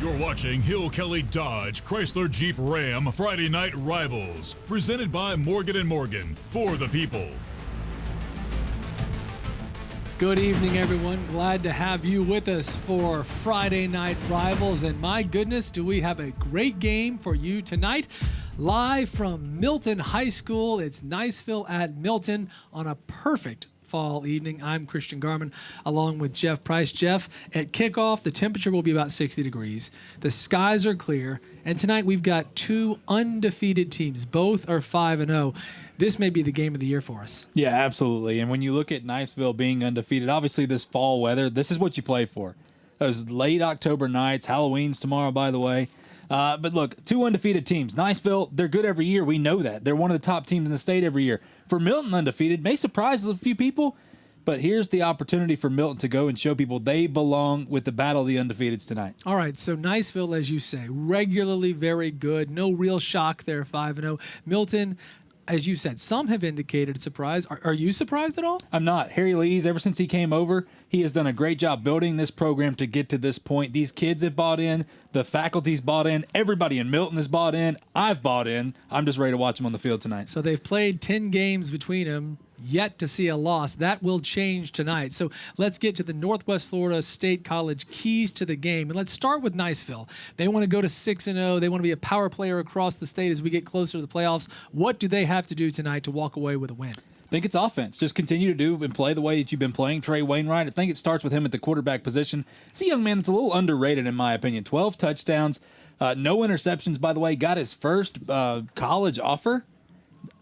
You're watching Hill Kelly Dodge Chrysler Jeep Ram Friday Night Rivals, presented by Morgan & Morgan, for the people. Good evening, everyone. Glad to have you with us for Friday Night Rivals. And my goodness, do we have a great game for you tonight. Live from Milton High School, it's Niceville at Milton on a perfect fall evening. I'm Christian Garman along with Jeff Price. Jeff, at kickoff, the temperature will be about 60 degrees. The skies are clear. And tonight we've got two undefeated teams. Both are 5-0. This may be the game of the year for us. Yeah, absolutely. And when you look at Niceville being undefeated, obviously this fall weather, this is what you play for. Those late October nights, Halloween's tomorrow, by the way. But look, two undefeated teams. Niceville, they're good every year. We know that. They're one of the top teams in the state every year. For Milton, undefeated, may surprise a few people, but here's the opportunity for Milton to go and show people they belong with the battle of the undefeateds tonight. All right, so Niceville, as you say, regularly very good. No real shock there, 5-0. Milton, as you said, some have indicated surprise. Are you surprised at all? I'm not. Harry Lees, ever since he came over, he has done a great job building this program to get to this point. These kids have bought in. The faculty's bought in. Everybody in Milton has bought in. I've bought in. I'm just ready to watch them on the field tonight. So they've played 10 games between them, yet to see a loss. That will change tonight. So let's get to the Northwest Florida State College keys to the game. And let's start with Niceville. They want to go to 6-0. They want to be a power player across the state as we get closer to the playoffs. What do they have to do tonight to walk away with a win? I think it's offense. Just continue to do and play the way that you've been playing. Trey Wainwright, I think it starts with him at the quarterback position. It's a young man that's a little underrated in my opinion. 12 touchdowns, no interceptions, by the way. Got his first college offer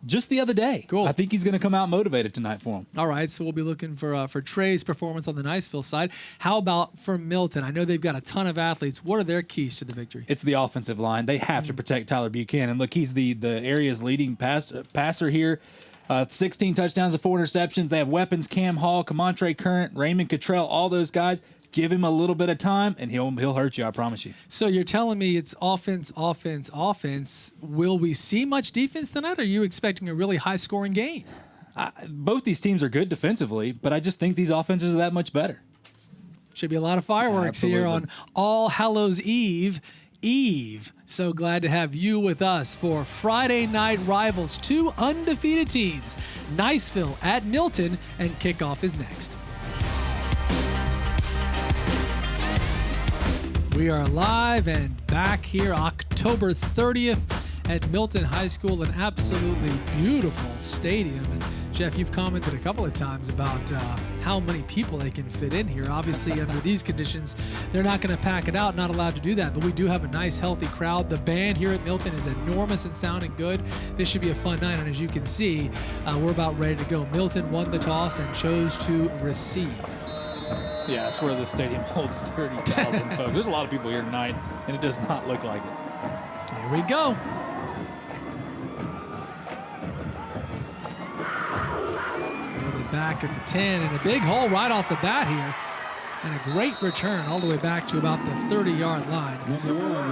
just the other day. Cool. I think he's going to come out motivated tonight for him. All right, so we'll be looking for Trey's performance on the Niceville side. How about for Milton? I know they've got a ton of athletes. What are their keys to the victory? It's the offensive line. They have to protect Tyler Buchanan. Look, he's the area's leading passer here. 16 touchdowns and 4 interceptions. They have weapons: Cam Hall, Camontre Current, Raymond Cottrell, all those guys. Give him a little bit of time, and he'll hurt you, I promise you. So you're telling me it's offense, offense, offense. Will we see much defense tonight, or are you expecting a really high-scoring game? Both these teams are good defensively, but I just think these offenses are that much better. Should be a lot of fireworks here on All Hallows Eve. So glad to have you with us for Friday Night Rivals. Two undefeated teams, Niceville at Milton, and kickoff is next. We are live and back here October 30th at Milton High School, an absolutely beautiful stadium. And Jeff, you've commented a couple of times about how many people they can fit in here. Obviously, under these conditions, they're not going to pack it out, not allowed to do that. But we do have a nice, healthy crowd. The band here at Milton is enormous and sounding good. This should be a fun night. And as you can see, we're about ready to go. Milton won the toss and chose to receive. Yeah, I swear this stadium holds 30,000 folks. There's a lot of people here tonight, and it does not look like it. Here we go. Back at the 10, and a big hole right off the bat here. And a great return all the way back to about the 30-yard line.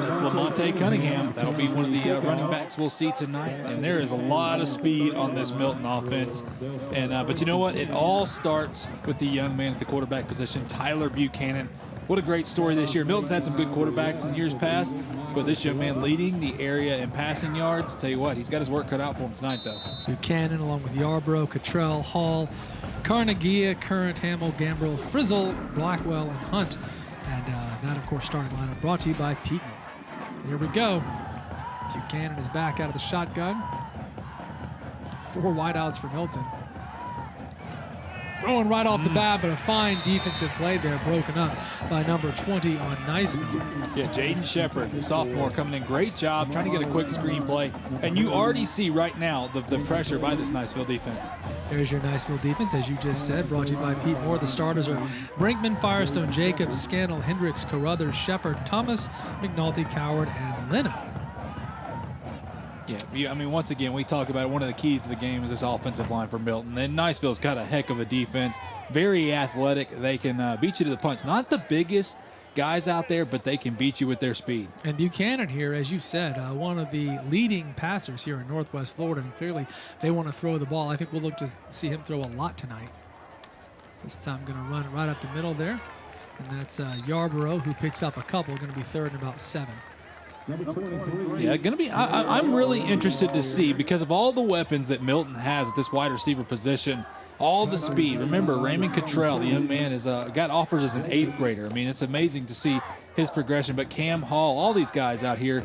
That's Lamonte Cunningham. That'll be one of the running backs we'll see tonight. And there is a lot of speed on this Milton offense. And but you know what? It all starts with the young man at the quarterback position, Tyler Buchanan. What a great story this year. Milton's had some good quarterbacks in years past, but this young man leading the area in passing yards. Tell you what, he's got his work cut out for him tonight, though. Buchanan, along with Yarbrough, Cottrell, Hall, Carnegie, Current, Hamill, Gambrill, Frizzle, Blackwell, and Hunt. And that, of course, starting lineup brought to you by Pete. Here we go. Buchanan is back out of the shotgun. 4 wideouts for Milton. Throwing right off the bat, but a fine defensive play there, broken up by number 20 on Niceville. Yeah, Jaden Shepard, the sophomore, coming in. Great job trying to get a quick screenplay. And you already see right now the pressure by this Niceville defense. There's your Niceville defense, as you just said, brought to you by Pete Moore. The starters are Brinkman, Firestone, Jacobs, Scannell, Hendricks, Carruthers, Shepard, Thomas, McNulty, Coward, and Leno. Yeah, I mean, once again, we talk about it. One of the keys to the game is this offensive line for Milton. And Niceville's got a heck of a defense. Very athletic. They can beat you to the punch. Not the biggest guys out there, but they can beat you with their speed. And Buchanan here, as you said, one of the leading passers here in Northwest Florida. And clearly they want to throw the ball. I think we'll look to see him throw a lot tonight. This time going to run right up the middle there. And that's Yarborough, who picks up a couple, going to be third and about 7. Yeah, gonna be. I'm really interested to see, because of all the weapons that Milton has at this wide receiver position, all the speed. Remember, Raymond Cottrell, the young man, is got offers as an 8th grader. I mean, it's amazing to see his progression. But Cam Hall, all these guys out here,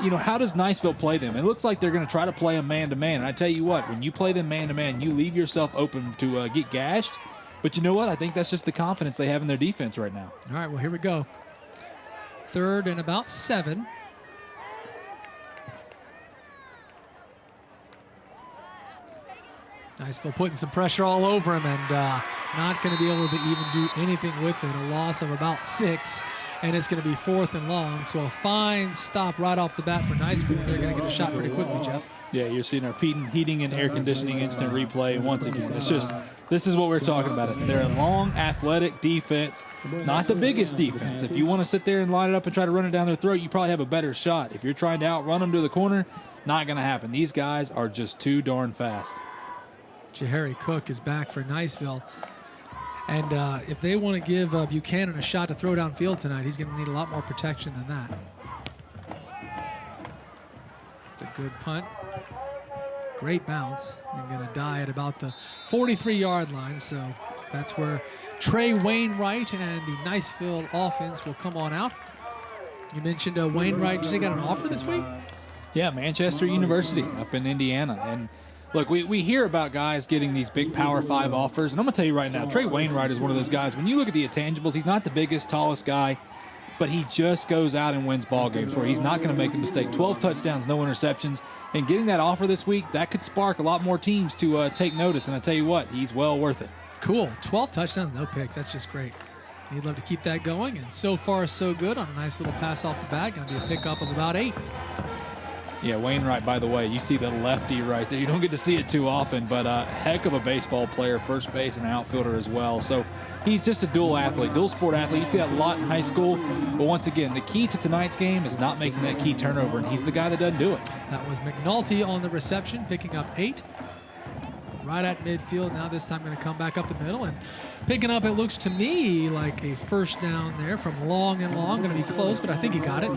how does Niceville play them? It looks like they're going to try to play them man-to-man. And I tell you what, when you play them man-to-man, you leave yourself open to get gashed. But you know what? I think that's just the confidence they have in their defense right now. All right, well, here we go. Third and about 7. Niceville putting some pressure all over him and not going to be able to even do anything with it. A loss of about 6, and it's going to be 4th and long. So a fine stop right off the bat for Niceville. They're going to get a shot pretty quickly, Jeff. Yeah, you're seeing our heating and air conditioning instant replay once again. It's just, this is what we're talking about. They're a long, athletic defense, not the biggest defense. If you want to sit there and line it up and try to run it down their throat, you probably have a better shot. If you're trying to outrun them to the corner, not going to happen. These guys are just too darn fast. Jahari Cook is back for Niceville. And if they want to give Buchanan a shot to throw downfield tonight, he's going to need a lot more protection than that. It's a good punt. Great bounce. And going to die at about the 43-yard line. So that's where Trey Wainwright and the Niceville offense will come on out. You mentioned Wainwright. Just got an offer this week? Yeah, Manchester University up in Indiana. And look, we hear about guys getting these big Power 5 offers, and I'm going to tell you right now, Trey Wainwright is one of those guys. When you look at the intangibles, he's not the biggest, tallest guy, but he just goes out and wins ball games where he's not going to make a mistake. 12 touchdowns, no interceptions, and getting that offer this week, that could spark a lot more teams to take notice, and I tell you what, he's well worth it. Cool. 12 touchdowns, no picks. That's just great. He'd love to keep that going, and so far so good on a nice little pass off the bat. Going to be a pickup of about 8. Yeah, Wainwright, by the way, you see the lefty right there. You don't get to see it too often, but a heck of a baseball player, first base and outfielder as well. So he's just a dual athlete, dual sport athlete. You see that a lot in high school. But once again, the key to tonight's game is not making that key turnover, and he's the guy that doesn't do it. That was McNulty on the reception, picking up 8. Right at midfield. Now this time going to come back up the middle and picking up, it looks to me like a first down there from long and long. Going to be close, but I think he got it.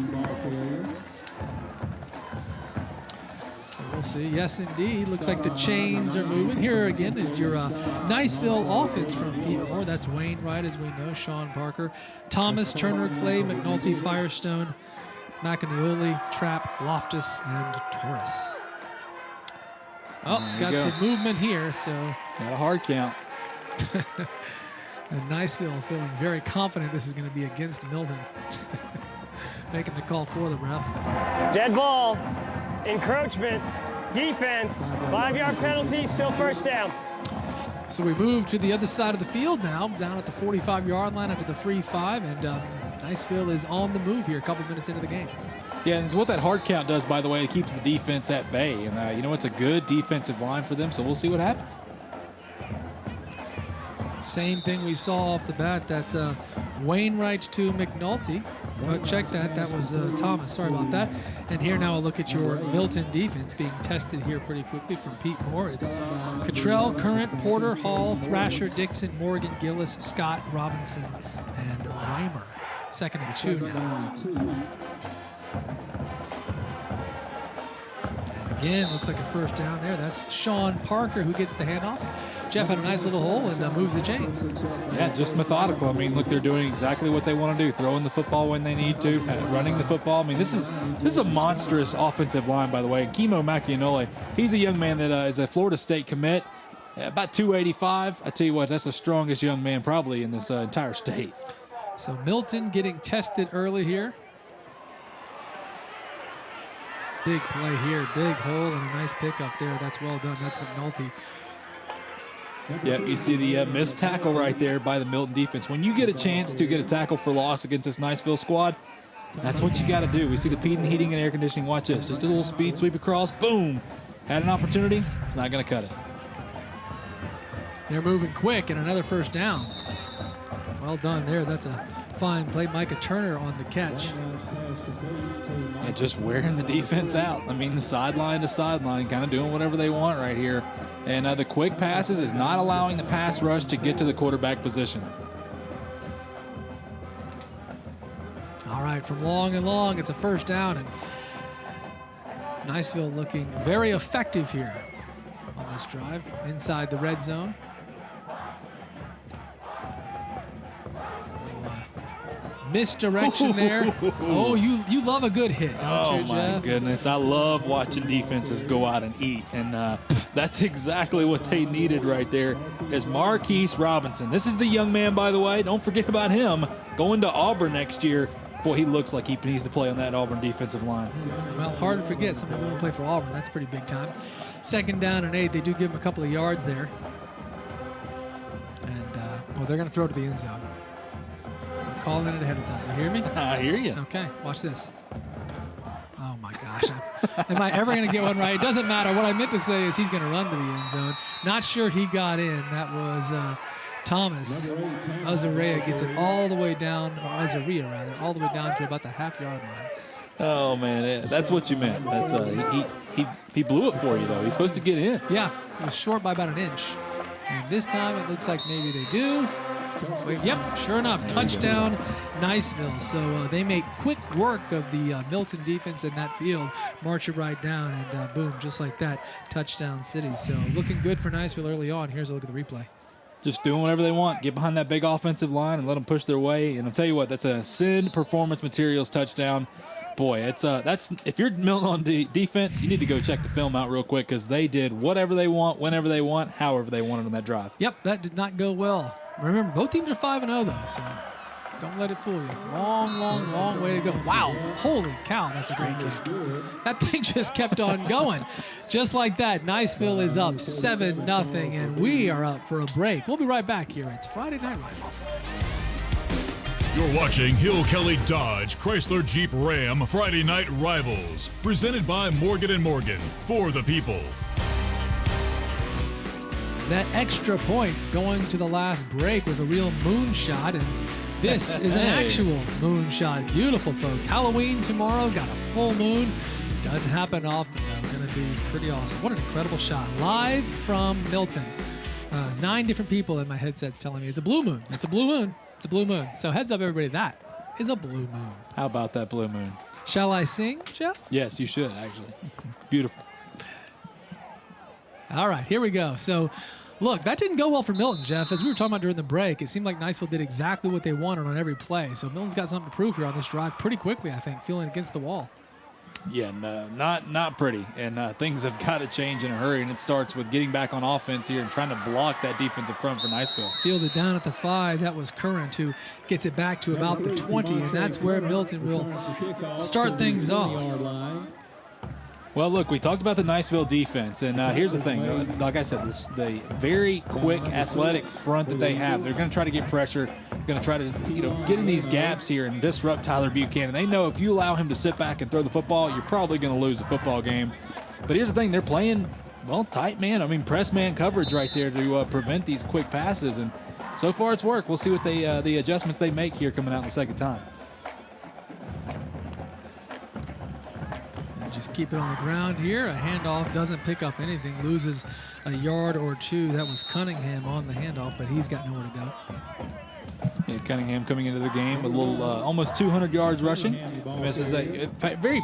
We'll see. Yes, indeed. Looks like the chains are moving. Here again is your Niceville offense from Pete Moore. That's Wainwright, as we know, Sean Parker, Thomas, Turner, Clay, McNulty, Firestone, McAneoli, Trapp, Loftus, and Torres. Oh, got some movement here, so. Got a hard count. And Niceville feeling very confident this is going to be against Milton. Making the call for the ref. Dead ball. Encroachment, defense, 5-yard penalty, still first down. So we move to the other side of the field now, down at the 45-yard line after the free 5, and Niceville is on the move here a couple minutes into the game. Yeah, and what that hard count does, by the way, it keeps the defense at bay. And, it's a good defensive line for them, so we'll see what happens. Same thing we saw off the bat. That's Wainwright to McNulty. Check that. That was Thomas. Sorry about that. And here now a look at your Milton defense being tested here pretty quickly from Pete Moore. It's Cottrell, Current, Porter, Hall, Thrasher, Dixon, Morgan, Gillis, Scott, Robinson, and Reimer. 2nd and 2 now. And again, looks like a first down there. That's Sean Parker who gets the handoff. Jeff had a nice little hole and moves the chains. Yeah, just methodical. I mean, look, they're doing exactly what they want to do, throwing the football when they need to, running the football. I mean, this is a monstrous offensive line, by the way. Kimo Machianole, he's a young man that is a Florida State commit, about 285. I tell you what, that's the strongest young man probably in this entire state. So Milton getting tested early here. Big play here, big hole and a nice pickup there. That's well done. That's McNulty. Yep, you see the missed tackle right there by the Milton defense. When you get a chance to get a tackle for loss against this Niceville squad, that's what you got to do. We see the heating and air conditioning. Watch this. Just a little speed sweep across. Boom. Had an opportunity. It's not going to cut it. They're moving quick and another first down. Well done there. That's a fine play. Micah Turner on the catch. And just wearing the defense out. I mean, the sideline to sideline, kind of doing whatever they want right here. And the quick passes is not allowing the pass rush to get to the quarterback position. All right, from long and long, it's a first down, and Niceville looking very effective here on this drive inside the red zone. Misdirection there. Oh, you love a good hit, don't you, Jeff? Oh, my goodness. I love watching defenses go out and eat, and that's exactly what they needed right there is Marquis Robinson. This is the young man, by the way. Don't forget about him going to Auburn next year. Boy, he looks like he needs to play on that Auburn defensive line. Well, hard to forget somebody going to play for Auburn. That's pretty big time. 2nd down and 8. They do give him a couple of yards there. And, they're going to throw to the end zone. I'm calling it ahead of time. You hear me? I hear you. Okay, watch this. Oh, my gosh. Am I ever going to get one right? It doesn't matter. What I meant to say is he's going to run to the end zone. Not sure he got in. That was Thomas. Azaria gets it all the way down, or Azaria rather, all the way down to about the half-yard line. Oh, man, that's what you meant. That's he blew it for you, though. He's supposed to get in. Yeah, it was short by about an inch. And this time it looks like maybe they do. Wait, yep, sure enough, touchdown Niceville. So they make quick work of the Milton defense in that field, march it right down, and boom, just like that, touchdown city. So looking good for Niceville early on. Here's a look at the replay. Just doing whatever they want. Get behind that big offensive line and let them push their way. And I'll tell you what, that's a Send Performance Materials touchdown. Boy, that's if you're Milton on defense, you need to go check the film out real quick because they did whatever they want, whenever they want, however they wanted on that drive. Yep, that did not go well. Remember, both teams are 5-0 though, so don't let it fool you. Long way to go. Wow, holy cow, that's a great kick. That thing just kept on going. Just like that, Niceville is up 7-0, and we are up for a break. We'll be right back here. It's Friday Night Rivals. You're watching Hill Kelly Dodge Chrysler Jeep Ram Friday Night Rivals, presented by Morgan & Morgan, for the people. That extra point going to the last break was a real moonshot, and this is an actual moonshot. Beautiful, folks. Halloween tomorrow, got a full moon. Doesn't happen often, though. Going to be pretty awesome. What an incredible shot. Live from Milton. 9 different people in my headset's telling me it's a blue moon. It's a blue moon. It's a blue moon. So heads up, everybody, that is a blue moon. How about that blue moon? Shall I sing, Jeff? Yes, you should, actually. Beautiful. All right, here we go. So, look, that didn't go well for Milton, Jeff. As we were talking about during the break, it seemed like Niceville did exactly what they wanted on every play. So Milton's got something to prove here on this drive pretty quickly, I think, feeling against the wall. Yeah, no, not pretty. And things have got to change in a hurry, and it starts with getting back on offense here and trying to block that defensive front for Niceville. Fielded down at the 5. That was Current who gets it back to about the 20, and that's where Milton will start things off. Well, look, we talked about the Niceville defense, and here's the thing. Like I said, the very quick, athletic front that they have, they're going to try to get pressure. They're going to try to, get in these gaps here and disrupt Tyler Buchanan. They know if you allow him to sit back and throw the football, you're probably going to lose a football game. But here's the thing. They're playing, tight man. I mean, press man coverage right there to prevent these quick passes, and so far it's worked. We'll see what the adjustments they make here coming out in the second time. Just keep it on the ground here. A handoff doesn't pick up anything, loses a yard or 2. That was Cunningham on the handoff, but he's got nowhere to go. Yeah, Cunningham coming into the game with a little almost 200 yards rushing. Misses a very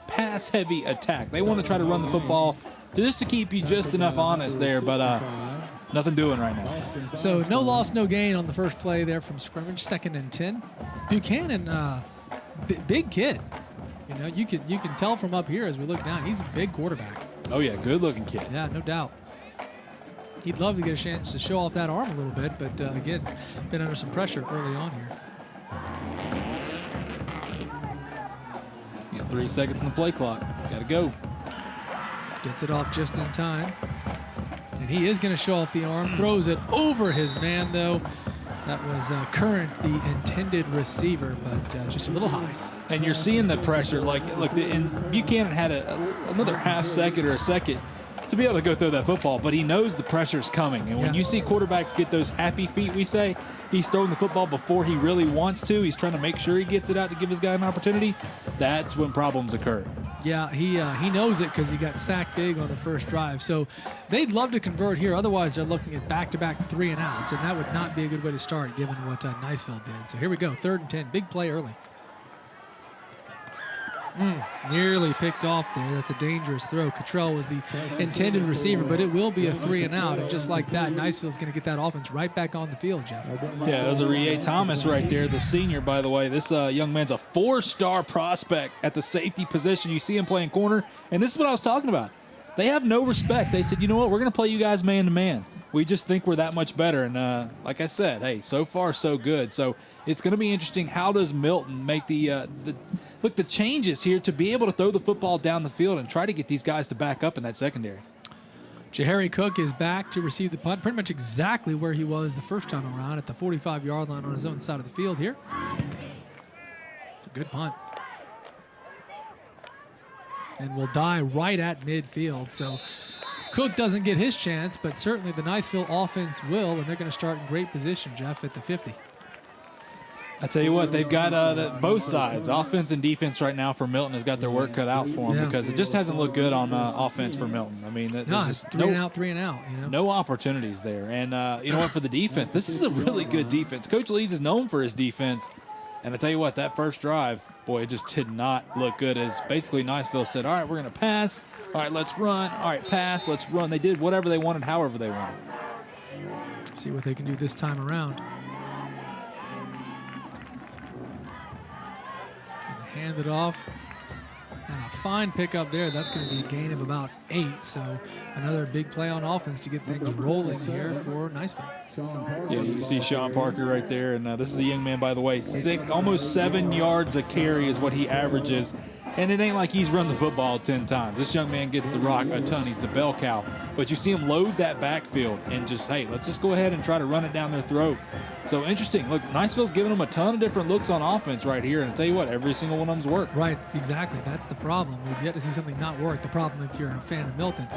pass-heavy attack. They want to try to run the football just to keep you just enough honest there, but nothing doing right now. So no loss, no gain on the first play there from scrimmage, 2nd and 10. Buchanan, big kid. You can tell from up here as we look down, he's a big quarterback. Oh, yeah, good-looking kid. Yeah, no doubt. He'd love to get a chance to show off that arm a little bit, but again, been under some pressure early on here. You got 3 seconds on the play clock. Got to go. Gets it off just in time. And he is going to show off the arm. Throws it over his man, though. That was Current, the intended receiver, but just a little high. And you're seeing the pressure. And Buchanan had another half second or a second to be able to go throw that football, but he knows the pressure's coming. And when you see quarterbacks get those happy feet, we say, he's throwing the football before he really wants to. He's trying to make sure he gets it out to give his guy an opportunity. That's when problems occur. Yeah, he knows it because he got sacked big on the first drive. So they'd love to convert here. Otherwise, they're looking at back-to-back 3 and outs, and that would not be a good way to start given what Niceville did. So here we go, 3rd and 10. Big play early. Nearly picked off there. That's a dangerous throw. Cottrell was the intended receiver, but it will be a 3 and out. And just like that, Niceville's going to get that offense right back on the field, Jeff. Yeah, that was a Rie Thomas right there, the senior, by the way. This young man's a 4-star prospect at the safety position. You see him playing corner, and this is what I was talking about. They have no respect. They said, you know what, we're going to play you guys man-to-man. We just think we're that much better. And like I said, hey, so far so good. So it's going to be interesting. How does Milton make the changes here to be able to throw the football down the field and try to get these guys to back up in that secondary? Jahari Cook is back to receive the punt, pretty much exactly where he was the first time around at the 45-yard line on his own side of the field here. It's a good punt. And will die right at midfield. So Cook doesn't get his chance, but certainly the Niceville offense will, and they're going to start in great position, Jeff, at the 50. I tell you what, they've got both sides, offense and defense right now for Milton has got their work cut out for them because it just hasn't looked good on offense for Milton. I mean, there's just three and out. You know? No opportunities there. And you know what, for the defense, this is a really good defense. Coach Lees is known for his defense. And I tell you what, that first drive, boy, it just did not look good as basically Niceville said, all right, we're going to pass. All right, let's run. All right, pass, let's run. They did whatever they wanted, however they wanted. See what they can do this time around. Hand it off. And a fine pickup there. That's going to be a gain of about 8. So another big play on offense to get things rolling here for Niceville. Yeah, you see Sean Parker right there. And this is a young man, by the way. Almost 7 yards a carry is what he averages. And it ain't like he's run the football 10 times. This young man gets the rock a ton. He's the bell cow. But you see him load that backfield and just, hey, let's just go ahead and try to run it down their throat. So interesting. Look, Niceville's giving them a ton of different looks on offense right here. And I tell you what, every single one of them's worked. Right, exactly. That's the problem. We've yet to see something not work. The problem if you're a fan of Milton.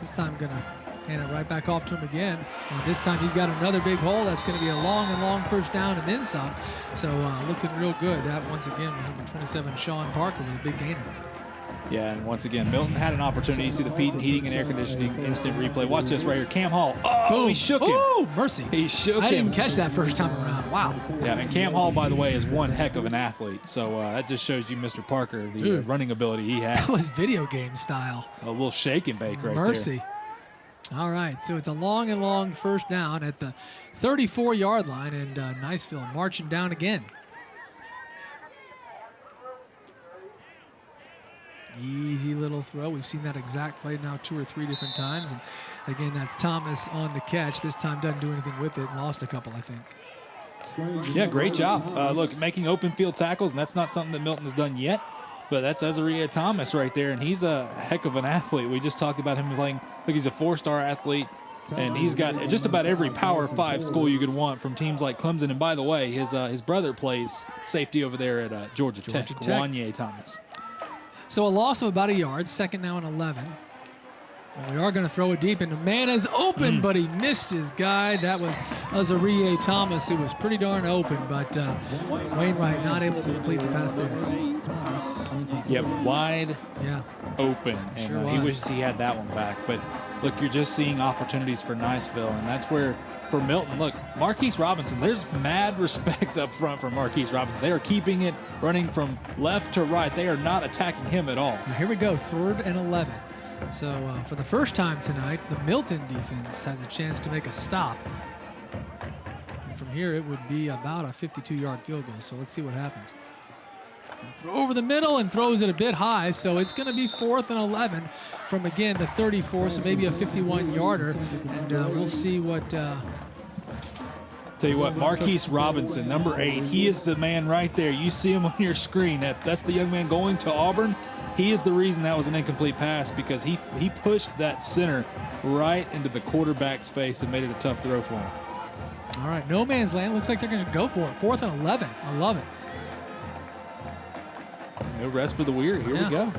This time going to hand it right back off to him again. And this time he's got another big hole. That's going to be a long first down and then some. So looking real good. That, once again, was number 27, Sean Parker, with a big gainer. Yeah, and once again, Milton had an opportunity. You see the heating and air conditioning instant replay. Watch this right here. Cam Hall. Oh, boom. He shook him. Oh, mercy. He shook him. I didn't catch that first time around. Wow. Yeah, and Cam Hall, by the way, is one heck of an athlete. So that just shows you Mr. Parker, the running ability he has. That was video game style. A little shake and bake right mercy. there. All right, so it's a long first down at the 34-yard line, and Niceville marching down again. Easy little throw. We've seen that exact play now 2 or 3 different times. And again, that's Thomas on the catch. This time doesn't do anything with it and lost a couple, I think. Yeah, great job. Look, making open field tackles, and that's not something that Milton has done yet. But that's Rie Thomas right there, and he's a heck of an athlete. We just talked about him playing. Look, he's a 4-star athlete, and he's got just about every Power 5 school you could want from teams like Clemson. And by the way, his brother plays safety over there at Georgia Tech. Wanye Thomas. So a loss of about a yard, second now and 11. And we are going to throw it deep, and the man is open, but he missed his guy. That was Rie Thomas, who was pretty darn open, but Wainwright not able to complete the pass there. Yep, wide open, and sure he wishes he had that one back. But look, you're just seeing opportunities for Niceville, and that's where, for Milton, look, Marquis Robinson, there's mad respect up front for Marquis Robinson. They are keeping it running from left to right. They are not attacking him at all. Now here we go, 3rd and 11. So for the first time tonight, the Milton defense has a chance to make a stop. And from here, it would be about a 52-yard field goal. So let's see what happens. Throw over the middle and throws it a bit high. So it's going to be 4th and 11 from, again, the 34. So maybe a 51-yarder. And we'll see what... Tell you what, Marquis Robinson, number 8, he is the man right there. You see him on your screen. That's the young man going to Auburn. He is the reason that was an incomplete pass, because he pushed that center right into the quarterback's face and made it a tough throw for him. All right, no man's land. Looks like they're going to go for it. 4th and 11. I love it. No rest for the weary. Here we go.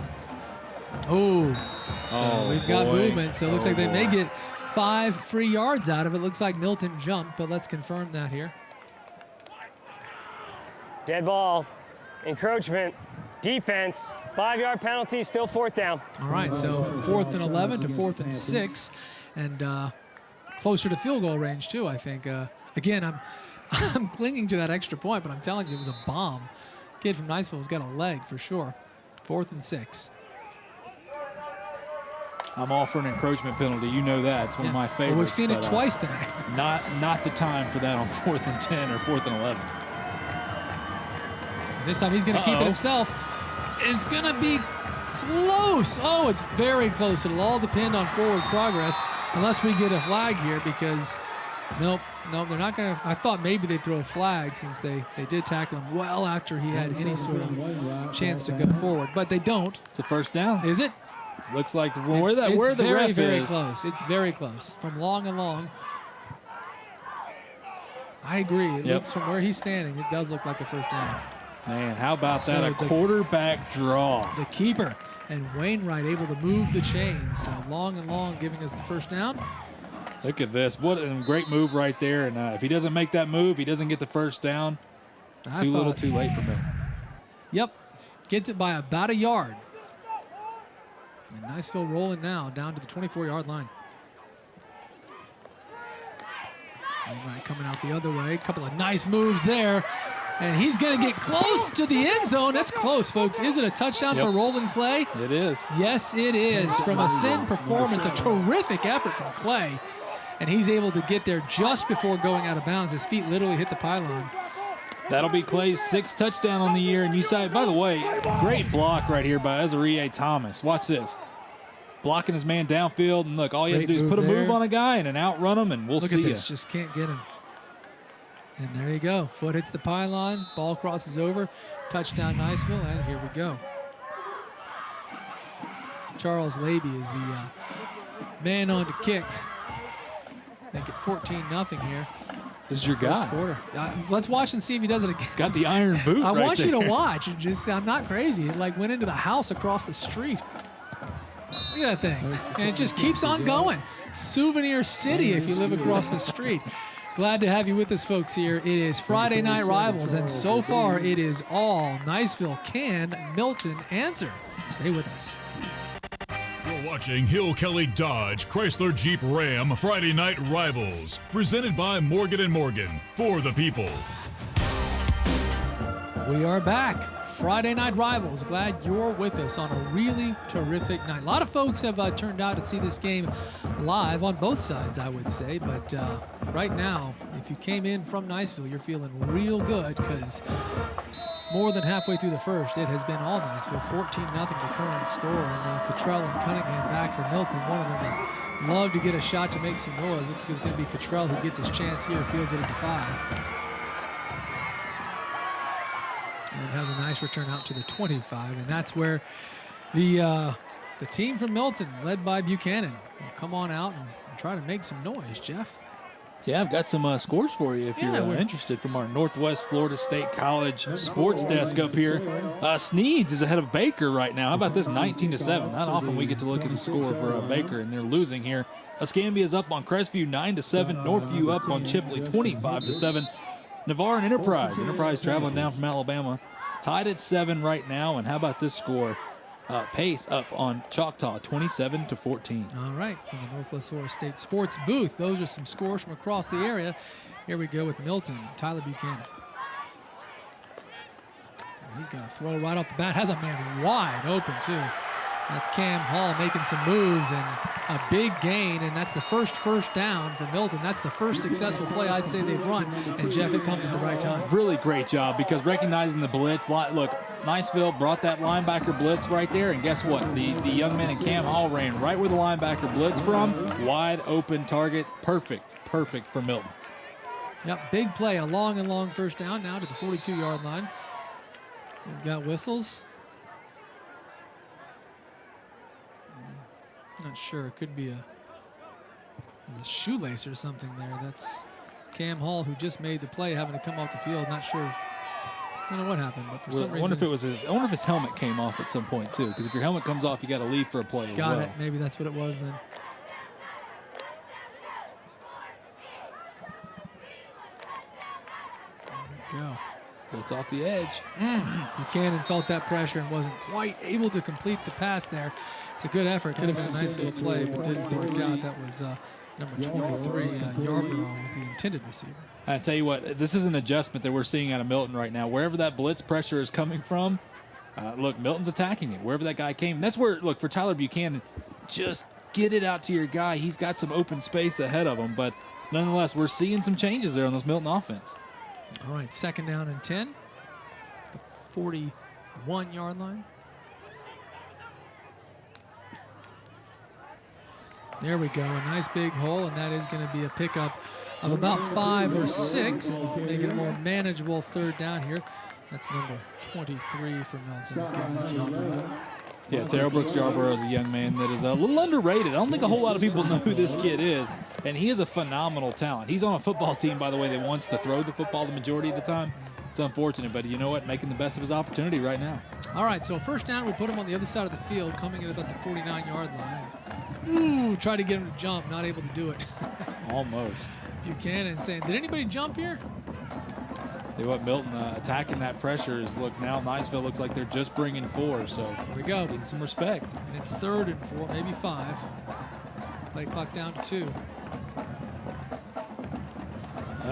So we've got movement. So it looks like they may get 5 free yards out of it. Looks like Milton jumped, but let's confirm that here. Dead ball, encroachment, defense, 5-yard penalty, still 4th down. All right, so from 4th and 11 to 4th and 6, and closer to field goal range too, I think. Again, I'm clinging to that extra point, but I'm telling you, it was a bomb. Kid from Niceville has got a leg for sure. 4th and 6. I'm all for an encroachment penalty. You know that. It's one of my favorites. Well, we've seen it twice tonight. Not the time for that on 4th and 10 or 4th and 11. And this time he's going to keep it himself. It's going to be close. Oh, it's very close. It'll all depend on forward progress unless we get a flag here because, nope, they're not going to. I thought maybe they'd throw a flag since they did tackle him well after he had any sort of chance to go forward. But they don't. It's a first down. Is it? Looks like where the very, ref very is. close. It's very close. From long and long. I agree. It looks from where he's standing, it does look like a first down. Man, how about that? A quarterback draw. The keeper and Wainwright able to move the chains. So long and long giving us the first down. Look at this. What a great move right there. And if he doesn't make that move, he doesn't get the first down. Too little, too late for me. Yep. Gets it by about a yard. And Niceville rolling now down to the 24-yard line. Wainwright coming out the other way. A couple of nice moves there. And he's going to get close to the end zone. That's close, folks. Is it a touchdown for Roland Clay? It is. Yes, it is. From a Sin performance, a terrific effort from Clay. And he's able to get there just before going out of bounds. His feet literally hit the pylon. That'll be Clay's 6th touchdown on the year. And you saw, by the way, great block right here by Ezra Thomas. Watch this. Blocking his man downfield. And look, all he has to do is put a move on a guy and then outrun him, and we'll see. Look at this. Just can't get him. And there you go. Foot hits the pylon. Ball crosses over. Touchdown, Niceville. And here we go. Charles Laby is the man on the kick. Make it 14-0 here. This is your guy. Quarter. Let's watch and see if he does it again. He's got the iron boot. I right want you there. to watch. I'm not crazy. It like went into the house across the street. Look at that thing. And it just keeps on going. Souvenir City if you live across the street. Glad to have you with us, folks, here. It is Friday Night Rivals, and so far it is all Niceville can Milton answer. Stay with us. You're watching Hill Kelly Dodge Chrysler Jeep Ram Friday Night Rivals, presented by Morgan & Morgan, for the people. We are back. Friday Night Rivals. Glad you're with us on a really terrific night. A lot of folks have turned out to see this game live on both sides, I would say. But right now, if you came in from Niceville, you're feeling real good because more than halfway through the first, it has been all Niceville. 14-0 the current score. And Cottrell and Cunningham back for Milton. One of them would love to get a shot to make some noise. Looks like it's going to be Cottrell who gets his chance here. Fields it at the 5. And has a nice return out to the 25, and that's where the team from Milton, led by Buchanan, will come on out and try to make some noise, Jeff. Yeah, I've got some scores for you if you're interested from our Northwest Florida State College sports desk up here. Sneeds is ahead of Baker right now. How about this, 19-7? Not often we get to look at the score for Baker, and they're losing here. Escambia's up on Crestview 9-7. Northview up on Chipley 25-7. Navarre and Enterprise traveling down from Alabama, tied at 7 right now. And how about this score? Pace up on Choctaw, 27-14. All right, from the Northwest Florida State Sports booth, those are some scores from across the area. Here we go with Milton, Tyler Buchanan. He's going to throw right off the bat. Has a man wide open, too. That's Cam Hall making some moves and a big gain, and that's the first down for Milton. That's the first successful play I'd say they've run, and Jeff, it comes at the right time. Really great job because recognizing the blitz. Look, Niceville brought that linebacker blitz right there, and guess what? The young man in Cam Hall ran right where the linebacker blitz from. Wide open target. Perfect for Milton. Yep, big play. A long first down now to the 42-yard line. We've got whistles. Not sure. It could be a shoelace or something there. That's Cam Hall, who just made the play, having to come off the field. Not sure. I don't know what happened, but for some reason. I wonder if his helmet came off at some point too. Because if your helmet comes off, you got to leave for a play. Got it. Maybe that's what it was then. There we go. Blitz off the edge. Buchanan felt that pressure and wasn't quite able to complete the pass there. It's a good effort. Could have been a nice little play, but didn't work out. That was number 23, Yarborough, was the intended receiver. I tell you what, this is an adjustment that we're seeing out of Milton right now. Wherever that blitz pressure is coming from, Look, Milton's attacking it wherever that guy came. And that's where, look, for Tyler Buchanan, just get it out to your guy. He's got some open space ahead of him. But nonetheless, we're seeing some changes there on this Milton offense. All right, 2nd down and 10. The 41-yard line. There we go, a nice big hole, and that is going to be a pickup of about 5 or 6, and make it a more manageable 3rd down here. That's number 23 for Milton. Again, that's Yarborough. Yeah, Terrell Brooks Yarborough is a young man that is a little underrated. I don't think a whole lot of people know who this kid is, and he is a phenomenal talent. He's on a football team, by the way, that wants to throw the football the majority of the time. It's unfortunate, but you know what? Making the best of his opportunity right now. All right, so 1st down, we put him on the other side of the field, coming in about the 49-yard line. Ooh, tried to get him to jump, not able to do it. Almost. Buchanan saying, did anybody jump here? See what Milton attacking that pressure is. Look, now Niceville looks like they're just bringing 4, so here we go. Getting some respect. And it's 3rd and 4, maybe 5. Play clock down to 2.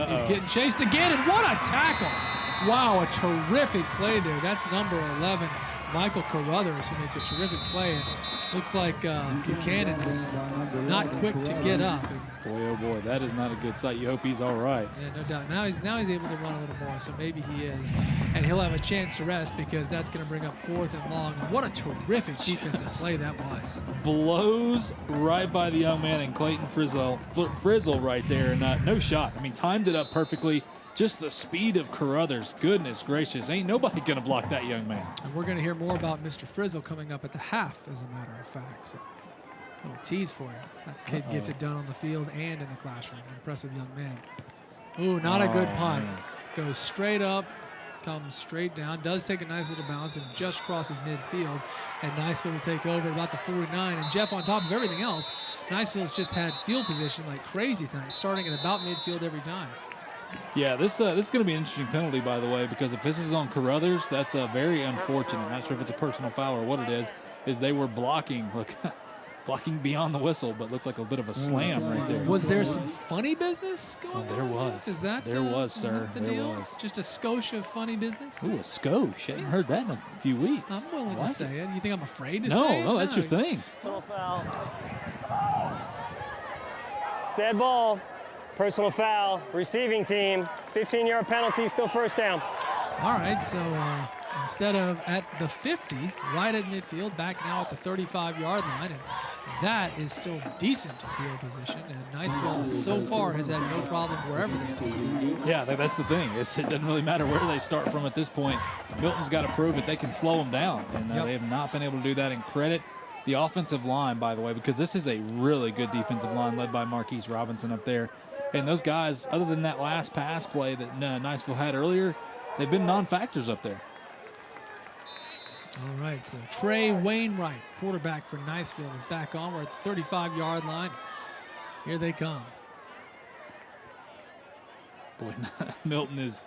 He's getting chased again, and what a tackle! Wow, a terrific play there. That's number 11, Michael Carruthers, who makes a terrific play. And looks like Buchanan is not quick to get up. Boy, oh boy, that is not a good sight. You hope he's all right. Yeah, no doubt. Now he's able to run a little more, so maybe he is. And he'll have a chance to rest because that's going to bring up 4th and long. And what a terrific defensive play that was. Blows right by the young man and Clayton Frizzle right there. And no shot. I mean, timed it up perfectly. Just the speed of Carruthers. Goodness gracious. Ain't nobody going to block that young man. And we're going to hear more about Mr. Frizzle coming up at the half, as a matter of fact. So, a little tease for you. That kid gets it done on the field and in the classroom. Impressive young man. Ooh, not a good punt. Man. Goes straight up, comes straight down, does take a nice little bounce and just crosses midfield. And Niceville will take over at about the 49. And Jeff, on top of everything else, Niceville's just had field position like crazy tonight, starting at about midfield every time. Yeah, this is going to be an interesting penalty, by the way, because if this is on Carruthers, that's very unfortunate. Not sure if it's a personal foul or what it is they were blocking, look, blocking beyond the whistle, but looked like a bit of a slam right there. Was there some funny business going on? There was. Is that there was, sir. Is that the deal? Was. Just a skosh of funny business? Ooh, a skosh. I haven't heard that in a few weeks. I'm willing to say it. You think I'm afraid to say it? No, that's your thing. Personal foul. Dead ball. Personal foul, receiving team, 15-yard penalty, still 1st down. All right, so instead of at the 50, right at midfield, back now at the 35-yard line, and that is still decent field position. And Niceville so far has had no problem wherever they take over. Yeah, that's the thing. It doesn't really matter where they start from at this point. Milton's got to prove it. They can slow them down, and they have not been able to do that. And credit the offensive line, by the way, because this is a really good defensive line led by Marquis Robinson up there. And those guys, other than that last pass play that Niceville had earlier, they've been non-factors up there. All right, so Trey Wainwright, quarterback for Niceville, is back on. We're at the 35-yard line. Here they come. Boy, Milton is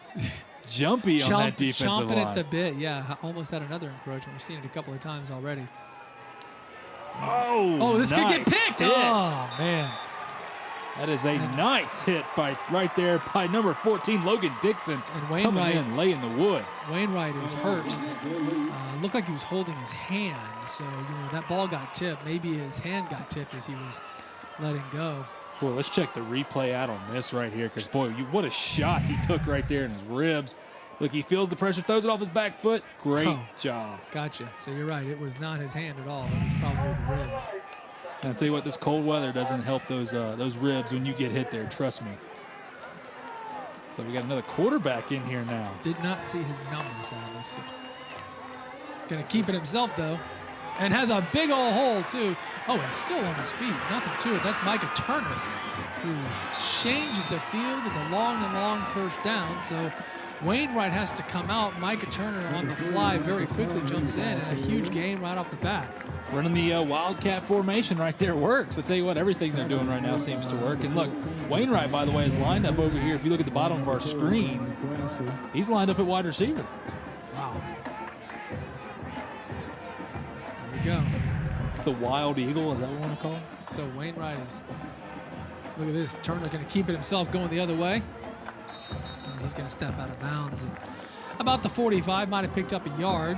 jumpy on that defensive line. Chomping at the bit, yeah. Almost had another encroachment. We've seen it a couple of times already. Oh, this could get picked. Oh, man. That is a nice hit right there by number 14, Logan Dixon, and Wainwright, coming in, laying the wood. Wainwright is hurt. Looked like he was holding his hand, so that ball got tipped. Maybe his hand got tipped as he was letting go. Boy, let's check the replay out on this right here, because boy, what a shot he took right there in his ribs. Look, he feels the pressure, throws it off his back foot. Great job. Gotcha. So you're right. It was not his hand at all. It was probably the ribs. And I'll tell you what, this cold weather doesn't help those ribs when you get hit there, trust me. So we got another quarterback in here now. Did not see his number, sadly. So. Gonna keep it himself, though. And has a big old hole, too. Oh, and still on his feet. Nothing to it. That's Micah Turner, who changes the field with a long 1st down. So Wainwright has to come out. Micah Turner on the fly very quickly jumps in, and a huge gain right off the bat. Running the Wildcat formation right there works. I'll tell you what, everything they're doing right now seems to work. And look, Wainwright, by the way, is lined up over here. If you look at the bottom of our screen, he's lined up at wide receiver. Wow. There we go. The Wild Eagle, is that what we want to call it? So Wainwright is, look at this, Turner going to keep it himself going the other way. And he's going to step out of bounds. And about the 45, might have picked up a yard.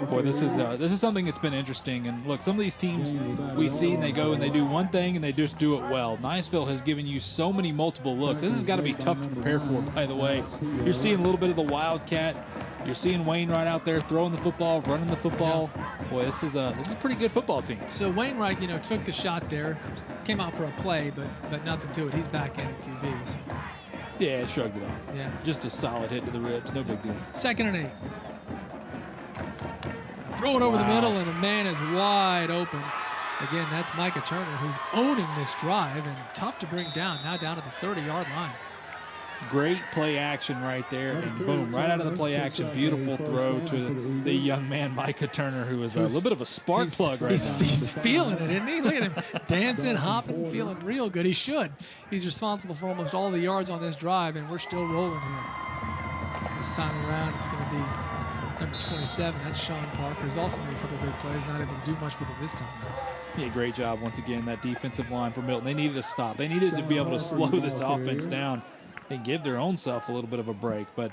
Boy, this is something that's been interesting. And look, some of these teams we see and they go and they do one thing and they just do it well. Niceville has given you so many multiple looks. This has got to be tough to prepare for, by the way. You're seeing a little bit of the Wildcat. You're seeing Wainwright out there throwing the football, running the football. Boy, this is a pretty good football team. So Wainwright, took the shot there, came out for a play, but nothing to it. He's back in at QB. So. Yeah, shrugged it off. Yeah. Just a solid hit to the ribs. No big deal. 2nd and 8. Throw it over the middle, and a man is wide open. Again, that's Micah Turner, who's owning this drive, and tough to bring down. Now down at the 30-yard line. Great play action right there, and boom, right out of the play action, beautiful throw to the young man, Micah Turner, who is a little bit of a spark plug right now. He's feeling it, isn't he? Look at him dancing, hopping, feeling real good. He should. He's responsible for almost all the yards on this drive, and we're still rolling here. This time around, it's going to be number 27. That's Sean Parker. He's also made a couple big plays, not able to do much with it this time. Yeah, great job once again, that defensive line for Milton. They needed to stop. They needed to be able to slow this offense down and give their own self a little bit of a break. But,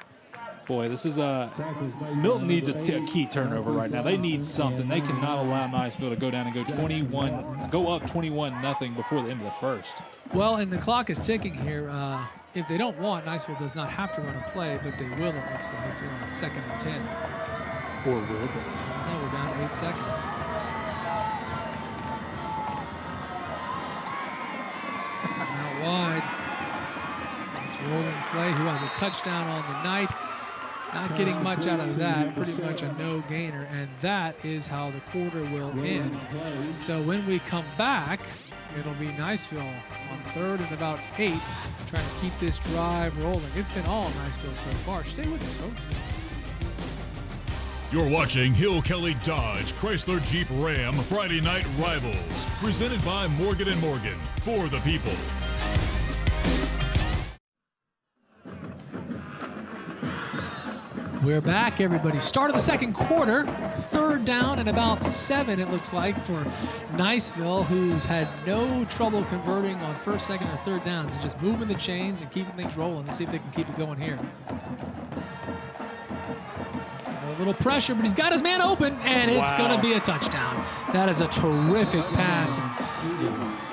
boy, this is Milton needs a key turnover right now. They need something. They cannot allow Niceville to go down and go up 21-0 before the end of the first. Well, and the clock is ticking here. If they don't want, Niceville does not have to run a play, but they will, it looks like, here on 2nd and 10. Or will they? No, we're down to 8 seconds. Out wide. It's rolling play. Who has a touchdown on the night? Not getting much out of that. Pretty much a no gainer. And that is how the quarter will end. So when we come back, it'll be Niceville on 3rd and about 8, trying to keep this drive rolling. It's been all Niceville so far. Stay with us, folks. You're watching Hill Kelly Dodge Chrysler Jeep Ram Friday Night Rivals, presented by Morgan & Morgan, for the people. We're back, everybody. Start of the second quarter. 3rd down and about 7, it looks like, for Niceville, who's had no trouble converting on 1st, 2nd, or 3rd downs. They're just moving the chains and keeping things rolling. Let's see if they can keep it going here. A little pressure, but he's got his man open, and it's going to be a touchdown. That is a terrific pass.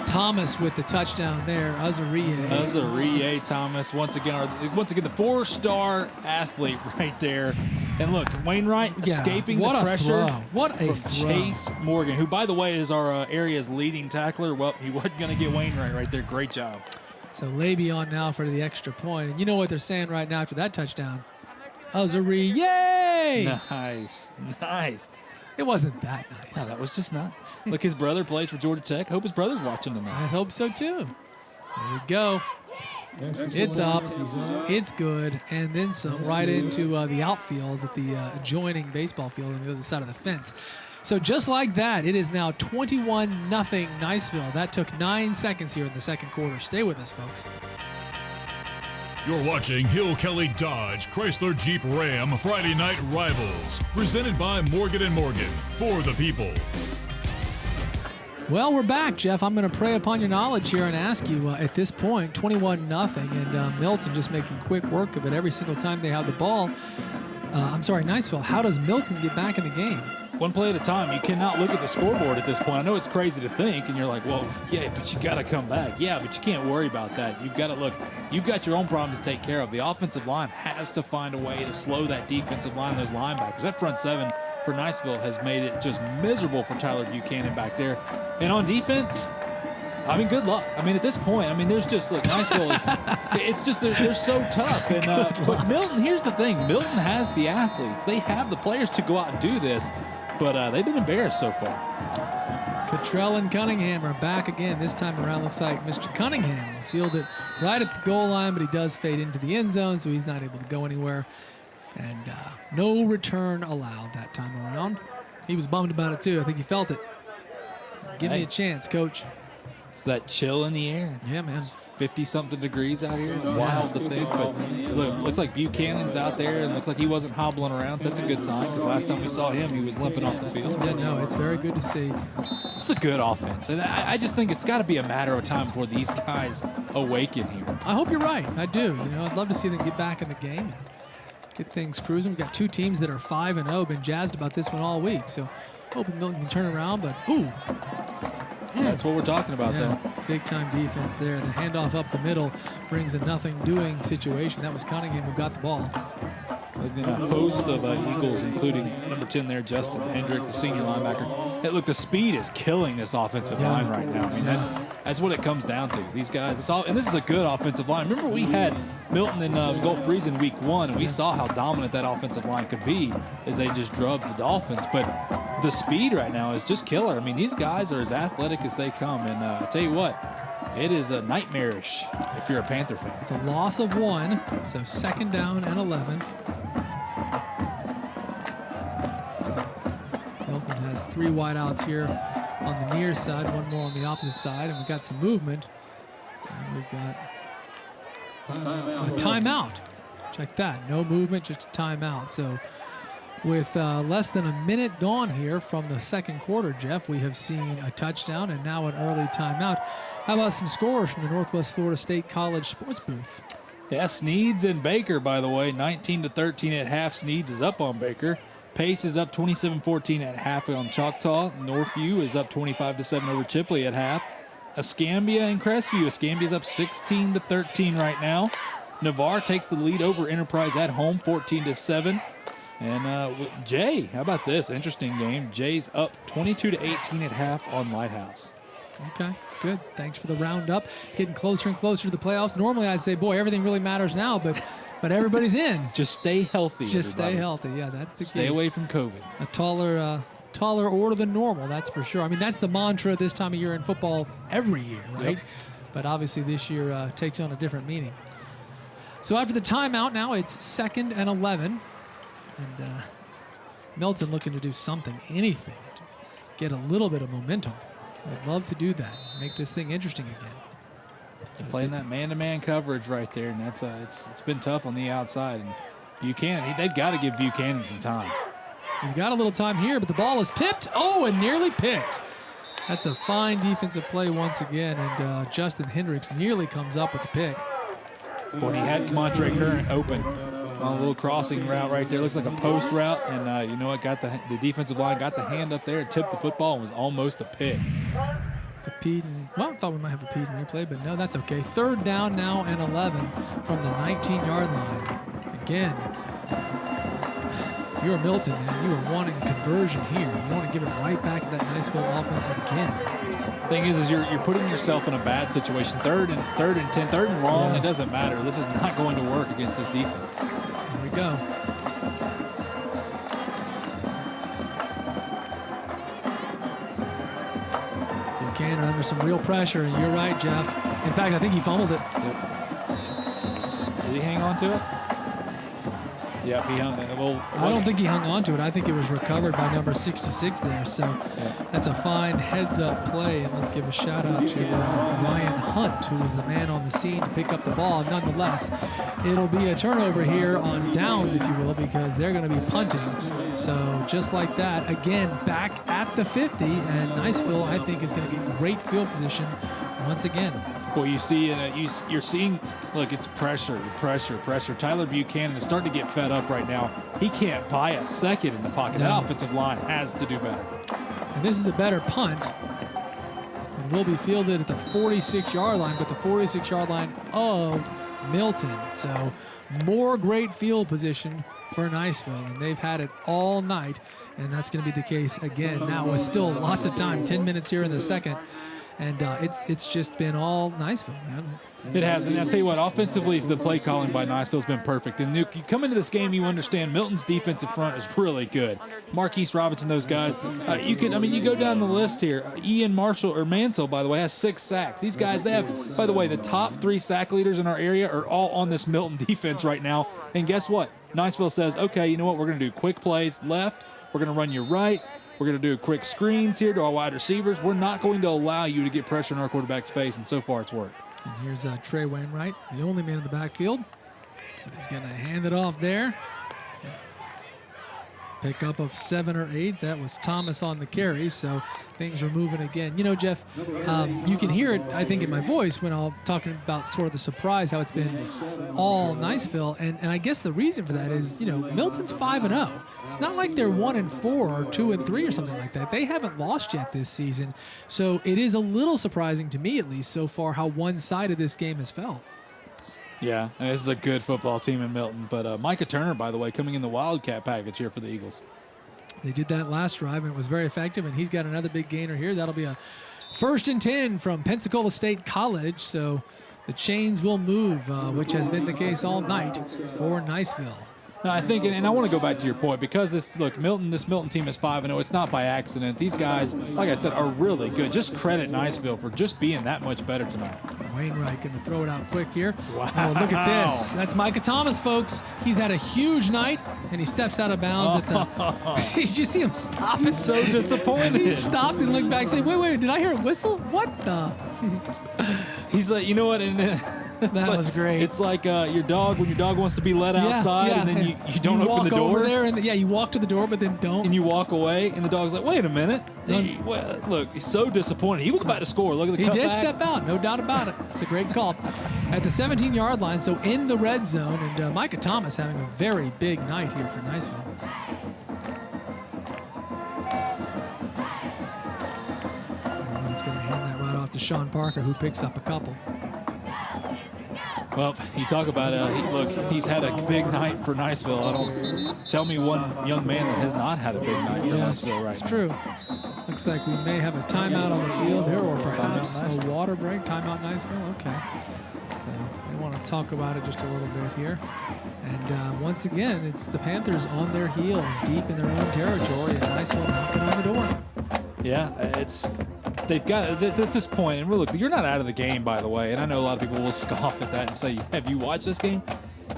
Thomas with the touchdown there. Azarieh Thomas once again the 4-star athlete right there. And look, Wainwright escaping the pressure from Chase Morgan, who, by the way, is our area's leading tackler. Well, he wasn't going to get Wainwright right there. Great job. So Le'Veon now for the extra point. And you know what they're saying right now after that touchdown? Azarieh! Yay! Nice. It wasn't that nice. No, that was just nice. Look, his brother plays for Georgia Tech. Hope his brother's watching tonight. I hope so, too. There we go. It's up. It's good. And then some right into the outfield at the adjoining baseball field on the other side of the fence. So just like that, it is now 21-0 Niceville. That took 9 seconds here in the second quarter. Stay with us, folks. You're watching Hill Kelly Dodge Chrysler Jeep Ram Friday Night Rivals, presented by Morgan & Morgan, for the people. Well, we're back, Jeff. I'm going to prey upon your knowledge here and ask you, at this point, 21-0, and Milton just making quick work of it every single time they have the ball. Niceville. How does Milton get back in the game? One play at a time. You cannot look at the scoreboard at this point. I know it's crazy to think, and you're like, well, yeah, but you got to come back. Yeah, but you can't worry about that. You've got to look. You've got your own problems to take care of. The offensive line has to find a way to slow that defensive line, those linebackers. That front seven for Niceville has made it just miserable for Tyler Buchanan back there. And on defense, I mean, good luck. I mean, at this point, there's just, look, Niceville is, it's just, they're so tough. And but Milton, here's the thing. Milton has the athletes. They have the players to go out and do this, but they've been embarrassed so far. Cottrell and Cunningham are back again. This time around, looks like Mr. Cunningham will field it right at the goal line, but he does fade into the end zone, so he's not able to go anywhere. And no return allowed that time around. He was bummed about it, too. I think he felt it. Give me a chance, coach. It's that chill in the air. Yeah, man. 50-something degrees out here. It's wild to think, but look, looks like Buchanan's out there, and looks like he wasn't hobbling around, so that's a good sign, because last time we saw him, he was limping off the field. Yeah, no, it's very good to see. It's a good offense, and I just think it's got to be a matter of time before these guys awaken here. I hope you're right. I do. I'd love to see them get back in the game and get things cruising. We've got two teams that are 5-0. Been jazzed about this one all week. So hoping Milton can turn around, but ooh. That's what we're talking about, though. Big time defense there. The handoff up the middle brings a nothing doing situation. That was Cunningham who got the ball. And a host of Eagles, including number 10 there, Justin Hendricks, the senior linebacker. Hey, look, the speed is killing this offensive line right now. I mean, that's what it comes down to. These guys, and this is a good offensive line. Remember, we had Milton and Gulf Breeze in week 1, and we saw how dominant that offensive line could be as they just drubbed the Dolphins. But the speed right now is just killer. I mean, these guys are as athletic as they come. And I'll tell you what, it is nightmarish if you're a Panther fan. It's a loss of 1, so 2nd down and 11. Milton has 3 wideouts here on the near side, 1 more on the opposite side, and we've got some movement. And we've got a timeout. Check that. No movement, just a timeout. So with less than a minute gone here from the second quarter, Jeff, we have seen a touchdown and now an early timeout. How about some scores from the Northwest Florida State College sports booth? Yeah, Sneeds and Baker, by the way, 19-13 at half. Sneeds is up on Baker. Pace is up 27-14 at half on Choctaw. Northview is up 25-7 over Chipley at half. Escambia and Crestview. Escambia's up 16-13 right now. Navarre takes the lead over Enterprise at home, 14-7. And Jay, how about this? Interesting game. Jay's up 22-18 at half on Lighthouse. Okay, good. Thanks for the roundup. Getting closer and closer to the playoffs. Normally I'd say, boy, everything really matters now, but everybody's in. Just stay healthy. Just stay healthy. Yeah, that's the key. Stay away from COVID. A taller order than normal, that's for sure. I mean, that's the mantra this time of year in football every year, right? Yep. But obviously this year takes on a different meaning. So after the timeout now, it's 2nd and 11. And Milton looking to do something, anything, to get a little bit of momentum. I'd love to do that, make this thing interesting again. Playing that man-to-man coverage right there, and that's it's been tough on the outside. And Buchanan, they've got to give Buchanan some time. He's got a little time here, but the ball is tipped. Oh, and nearly picked. That's a fine defensive play once again, and Justin Hendricks nearly comes up with the pick. Boy, he had Montre Current open on a little crossing route right there. Looks like a post route, and you know what? Got the defensive line got the hand up there, tipped the football, and was almost a pick. The Peden, well, I thought we might have a Peden replay, but no, that's okay. 3rd down now and 11 from the 19-yard line. Again, you're Milton, man. You are wanting a conversion here. You want to give it right back to that Niceville offense again. Thing is you're putting yourself in a bad situation. 3rd and 10, 3rd and long. Yeah. It doesn't matter. This is not going to work against this defense. Here we go. Buchanan under some real pressure, and you're right, Jeff. In fact, I think he fumbled it. Yep. Did he hang on to it? Yep, he hung it. Well, I don't think he hung on to it. I think it was recovered by number 66 there. So that's a fine heads-up play. And let's give a shout-out to Ryan Hunt, who was the man on the scene to pick up the ball. Nonetheless, it'll be a turnover here on downs, if you will, because they're going to be punting. So just like that, again, back at the 50. And Niceville, I think, is going to get great field position once again. Well, you see, you're seeing, look, it's pressure. Tyler Buchanan is starting to get fed up right now. He can't buy a second in the pocket. That offensive line has to do better. And this is a better punt. And will be fielded at the 46-yard line, but the 46-yard line of Milton. So more great field position for Niceville, and they've had it all night, and that's going to be the case again. Now with still lots of time, 10 minutes here in the second. And it's just been all Niceville, man. It has. And I'll tell you what, offensively, the play calling by Niceville's been perfect. And you come into this game, you understand Milton's defensive front is really good. Marquis Robinson, those guys. You go down the list here. Ian Mansell, by the way, has 6 sacks. These guys, they have, by the way, the top 3 sack leaders in our area are all on this Milton defense right now. And guess what? Niceville says, okay, you know what? We're going to do quick plays left. We're going to run you right. We're going to do quick screens here to our wide receivers. We're not going to allow you to get pressure in our quarterback's face, and so far it's worked. And here's Trey Wainwright, the only man in the backfield. But he's going to hand it off there. Pickup of 7 or 8. That was Thomas on the carry, so things are moving again. You know, Jeff, you can hear it, I think, in my voice when I'm talking about sort of the surprise, how it's been all Niceville. And I guess the reason for that is, you know, Milton's 5-0. It's not like they're 1-4 or 2-3 or something like that. They haven't lost yet this season. So it is a little surprising to me, at least so far, how one-sided this game has felt. Yeah, this is a good football team in Milton. But Micah Turner, by the way, coming in the Wildcat package here for the Eagles. They did that last drive, and it was very effective, and he's got another big gainer here. That'll be a 1st and 10 from Pensacola State College, so the chains will move, which has been the case all night for Niceville. No, I think, and I want to go back to your point, because this Milton team is 5-0. It's not by accident. These guys, like I said, are really good. Just credit Niceville for just being that much better tonight. Wainwright going to throw it out quick here. Wow. Oh, look at this. That's Micah Thomas, folks. He's had a huge night, and he steps out of bounds at the... You see him stop. He's so disappointed. He stopped and looked back and said, wait, did I hear a whistle? What the? He's like, you know what? And that was great. It's like your dog, when your dog wants to be let outside, and then you don't open the door. You walk over there, and you walk to the door, but then don't. And you walk away, and the dog's like, wait a minute. Look, he's so disappointed. He was about to score. Look at the cutback. He did step out, no doubt about it. It's a great call. At the 17-yard line, so in the red zone, and Micah Thomas having a very big night here for Niceville. He's going to hand that right off to Sean Parker, who picks up a couple. Well, you talk about he's had a big night for Niceville. Tell me one young man that has not had a big night for Niceville right now. It's true. Looks like we may have a timeout on the field here, or perhaps a water break. Timeout Niceville. Okay. So they want to talk about it just a little bit here. And once again, it's the Panthers on their heels, deep in their own territory, and Niceville knocking on the door. Yeah, they've got at this point, and look, you're not out of the game, by the way. And I know a lot of people will scoff at that and say, "Have you watched this game?"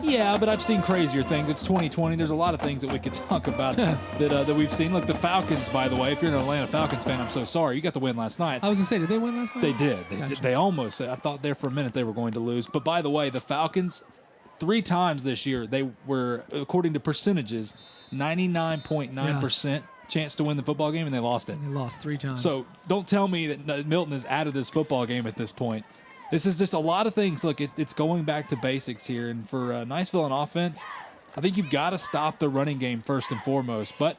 Yeah, but I've seen crazier things. It's 2020. There's a lot of things that we could talk about that we've seen. Look, the Falcons, by the way. If you're an Atlanta Falcons fan, I'm so sorry. You got the win last night. I was gonna say, did they win last night? They did. Gotcha. They almost. I thought there for a minute they were going to lose. But by the way, the Falcons, 3 times this year, they were, according to percentages, 99.9%. Chance to win the football game, and they lost it. And they lost 3 times. So don't tell me that Milton is out of this football game at this point. This is just a lot of things. Look, it's going back to basics here. And for Niceville on offense, I think you've got to stop the running game first and foremost. But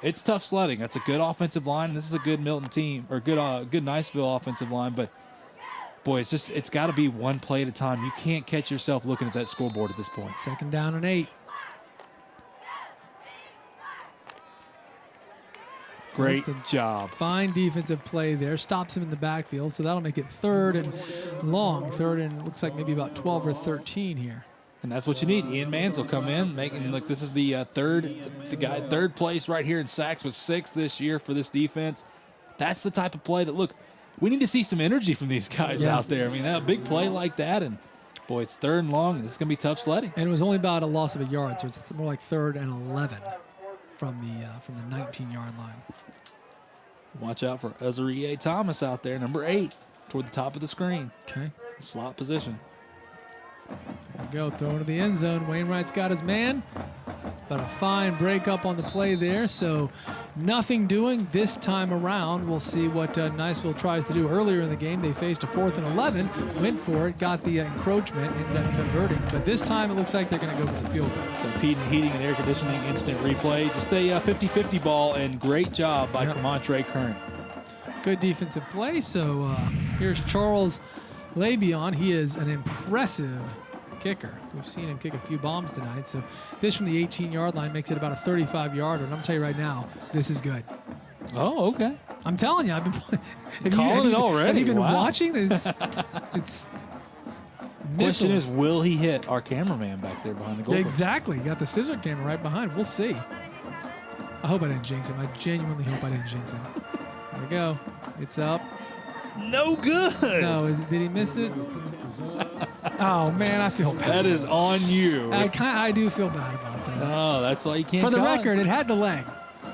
it's tough sledding. That's a good offensive line. This is a good Milton team, or good Niceville offensive line. But, boy, it's got to be one play at a time. You can't catch yourself looking at that scoreboard at this point. 2nd down and 8. Great job. Fine defensive play there. Stops him in the backfield, so that'll make it 3rd and long. 3rd and looks like maybe about 12 or 13 here. And that's what you need. Ian Mans will come in, look, this is the third place right here in sacks with 6 this year for this defense. That's the type of play that, look, we need to see some energy from these guys out there. I mean, a big play like that, and boy, it's 3rd and long. This is going to be tough sledding. And it was only about a loss of a yard, so it's more like 3rd and 11 from the 19-yard line. Watch out for Uzziah Thomas out there, number 8, toward the top of the screen. Okay. Slot position. There we go, throw into the end zone. Wainwright's got his man, but a fine break up on the play there, so nothing doing this time around. We'll see what Niceville tries to do. Earlier in the game, they faced a 4th and 11, went for it, got the encroachment, ended up converting, but this time it looks like they're going to go for the field goal. So heating and air conditioning, instant replay, just a 50-50 ball, and great job by Comontre Current. Good defensive play, so here's Charles Labion. He is an impressive kicker. We've seen him kick a few bombs tonight. So this from the 18-yard line makes it about a 35-yarder. And I'm going to tell you right now, this is good. Oh, okay. I'm telling you, I've been have you been watching this? It's question is, will he hit our cameraman back there behind the goal? Exactly. You got the scissor camera right behind. We'll see. I hope I didn't jinx him. I genuinely hope I didn't jinx him. There we go. It's up. No good. No, did he miss it? Oh, man, I feel bad. That is on you. I do feel bad about that. Oh, that's why you can't. For the record, it had the leg.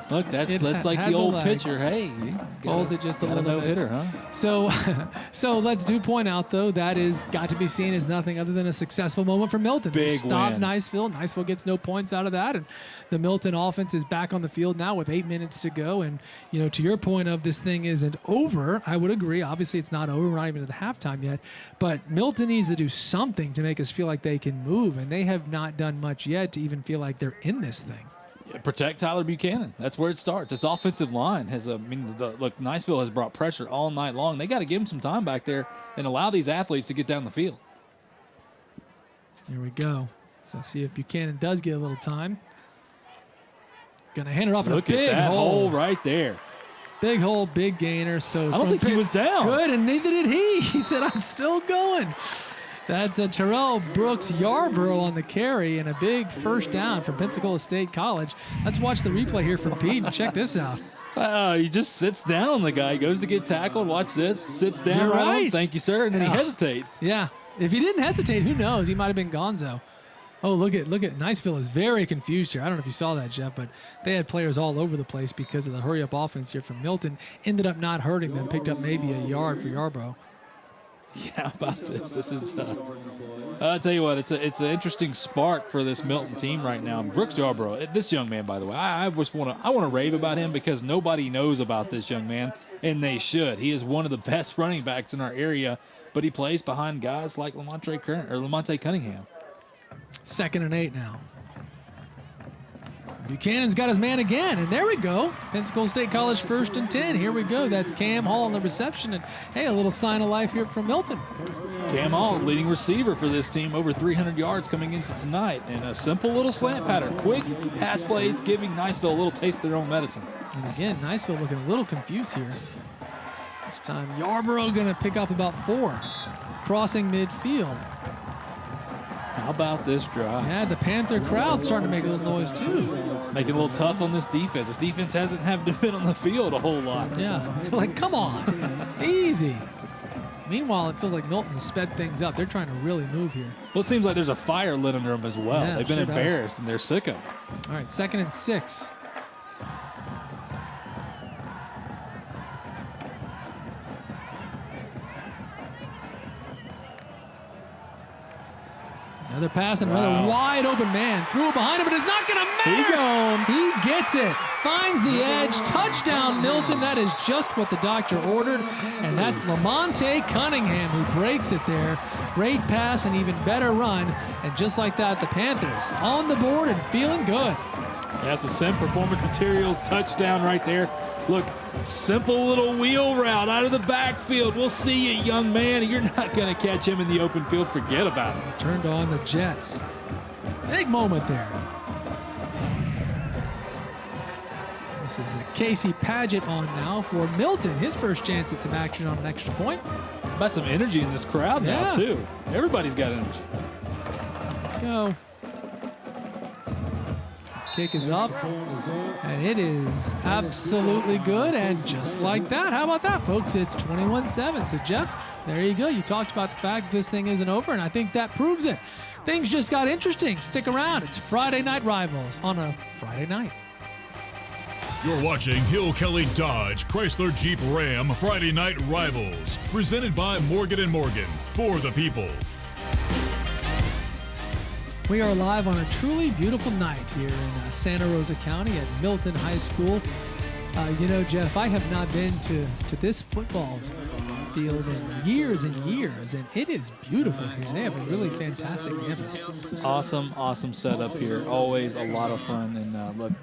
Look, that's like had the old leg. pitcher. Hey, you Hold it just a got little bit. no-hitter, huh? So let's do point out, though, that is got to be seen as nothing other than a successful moment for Milton. They Big stopped win. Niceville. Niceville gets no points out of that, and the Milton offense is back on the field now with 8 minutes to go. And, you know, to your point of this thing isn't over, I would agree. Obviously, it's not over. We're not even at the halftime yet. But Milton needs to do something to make us feel like they can move, and they have not done much yet to even feel like they're in this thing. Protect Tyler Buchanan. That's where it starts. This offensive line has look, Niceville has brought pressure all night long. They got to give him some time back there and allow these athletes to get down the field. Here we go. So see if Buchanan does get a little time. Gonna hand it off in a Look big at that hole. hole right there. Big hole, big gainer. So I don't think he was down. Good, and neither did he. He said, "I'm still going." That's a Terrell Brooks Yarborough on the carry and a big first down from Pensacola State College. Let's watch the replay here from Pete and check this out. He just sits down on the guy. He goes to get tackled. Watch this. Sits down. You're right. right. On. Thank you, sir. And then he hesitates. Yeah, if he didn't hesitate, who knows? He might have been gonzo. Oh, look at Niceville is very confused here. I don't know if you saw that, Jeff, but they had players all over the place because of the hurry-up offense here from Milton. Ended up not hurting them. Picked up maybe a yard for Yarborough. Yeah, how about this? This is, I'll tell you what, it's an interesting spark for this Milton team right now. Brooks Yarborough, this young man, by the way, I want to rave about him because nobody knows about this young man, and they should. He is one of the best running backs in our area, but he plays behind guys like Lamonte Cunningham. 2nd and 8 now. Buchanan's got his man again, and there we go. Pensacola State College 1st and 10. Here we go. That's Cam Hall on the reception, and hey, a little sign of life here from Milton. Cam Hall, leading receiver for this team, over 300 yards coming into tonight, and a simple little slant pattern. Quick pass plays, giving Niceville a little taste of their own medicine. And again, Niceville looking a little confused here. This time, Yarborough going to pick up about 4, crossing midfield. How about this drive? Yeah, the Panther crowd starting to make a little noise too. Making it a little tough on this defense. This defense hasn't been on the field a whole lot. Yeah, they're like, come on, easy. Meanwhile, it feels like Milton has sped things up. They're trying to really move here. Well, it seems like there's a fire lit under them as well. Yeah, They've been sure does. embarrassed, and they're sick of it. All right, 2nd and 6. Another pass and another wide open man. Threw it behind him, but it's not going to matter. He gone. He gets it. Finds the edge. Touchdown, Milton. That is just what the doctor ordered. And that's Lamonte Cunningham who breaks it there. Great pass and even better run. And just like that, the Panthers on the board and feeling good. That's a Sim Performance Materials touchdown right there. Look, simple little wheel route out of the backfield. We'll see you, young man. You're not going to catch him in the open field. Forget about it. Turned on the Jets. Big moment there. This is a Casey Paget on now for Milton. His first chance at some action on an extra point. About some energy in this crowd now, Yeah. too. Everybody's got energy. Go. Kick is up, and it is absolutely good, and just like that, how about that, folks? It's 21-7. So, Jeff, there you go. You talked about the fact this thing isn't over, and I think that proves it. Things just got interesting. Stick around. It's Friday Night Rivals on a Friday night. You're watching Hill Kelly Dodge Chrysler Jeep Ram Friday Night Rivals, presented by Morgan & Morgan, for the people. We are live on a truly beautiful night here in Santa Rosa County at Milton High School. You know, Jeff, I have not been to this football field in years and years, and it is beautiful here. They have a really fantastic campus. Awesome setup here. Always a lot of fun, and look,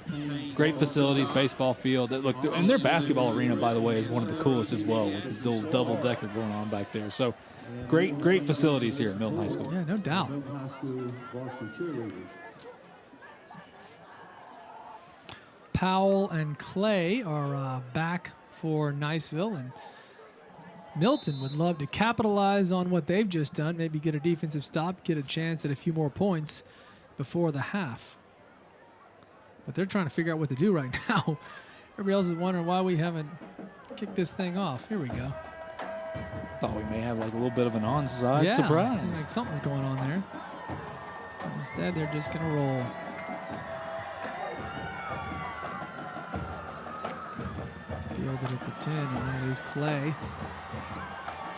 great facilities, baseball field. Look, and their basketball arena, by the way, is one of the coolest as well, with the little double decker going on back there. So, great facilities here at Milton High School. Yeah, no doubt. Powell and Clay are back for Niceville, and Milton would love to capitalize on what they've just done, maybe get a defensive stop, get a chance at a few more points before the half. But they're trying to figure out what to do right now. Everybody else is wondering why we haven't kicked this thing off. Here we go. Thought we may have like a little bit of an onside Yeah, surprise. like something's going on there. But instead, they're just going to roll. Fielded at the 10, and that is Clay.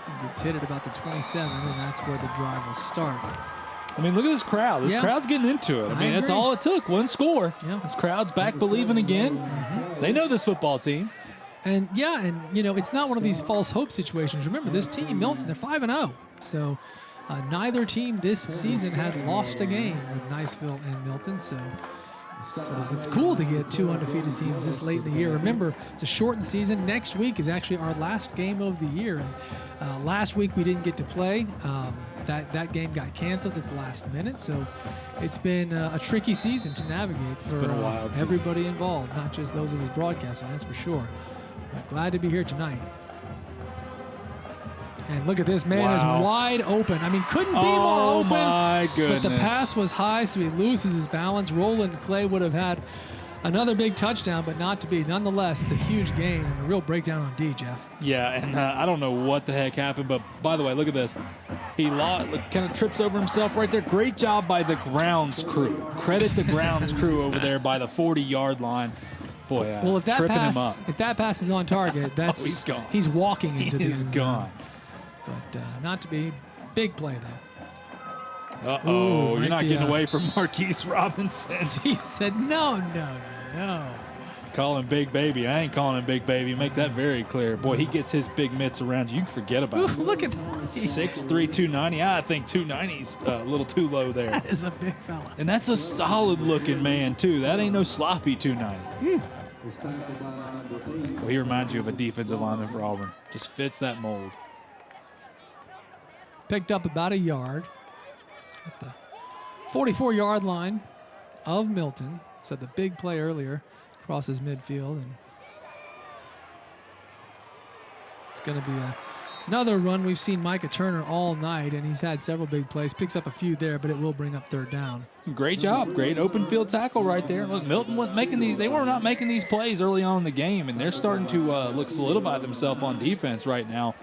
He gets hit at about the 27, and that's where the drive will start. I mean, look at this crowd. This crowd's getting into it. I mean, that's all it took. One score. Yeah. This crowd's back believing again. They know this football team. And, it's not one of these false hope situations. Remember, this team, Milton, they're 5-0. So neither team this season has lost a game with Niceville and Milton. So it's cool to get two undefeated teams this late in the year. Remember, it's a shortened season. Next week is actually our last game of the year. And last week we didn't get to play. That game got canceled at the last minute. So it's been a tricky season to navigate for everybody involved, not just those of us broadcasting, that's for sure. But glad to be here tonight. And look at this, man is wide open. I mean, couldn't be more open. Oh, my goodness. But the pass was high, so he loses his balance. Roland Clay would have had another big touchdown, but not to be. Nonetheless, it's a huge gain and a real breakdown on D, Jeff. Yeah, and I don't know what the heck happened, but by the way, look at this. He kind of trips over himself right there. Great job by the grounds crew. Credit the grounds crew over there by the 40-yard line. Boy, well, tripping him up. If that pass is on target, that's he's gone. He's walking into the end zone. Gone. But not to be. Big play, though. Uh-oh, you're not getting away from Marquis Robinson. He said, no. Call him Big Baby. I ain't calling him Big Baby. Make that very clear. Boy, he gets his big mitts around you. You can forget about it. Look at that. 6'3", 290. I think 290's a little too low there. That is a big fella. And that's a solid-looking man, too. That ain't no sloppy 290. Well, he reminds you of a defensive lineman for Auburn. Just fits that mold. Picked up about a yard at the 44-yard line of Milton. So the big play earlier crosses midfield, and it's going to be another run. We've seen Micah Turner all night, and he's had several big plays. Picks up a few there, but it will bring up third down. Great job. Great open field tackle right there. Look, Milton wasn't making these. They were not making these plays early on in the game, and they're starting to solidify themselves on defense right now.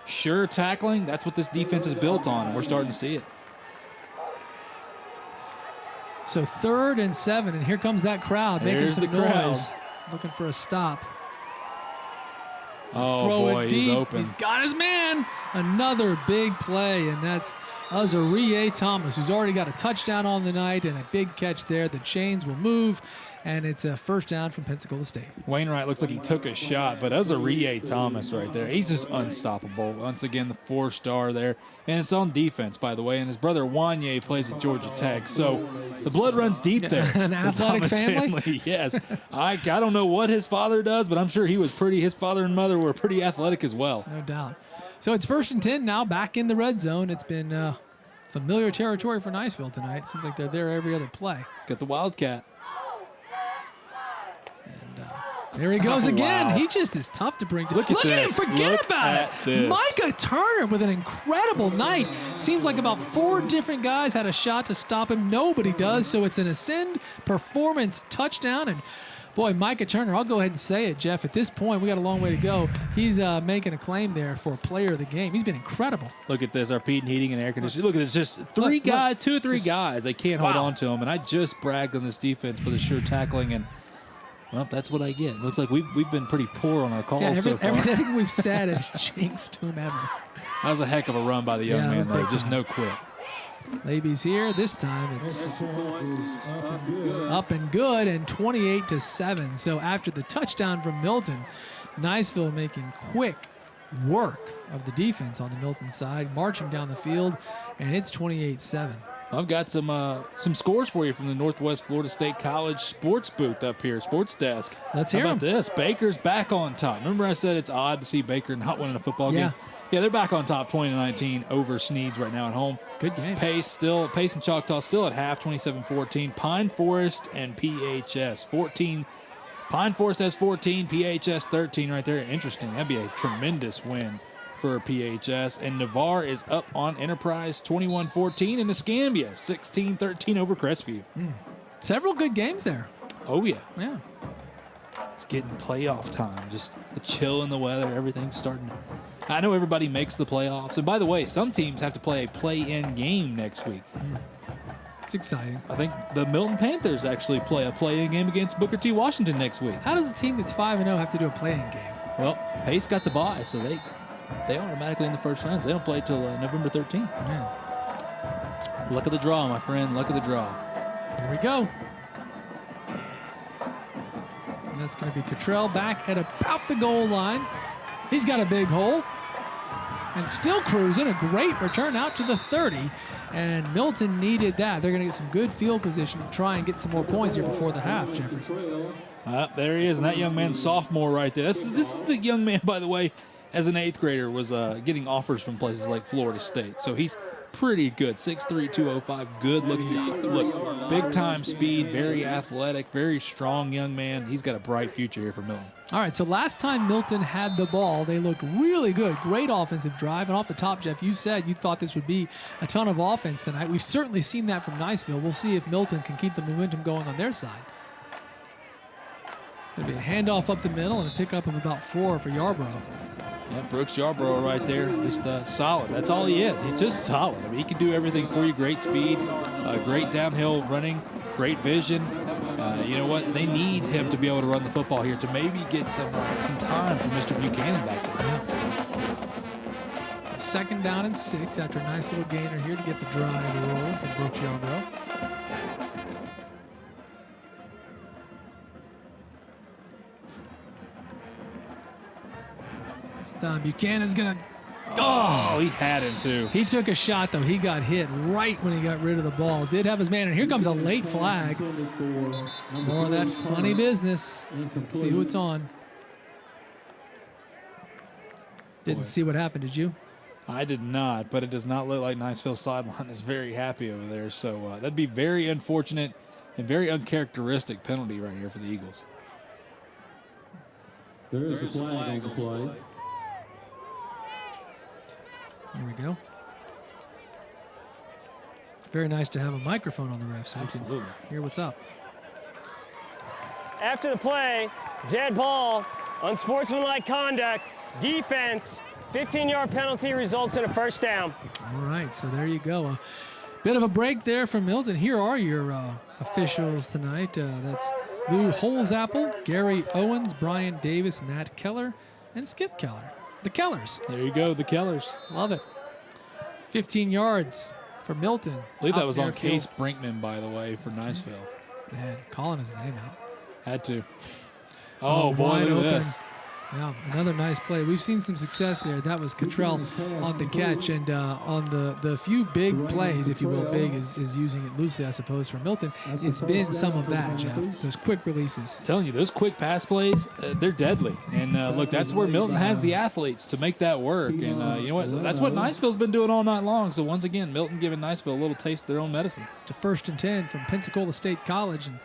Sure tackling, that's what this defense is built on, and we're starting to see it. So 3rd and 7, and here comes that crowd making some noise, looking for a stop. Oh, Throw boy, it deep. he's open. He's got his man. Another big play, and that's Azarie Thomas, who's already got a touchdown on the night and a big catch there. The chains will move, and it's a first down from Pensacola State. Wainwright looks like he took a shot, but Azarie Thomas right there, he's just unstoppable. Once again, the 4-star there. And it's on defense, by the way, and his brother Wanye plays at Georgia Tech. So the blood runs deep there. An athletic family? Yes. I don't know what his father does, but I'm sure his father and mother were pretty athletic as well. No doubt. So it's 1st and 10 now, back in the red zone. It's been familiar territory for Niceville tonight. Seems like they're there every other play. Got the Wildcat. There he goes again. Wow. He just is tough to bring to. Look at him. Forget about it. This. Micah Turner with an incredible night. Seems like about 4 different guys had a shot to stop him. Nobody does. So it's an ascend performance touchdown. And boy, Micah Turner, I'll go ahead and say it, Jeff. At this point, we got a long way to go. He's making a claim there for player of the game. He's been incredible. Look at this, our heating and air conditioning. Look at this, just 2 or 3 guys. They can't hold on to him. And I just bragged on this defense for the sure tackling, and well, that's what I get. Looks like we've been pretty poor on our calls so far. Everything we've said is jinxed whomever. That was a heck of a run by the young man, though. Just no quit. Laby's here. This time it's up and good, and 28-7. So after the touchdown from Milton, Niceville making quick work of the defense on the Milton side, marching down the field, and it's 28-7. I've got some scores for you from the Northwest Florida State College sports booth up here, sports desk. Let's hear How about this? Baker's back on top. Remember I said it's odd to see Baker not winning a football game? Yeah, they're back on top 20-19 over Sneeds right now at home. Good game. Pace and Choctaw still at half, 27-14. Pine Forest and PHS 14. Pine Forest has 14, PHS 13 right there. Interesting. That'd be a tremendous win for PHS. And Navarre is up on Enterprise 21-14, and Escambia 16-13 over Crestview. Several good games there. Oh, yeah. Yeah. It's getting playoff time. Just the chill in the weather. Everything's starting to... I know everybody makes the playoffs. And by the way, some teams have to play a play-in game next week. It's exciting. I think the Milton Panthers actually play a play-in game against Booker T. Washington next week. How does a team that's 5-0 have to do a play-in game? Well, Pace got the bye, so they automatically in the first round. So they don't play till November 13th. Man. Luck of the draw, my friend. Luck of the draw. Here we go. And that's going to be Cottrell back at about the goal line. He's got a big hole. And still cruising. A great return out to the 30. And Milton needed that. They're going to get some good field position to try and get some more points here before the half, Jeffrey. There he is. And that young man, sophomore right there. This is the young man, by the way, as an 8th grader, was getting offers from places like Florida State. So he's pretty good. 6'3", 205, good looking guy. Look, big time speed, very athletic, very strong young man. He's got a bright future here for Milton. All right, so last time Milton had the ball, they looked really good. Great offensive drive. And off the top, Jeff, you said you thought this would be a ton of offense tonight. We've certainly seen that from Niceville. We'll see if Milton can keep the momentum going on their side. It's going to be a handoff up the middle and a pickup of about 4 for Yarborough. Yeah, Brooks Yarborough right there, just solid. That's all he is. He's just solid. I mean, he can do everything for you. Great speed, great downhill running, great vision. You know what? They need him to be able to run the football here to maybe get some time for Mr. Buchanan back there. Second down and 6 after a nice little gainer here to get the drive rolling from Brooks Yarborough. This time Buchanan's going to... Oh, he had him too. He took a shot, though. He got hit right when he got rid of the ball. Did have his man, and here comes a late flag. More of that funny business. See who it's on. Didn't see what happened, did you? I did not, but it does not look like Niceville's sideline is very happy over there. So that'd be very unfortunate and very uncharacteristic penalty right here for the Eagles. There is a flag on the play. Here we go. Very nice to have a microphone on the ref so Absolutely. we can hear what's up. After the play, dead ball, unsportsmanlike conduct, defense, 15-yard penalty results in a first down. All right, so there you go. A bit of a break there from Milton. Here are your officials tonight. That's Lou Holzapple, Gary Owens, Brian Davis, Matt Keller, and Skip Keller. The Kellers. There you go, the Kellers. Love it. 15 yards for Milton. I believe that was on field. Case Brinkman, by the way, for Niceville. Man, calling his name out. Had to. Oh boy, wide look at open. this. Yeah, another nice play. We've seen some success there. That was Cottrell on the catch, and on the few big plays, if you will, big is using it loosely, I suppose, for Milton. It's been some of that, Jeff, those quick releases. I'm telling you, those quick pass plays, they're deadly. And look, that's where Milton has the athletes to make that work. And you know what? That's what Niceville's been doing all night long. So once again, Milton giving Niceville a little taste of their own medicine. It's a 1st and 10 from Pensacola State College, and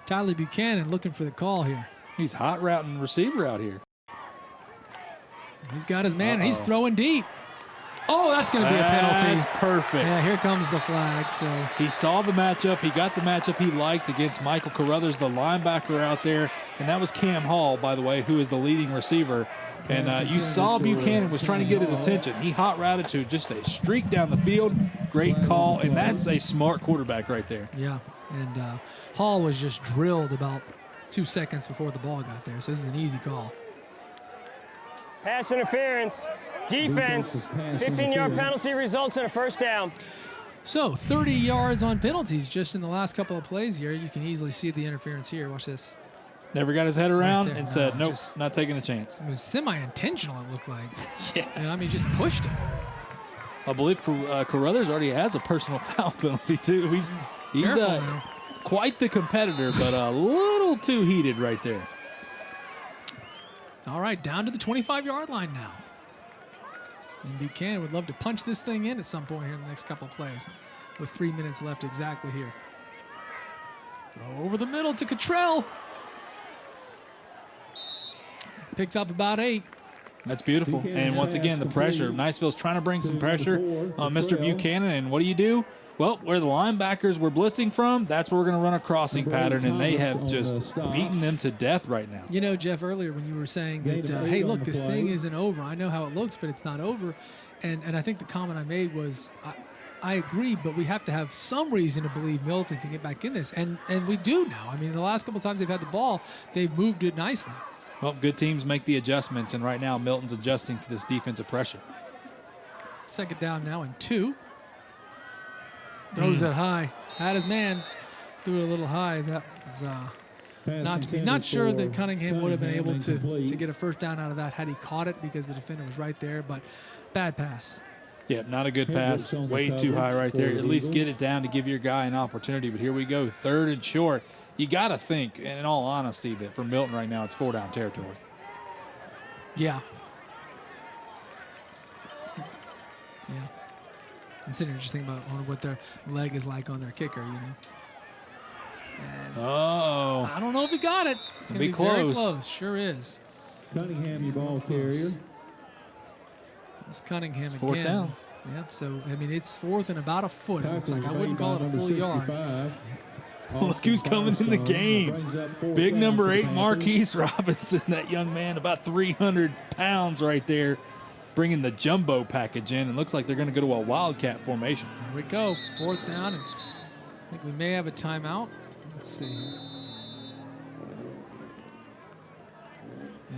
Tyler Buchanan looking for the call here. He's hot routing receiver out here. He's got his man, and he's throwing deep. Oh, that's going to be a penalty. That's perfect. Yeah, here comes the flag. So he saw the matchup. He got the matchup he liked against Michael Carruthers, the linebacker out there. And that was Cam Hall, by the way, who is the leading receiver. And you saw Buchanan was trying to get his attention. He hot routed to just a streak down the field. Great call, and that's a smart quarterback right there. Yeah, and Hall was just drilled about 2 seconds before the ball got there. So this is an easy call. Pass interference, defense, 15-yard penalty results in a first down. So 30 yards on penalties just in the last couple of plays here. You can easily see the interference here. Watch this. Never got his head around there. and No, said, nope, just- not taking a chance. It was semi-intentional, it looked like. Yeah. And I mean, just pushed him. I believe Carruthers already has a personal foul penalty, too. He's Careful now. quite the competitor, but a little too heated right there. All right, down to the 25-yard line now. And Buchanan would love to punch this thing in at some point here in the next couple of plays with 3 minutes left exactly here. Throw over the middle to Cottrell. Picks up about 8. That's beautiful. And once again, the pressure. Niceville's trying to bring some pressure on Mr. Buchanan. And what do? Well, where the linebackers were blitzing from, that's where we're going to run a crossing pattern. And they have just beaten them to death right now. You know, Jeff, earlier when you were saying that, hey, look, this thing isn't over. I know how it looks, but it's not over. And I think the comment I made was, I agree, but we have to have some reason to believe Milton can get back in this. And we do now. I mean, the last couple of times they've had the ball, they've moved it nicely. Well, good teams make the adjustments, and right now Milton's adjusting to this defensive pressure. Second down now and 2. Throws it high. Had his man. Threw it a little high. That was not sure that Cunningham would have been able to get a first down out of that had he caught it because the defender was right there, but bad pass. Yeah, not a good pass. Way too high right there. At least get it down to give your guy an opportunity, but here we go. 3rd and short. You got to think, and in all honesty, that for Milton right now, it's 4-down territory. Yeah. Yeah. I'm sitting here just thinking about what their leg is like on their kicker, you know. And I don't know if he got it. It's going to be very close. Sure is. Cunningham, your ball carrier. It's Cunningham again. 4th down. Yep. So, I mean, it's 4th and about a foot. It looks like I wouldn't call it a full yard. Look who's coming in the game. Big number 8, Marquis Robinson, that young man, about 300 pounds right there, bringing the jumbo package in. And looks like they're going to go to a wildcat formation. Here we go. 4th down. And I think we may have a timeout. Let's see here.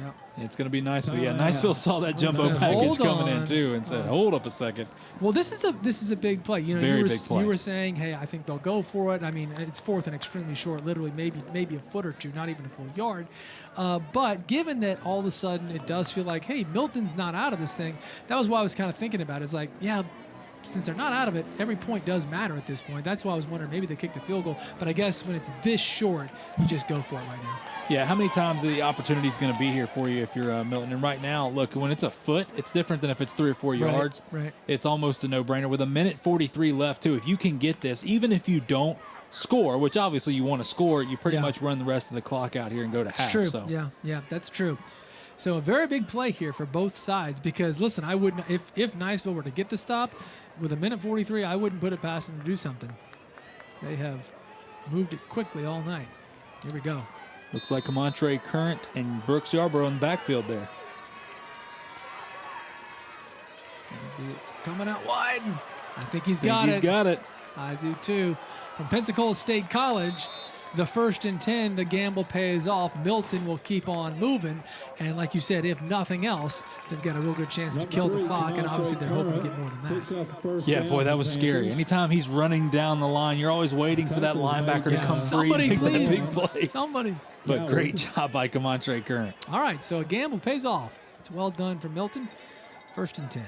Yeah. It's going to be Niceville. Yeah, Niceville saw that jumbo package coming in too and said, hold up a second. Well, this is a big play. You know, Very big play. You were saying, hey, I think they'll go for it. I mean, it's 4th and extremely short, literally maybe a foot or two, not even a full yard. But given that all of a sudden it does feel like, hey, Milton's not out of this thing, that was what I was kind of thinking about. It's like, yeah, since they're not out of it, every point does matter at this point. That's why I was wondering maybe they kick the field goal. But I guess when it's this short, you just go for it right now. Yeah, how many times the opportunity is going to be here for you if you're Milton? And right now, look, when it's a foot, it's different than if it's 3 or 4 yards. Right. It's almost a no-brainer. With 1:43 left, too, if you can get this, even if you don't score, which obviously you want to score, you pretty much run the rest of the clock out here and go to half. True. So. Yeah, that's true. So a very big play here for both sides because, listen, I wouldn't if Niceville were to get the stop with 1:43, I wouldn't put it past them to do something. They have moved it quickly all night. Here we go. Looks like Camontre Current and Brooks Yarborough in the backfield there. Coming out wide. I think he's got it. He's got it. I do too. From Pensacola State College, the 1st and 10, the gamble pays off. Milton will keep on moving. And like you said, if nothing else, they've got a real good chance to kill the clock. And obviously they're hoping to get more than that. Yeah, boy, that was scary. Anytime he's running down the line, you're always waiting for that linebacker to come free and make that big play. Somebody. But great job by Camontre Current. All right, so a gamble pays off. It's well done for Milton. 1st and 10.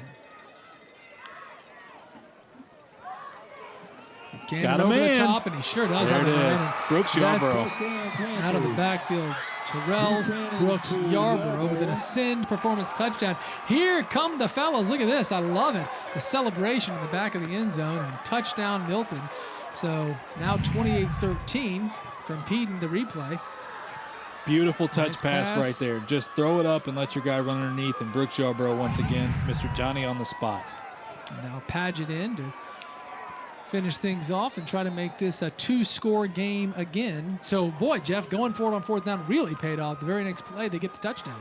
Got a over man. The top, and he sure does. There have it a man. is. Brooks Yarborough. Out of the backfield. Terrell Brooks Yarborough with an ascend performance touchdown. Here come the fellas. Look at this. I love it. The celebration in the back of the end zone and touchdown Milton. So now 28-13 from Peden, the replay. Beautiful touch Nice pass pass right there. Just throw it up and let your guy run underneath. And Brooks Yarborough once again, Mr. Johnny on the spot. And now Paget in to finish things off and try to make this a 2-score game again. So, boy, Jeff, going for it on 4th down really paid off. The very next play, they get the touchdown.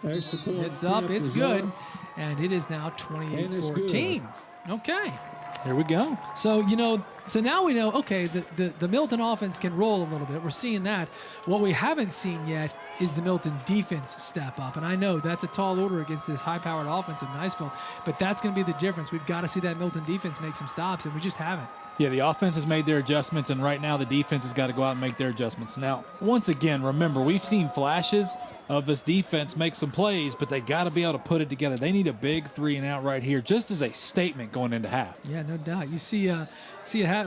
It's up, it's good, and it is now 28-14. Okay. Here we go. So, so now we know, okay, the Milton offense can roll a little bit. We're seeing that. What we haven't seen yet is the Milton defense step up. And I know that's a tall order against this high-powered offense of Niceville, but that's going to be the difference. We've got to see that Milton defense make some stops, and we just haven't. Yeah, the offense has made their adjustments, and right now the defense has got to go out and make their adjustments. Now, once again, remember, we've seen flashes of this defense make some plays, but they got to be able to put it together. They need a big 3-and-out right here, just as a statement going into half. Yeah, no doubt. You see a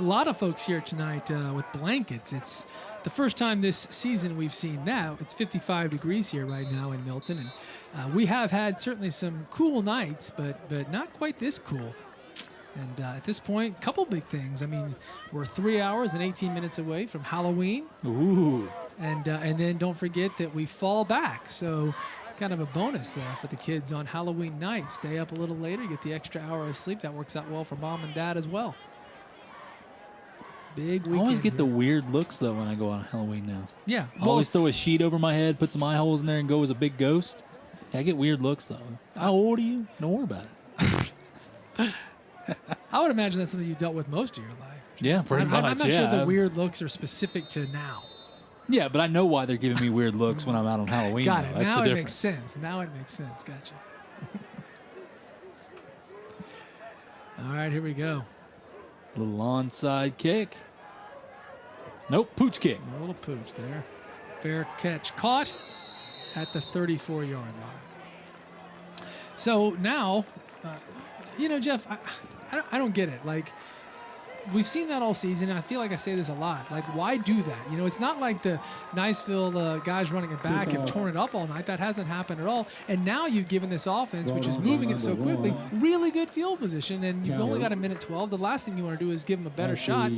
lot of folks here tonight with blankets. It's the first time this season we've seen that. It's 55 degrees here right now in Milton, and we have had certainly some cool nights, but not quite this cool. And at this point, a couple big things. I mean, we're 3 hours and 18 minutes away from Halloween. Ooh. And then don't forget that we fall back. So kind of a bonus there for the kids on Halloween night. Stay up a little later, get the extra hour of sleep. That works out well for mom and dad as well. Big weekend. I always get here. the weird looks, though, when I go on Halloween now. Yeah. I always throw a sheet over my head, put some eye holes in there, and go as a big ghost. Yeah, I get weird looks, though. How old are you? Don't worry about it. I would imagine that's something you dealt with most of your life. Yeah, pretty much. I'm not sure the weird looks are specific to now. Yeah, but I know why they're giving me weird looks when I'm out on Halloween. Got it. That's Now the it makes difference. sense. Now it makes sense. Gotcha. All right, here we go. Little onside kick. Nope, pooch kick. A little pooch there. Fair catch caught at the 34-yard line. So now, Jeff, I don't get it. Like, we've seen that all season, and I feel like I say this a lot. Like, why do that? It's not like the Niceville guys running it back have torn it up all night. That hasn't happened at all. And now you've given this offense, which is moving it so quickly, really good field position, and you've only got a minute 12. The last thing you want to do is give them a better shot.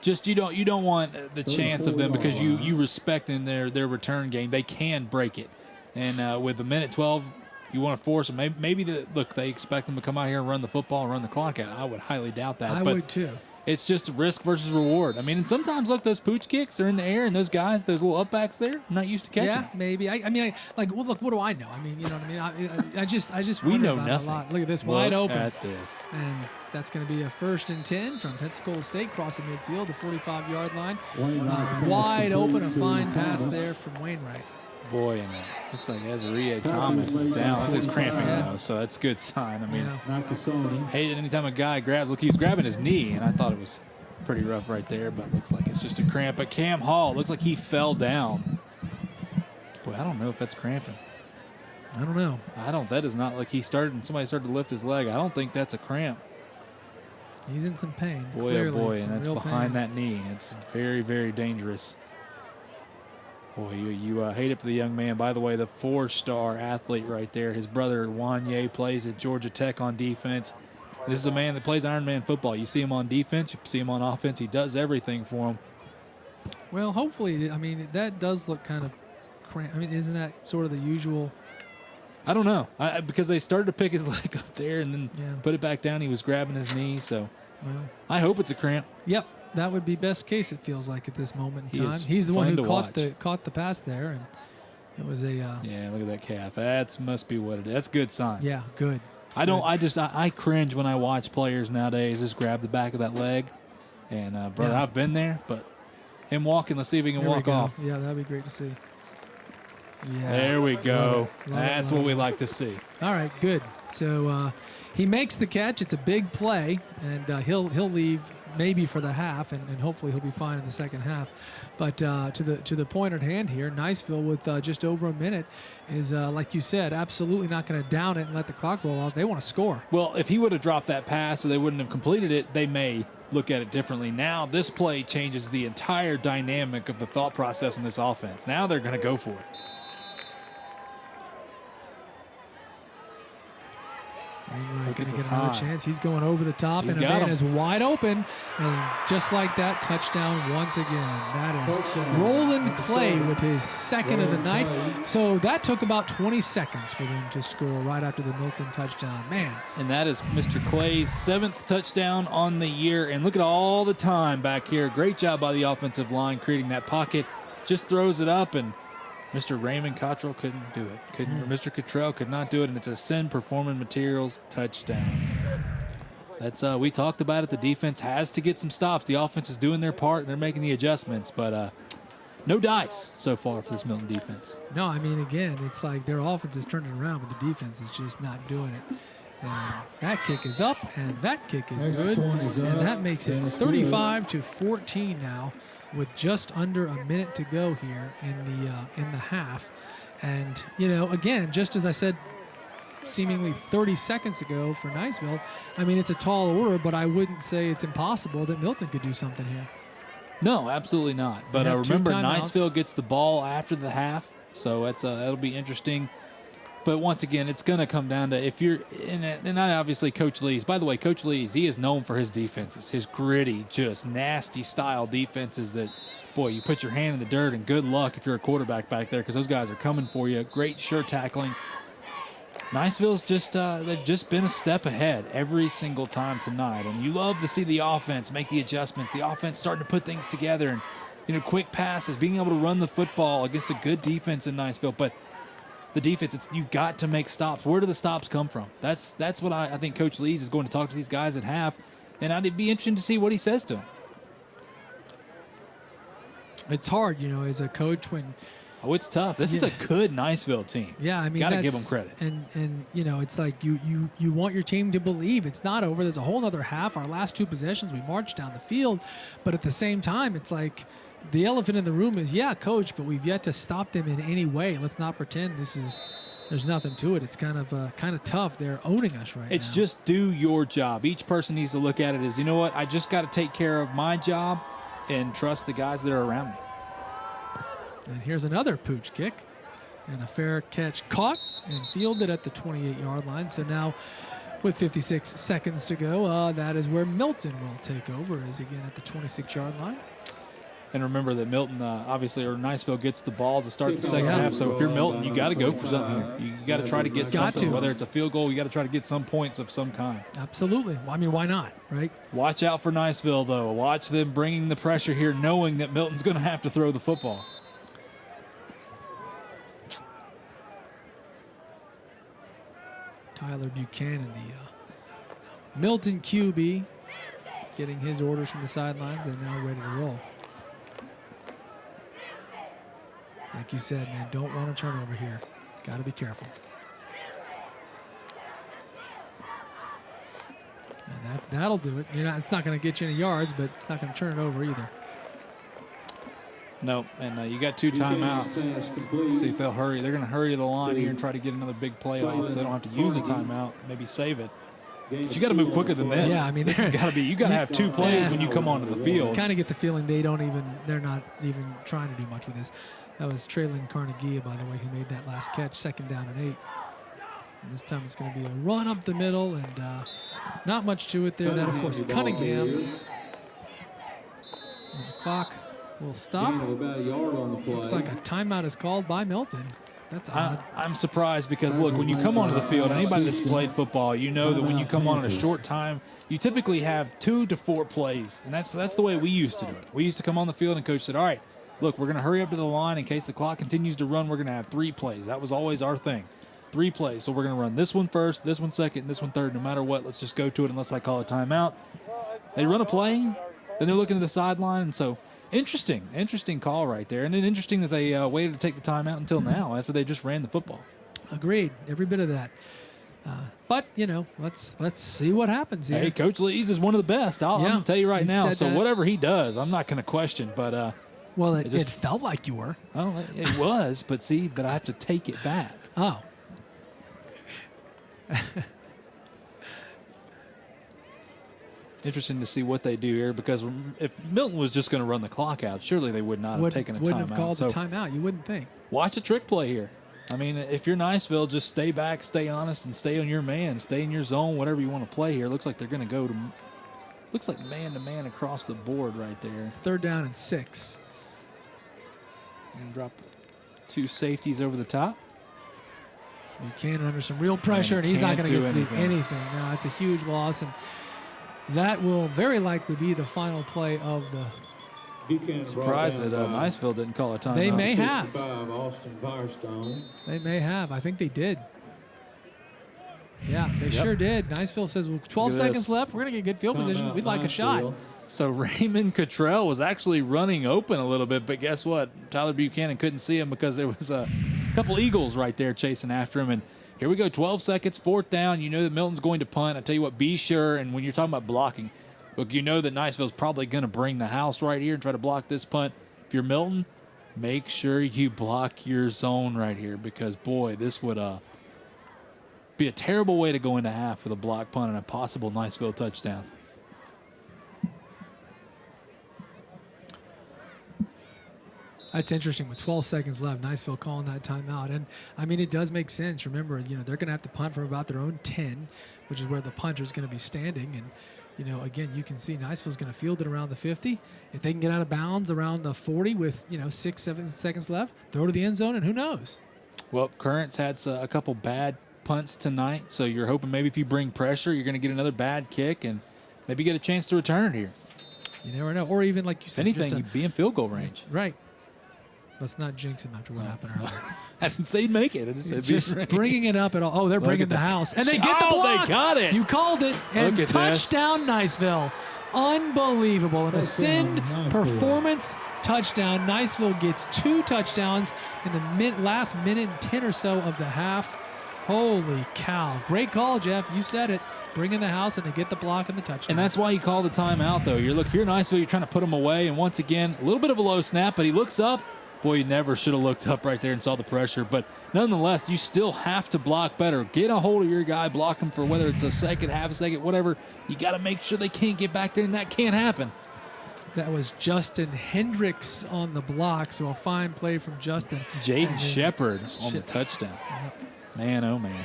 Just you don't want the chance of them because you respect in their return game. They can break it, and with a minute 12, you want to force them. Maybe they expect them to come out here and run the football and run the clock out. I would highly doubt that. I would too. It's just risk versus reward. I mean, and sometimes look, those pooch kicks are in the air, and those guys, those little upbacks there, I'm not used to catching. Yeah, maybe. Well, look, what do I know? I mean, you know what I mean? I just we wonder know about nothing. it a lot. Look at this, wide open. Look at this. And that's going to be a 1st and 10 from Pensacola State, crossing midfield, the 45-yard line. Wide open, a fine pass there from Wainwright. Boy, and looks like Azariah Thomas is down. Looks like he's cramping now, so that's a good sign. I mean, hate it anytime a guy grabs. Look, he was grabbing his knee, and I thought it was pretty rough right there, but looks like it's just a cramp. But Cam Hall looks like he fell down. Boy, I don't know if that's cramping. I don't know. That is not like somebody started to lift his leg. I don't think that's a cramp. He's in some pain. Boy, clearly, oh boy, and that's behind pain. that knee. It's very, very dangerous. Boy, you hate it for the young man. By the way, the 4-star athlete right there, his brother Wanye plays at Georgia Tech on defense. This is a man that plays Ironman football. You see him on defense, you see him on offense. He does everything for him. Well, hopefully, that does look kind of cramped. Isn't that sort of the usual? I don't know. Because they started to pick his leg up there and then put it back down. He was grabbing his knee, so I hope it's a cramp. Yep. That would be best case, it feels like, at this moment in time. Is He's the one fun who to caught the pass there, and it was a yeah, look at that calf. That must be what it is. That's a good sign. yeah, good. I cringe when I watch players nowadays just grab the back of that leg. And brother, I've been there, but him walking, let's see if he can walk off. Yeah, that'd be great to see. Yeah. There we go. Love That's what we like to see. All right, good. So he makes the catch. It's a big play, and he'll leave maybe for the half, and hopefully he'll be fine in the second half. But to the point at hand here, Niceville with just over a minute is, like you said, absolutely not going to down it and let the clock roll out. They want to score. Well, if he would have dropped that pass or they wouldn't have completed it, they may look at it differently. Now this play changes the entire dynamic of the thought process in this offense. Now they're going to go for it. Wainwright going to get another chance. He's going over the top, and a man is wide open. And just like that, touchdown once again. That is Roland Clay with his second of the night. So that took about 20 seconds for them to score right after the Milton touchdown. Man. And that is Mr. Clay's 7th touchdown on the year. And look at all the time back here. Great job by the offensive line creating that pocket. Just throws it up, and Mr. Raymond Cottrell couldn't do it. Mr. Cottrell could not do it, and it's a Sin Performing Materials touchdown. That's we talked about it. The defense has to get some stops. The offense is doing their part, and they're making the adjustments. But no dice so far for this Milton defense. No, again, it's like their offense is turning around, but the defense is just not doing it. And that kick is up, and that kick is good, and that makes it 35-14 now, with just under a minute to go here in the half. And again, just as I said seemingly 30 seconds ago for Niceville, it's a tall order, but I wouldn't say it's impossible that Milton could do something here. No, absolutely not. But remember, Niceville gets the ball after the half, so that'll be interesting. But once again, it's going to come down to if you're in it, and obviously Coach Lee's. By the way, Coach Lee's, he is known for his defenses, his gritty, just nasty style defenses that, boy, you put your hand in the dirt and good luck if you're a quarterback back there because those guys are coming for you. Great sure tackling. Niceville's they've just been a step ahead every single time tonight, and you love to see the offense make the adjustments. The offense starting to put things together, and quick passes, being able to run the football against a good defense in Niceville, but. The defense, you've got to make stops. Where do the stops come from? That's what I think Coach Lees is going to talk to these guys at half, and I'd be interested to see what he says to them. It's hard, as a coach when. Oh, it's tough. This is a good Niceville team. Yeah, I mean, gotta give them credit. And it's like you want your team to believe it's not over. There's a whole other half. Our last 2 possessions, we marched down the field, but at the same time, it's like the elephant in the room is, coach, but we've yet to stop them in any way. Let's not pretend there's nothing to it. It's kind of tough. They're owning us right now. It's just do your job. Each person needs to look at it as, you know what? I just got to take care of my job and trust the guys that are around me. And here's another pooch kick. And a fair catch caught and fielded at the 28-yard line. So now with 56 seconds to go, that is where Milton will take over, is again at the 26-yard line. And remember that Milton, obviously, or Niceville gets the ball to start the second half. So if you're Milton, you got to go for something here. You got to try to get something. Whether it's a field goal, you got to try to get some points of some kind. Absolutely. I mean, why not, right? Watch out for Niceville, though. Watch them bringing the pressure here, knowing that Milton's going to have to throw the football. Tyler Buchanan, the Milton QB, getting his orders from the sidelines and now ready to roll. Like you said, man, don't want to turn over here. Got to be careful. And that'll do it. It's not going to get you any yards, but it's not going to turn it over either. No, and you got 2 timeouts. See if they'll hurry. They're going to hurry to the line here and try to get another big play off, so they don't have to use a timeout. Maybe save it. But you got to move quicker than this. Yeah, I mean, this has got to be. You got to have 2 plays when you come onto the field. Kind of get the feeling they're not even trying to do much with this. That was Traylon Carnegie, by the way, who made that last catch, 2nd down and 8. And this time it's going to be a run up the middle, and not much to it there. That, of course, Cunningham. And the clock will stop. Looks like a timeout is called by Milton. That's odd. I'm surprised because, look, when you come onto the field, anybody that's played football, you know that when you come on in a short time, you typically have 2 to 4 plays, and that's the way we used to do it. We used to come on the field and coach said, all right, look, we're going to hurry up to the line in case the clock continues to run. We're going to have 3 plays. That was always our thing. 3 plays. So we're going to run this one first, this one second, and this one third. No matter what, let's just go to it unless I call a timeout. They run a play, then they're looking to the sideline, and so interesting call right there. And then interesting that they waited to take the timeout until now after they just ran the football. Agreed. Every bit of that. But, let's see what happens here. Hey, Coach Lees is one of the best. I'm going to tell you right now. So whatever he does, I'm not going to question. But well, it felt like you were. Oh, it was. But I have to take it back. Oh. Interesting to see what they do here, because if Milton was just going to run the clock out, surely they would not have taken a timeout. Wouldn't have called a timeout. You wouldn't think. Watch a trick play here. I mean, if you're Niceville, just stay back, stay honest, and stay on your man. Stay in your zone, whatever you want to play here. Looks like they're going to go to – looks like man-to-man across the board right there. It's 3rd down and 6. And drop 2 safeties over the top. Buchanan under some real pressure, and he's not going to get to do anything. No, it's a huge loss, and that will very likely be the final play of the – surprised that Niceville didn't call a timeout. They may have. They may have. I think they did. Yeah, they sure did. Niceville says, 12 seconds left. We're going to get good field position. We'd like a shot. So Raymond Cottrell was actually running open a little bit, but guess what? Tyler Buchanan couldn't see him because there was a couple Eagles right there chasing after him. And here we go, 12 seconds, 4th down. You know that Milton's going to punt. I tell you what, be sure, and when you're talking about blocking, look, you know that Niceville's probably going to bring the house right here and try to block this punt. If you're Milton, make sure you block your zone right here because, boy, this would be a terrible way to go into half with a block punt and a possible Niceville touchdown. That's interesting. With 12 seconds left, Niceville calling that timeout. And, I mean, it does make sense. Remember, they're going to have to punt from about their own 10, which is where the punter's going to be standing. And, again, you can see Niceville's going to field it around the 50. If they can get out of bounds around the 40 with, 6, 7 seconds left, throw to the end zone, and who knows? Well, Current's had a couple bad punts tonight, so you're hoping maybe if you bring pressure, you're going to get another bad kick and maybe get a chance to return it here. You never know. Or even, like you said, anything, you'd be in field goal range. Right. Let's not jinx him after what happened earlier. I didn't say he'd make it. I just bringing it up at all. Oh, they're bringing the house. And they get the block. They got it. You called it. And touchdown, Niceville. unbelievable. An ascend performance touchdown. Niceville gets 2 touchdowns in the last minute and 10 or so of the half. Holy cow. Great call, Jeff. You said it. Bring in the house and they get the block and the touchdown. And that's why you call the timeout, though. If you're Niceville, you're trying to put him away. And once again, a little bit of a low snap, but he looks up. Boy, you never should have looked up right there and saw the pressure. But nonetheless, you still have to block better. Get a hold of your guy, block him for whether it's a second, half a second, whatever. You got to make sure they can't get back there, and that can't happen. That was Justin Hendricks on the block, so a fine play from Justin. Jaden Shepard on the touchdown. Yep. Man, oh, man.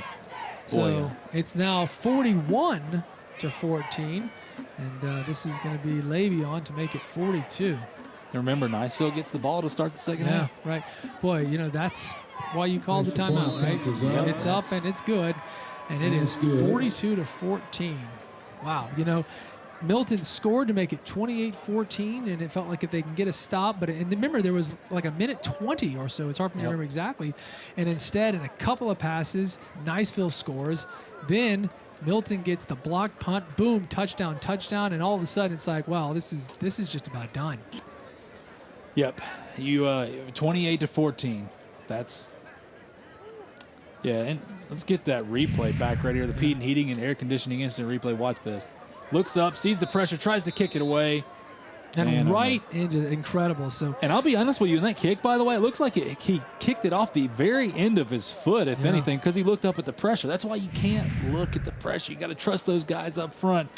So it's now 41-14, and this is going to be Le'Veon to make it 42. Remember, Niceville gets the ball to start the second half. Yeah, right. Boy, that's why you called the timeout, right? Yep. It's up and it's good, and it is 42-14. Wow. Milton scored to make it 28-14, and it felt like if they can get a stop. But remember, there was like a minute 20 or so. It's hard for me to remember exactly. And instead, in a couple of passes, Niceville scores. Then Milton gets the block punt, boom, touchdown, and all of a sudden it's like, wow, this is just about done. Yep. You 28-14. That's and let's get that replay back right here. The Pete and Heating and Air Conditioning instant replay. Watch this. Looks up, sees the pressure, tries to kick it away. And into incredible. So, and I'll be honest with you, in that kick, by the way, it looks like he kicked it off the very end of his foot, if anything, because he looked up at the pressure. That's why you can't look at the pressure. You got to trust those guys up front.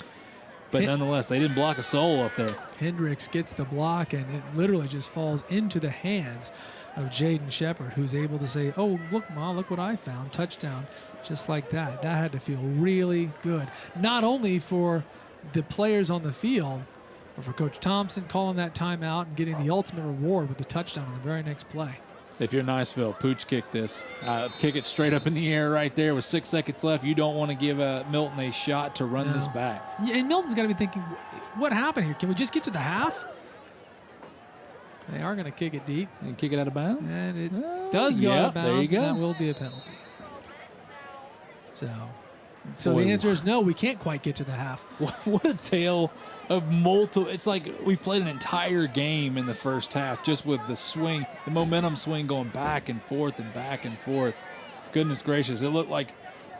But nonetheless, they didn't block a soul up there. Hendricks gets the block, and it literally just falls into the hands of Jaden Shepard, who's able to say, oh, look, Ma, look what I found. Touchdown, just like that. That had to feel really good, not only for the players on the field, but for Coach Thompson calling that timeout and getting the ultimate reward with the touchdown on the very next play. If you're Niceville, pooch kick this. Kick it straight up in the air right there with 6 seconds left. You don't want to give Milton a shot to run this back. Yeah, and Milton's got to be thinking, what happened here? Can we just get to the half? They are going to kick it deep. And kick it out of bounds? And it does go out of bounds. There you go. And that will be a penalty. So the answer is no, we can't quite get to the half. What a tale of multiple. It's like we've played an entire game in the first half just with the swing, the momentum swing going back and forth and back and forth. Goodness gracious. It looked like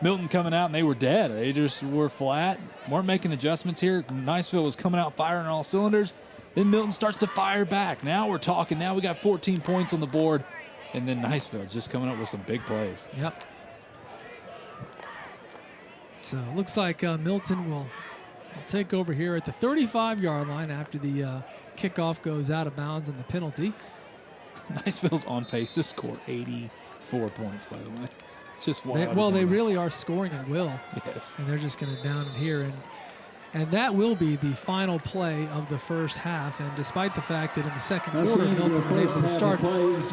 Milton coming out and they were dead. They just were flat, weren't making adjustments here. Niceville was coming out firing on all cylinders. Then Milton starts to fire back. Now we're talking. Now we got 14 points on the board. And then Niceville just coming up with some big plays. Yep. So it looks like Milton will take over here at the 35-yard line after the kickoff goes out of bounds and the penalty. Niceville's on pace to score 84 points, by the way. It's just wild. They really are scoring at will. Yes. And they're just going to down it here. And that will be the final play of the first half. And despite the fact that in the second quarter, Milton was able to start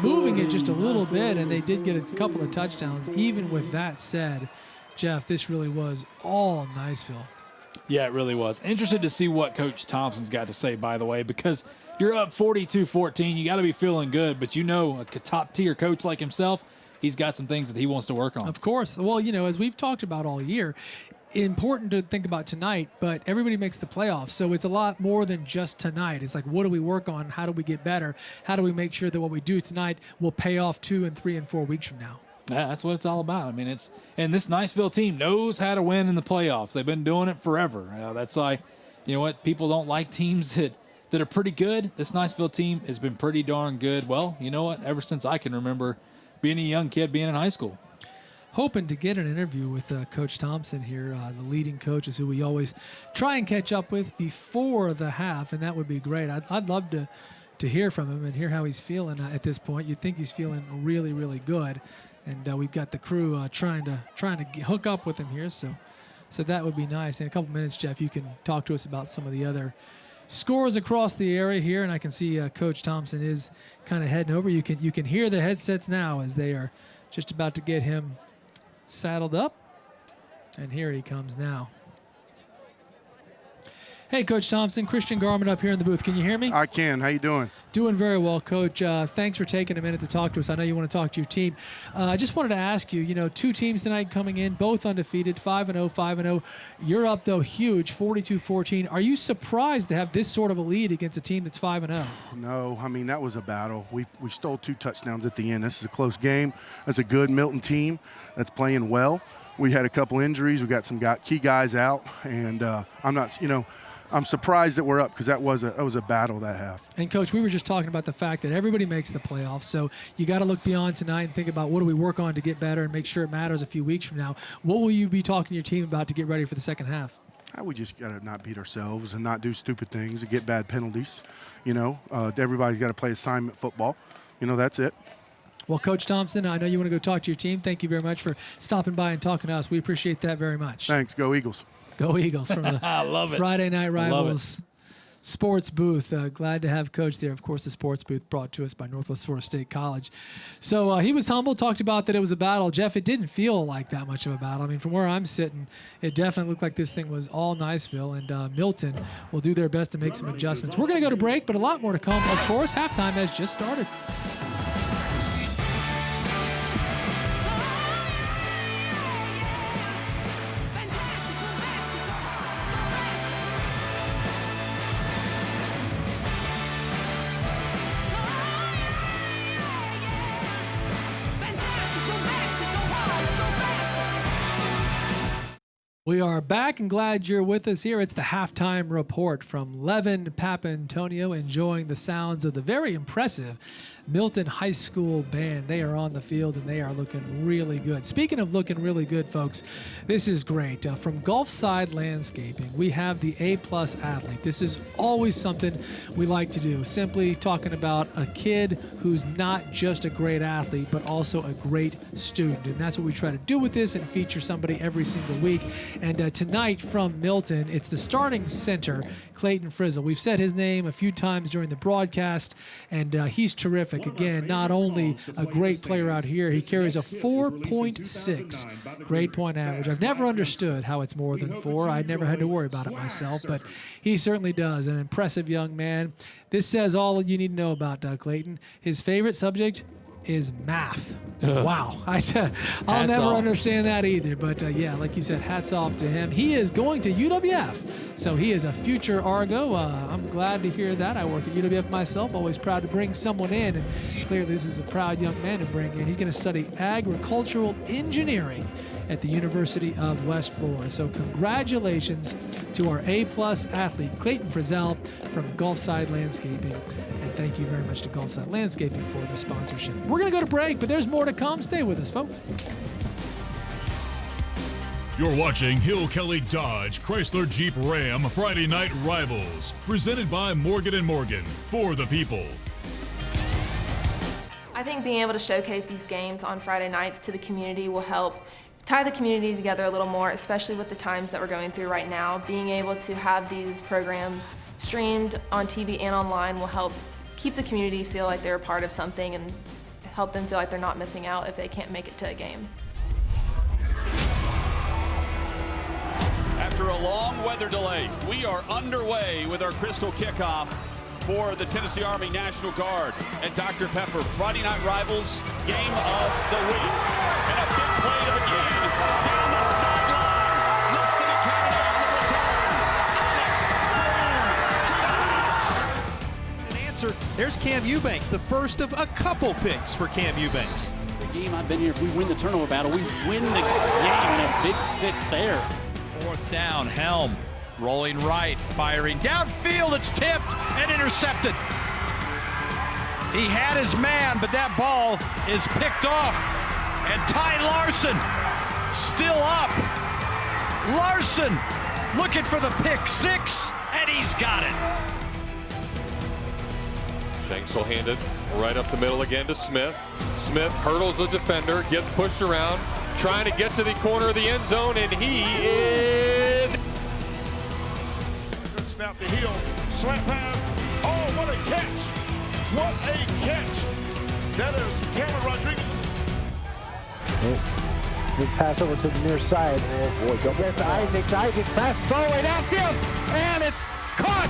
moving it just a little bit, and they did get a couple of touchdowns. Even with that said, Jeff, this really was all Niceville. Yeah, it really was. Interested to see what Coach Thompson's got to say, by the way, because you're up 42-14. You got to be feeling good, but a top-tier coach like himself, he's got some things that he wants to work on. Of course. Well, as we've talked about all year, important to think about tonight, but everybody makes the playoffs, so it's a lot more than just tonight. It's like, what do we work on? How do we get better? How do we make sure that what we do tonight will pay off 2 and 3 and 4 weeks from now? Yeah, that's what it's all about. I mean, and this Niceville team knows how to win in the playoffs. They've been doing it forever. That's why, people don't like teams that are pretty good. This Niceville team has been pretty darn good. Well, you know what? Ever since I can remember being a young kid, being in high school. Hoping to get an interview with Coach Thompson here, the leading coaches who we always try and catch up with before the half, and that would be great. I'd love to hear from him and hear how he's feeling at this point. You'd think he's feeling really, really good. And we've got the crew trying to hook up with him here, so that would be nice. In a couple minutes, Jeff, you can talk to us about some of the other scores across the area here, and I can see Coach Thompson is kind of heading over. You can hear the headsets now as they are just about to get him saddled up, and here he comes now. Hey, Coach Thompson, Christian Garment up here in the booth. Can you hear me? I can. How you doing? Doing very well, Coach. Thanks for taking a minute to talk to us. I know you want to talk to your team. I just wanted to ask you, two teams tonight coming in, both undefeated, 5-0, 5-0. You're up, though, huge, 42-14. Are you surprised to have this sort of a lead against a team that's 5-0? No, I mean, that was a battle. We stole 2 touchdowns at the end. This is a close game. That's a good Milton team that's playing well. We had a couple injuries. We got some key guys out, and I'm surprised that we're up because that was a battle that half. And, Coach, we were just talking about the fact that everybody makes the playoffs, so you got to look beyond tonight and think about what do we work on to get better and make sure it matters a few weeks from now. What will you be talking to your team about to get ready for the second half? We just got to not beat ourselves and not do stupid things and get bad penalties. Everybody's got to play assignment football. That's it. Well, Coach Thompson, I know you want to go talk to your team. Thank you very much for stopping by and talking to us. We appreciate that very much. Thanks. Go Eagles. Go Eagles from the I love it. Friday Night Rivals sports booth. Glad to have Coach there. Of course, the sports booth brought to us by Northwest Florida State College. So he was humble, talked about that it was a battle. Jeff, it didn't feel like that much of a battle. I mean, from where I'm sitting, it definitely looked like this thing was all Niceville, and Milton will do their best to make some adjustments. We're going to go to break, but a lot more to come. Of course, halftime has just started. We are back and glad you're with us here. It's the halftime report from Levin Papantonio, enjoying the sounds of the very impressive Milton High School band. They are on the field and they are looking really good. Speaking of looking really good, folks, this is great. From Gulfside Landscaping, we have the A-plus athlete. This is always something we like to do, simply talking about a kid who's not just a great athlete, but also a great student. And that's what we try to do with this and feature somebody every single week. And tonight from Milton, it's the starting center, Clayton Frizzle. We've said his name a few times during the broadcast, and he's terrific. Again, not only a great player out here, he carries a 4.6 grade point average. I've never understood how it's more than 4. I never had to worry about it myself, but he certainly does. An impressive young man. This says all you need to know about Clayton. His favorite subject is math. Wow. I'll never understand that either. But yeah, like you said, hats off to him. He is going to UWF, so he is a future Argo. I'm glad to hear that. I work at UWF myself, always proud to bring someone in, and clearly this is a proud young man to bring in. He's going to study agricultural engineering at the University of West Florida. So congratulations to our A-plus athlete, Clayton Frizzle from Gulfside Landscaping. And thank you very much to Gulfside Landscaping for the sponsorship. We're going to go to break, but there's more to come. Stay with us, folks. You're watching Hill Kelly Dodge Chrysler Jeep Ram Friday Night Rivals, presented by Morgan & Morgan, for the people. I think being able to showcase these games on Friday nights to the community will help tie the community together a little more, especially with the times that we're going through right now. Being able to have these programs streamed on TV and online will help keep the community feel like they're a part of something and help them feel like they're not missing out if they can't make it to a game. After a long weather delay, we are underway with our Crystal Kickoff for the Tennessee Army National Guard at Dr. Pepper. Friday Night Rivals, game of the week. And a big play to begin. Down the sideline. Lieutenant Kennedy on the return. Alex Boone to the house. An answer. There's Cam Eubanks, the first of a couple picks for Cam Eubanks. The game I've been here, if we win the turnover battle, we win the game, and a big stick there. Fourth down, Helm. Rolling right, firing downfield, it's tipped and intercepted. He had his man, but that ball is picked off. And Ty Larson still up. Larson looking for the pick six, and he's got it. Shanks will hand it right up the middle again to Smith. Smith hurdles the defender, gets pushed around, trying to get to the corner of the end zone, and he is... Snap to Hill, slap pass. Oh, what a catch! What a catch! That is Cameron Rodriguez. Big pass over to the near side. Oh boy, don't get to Isaac. Isaac passes all the way downfield, and it's caught.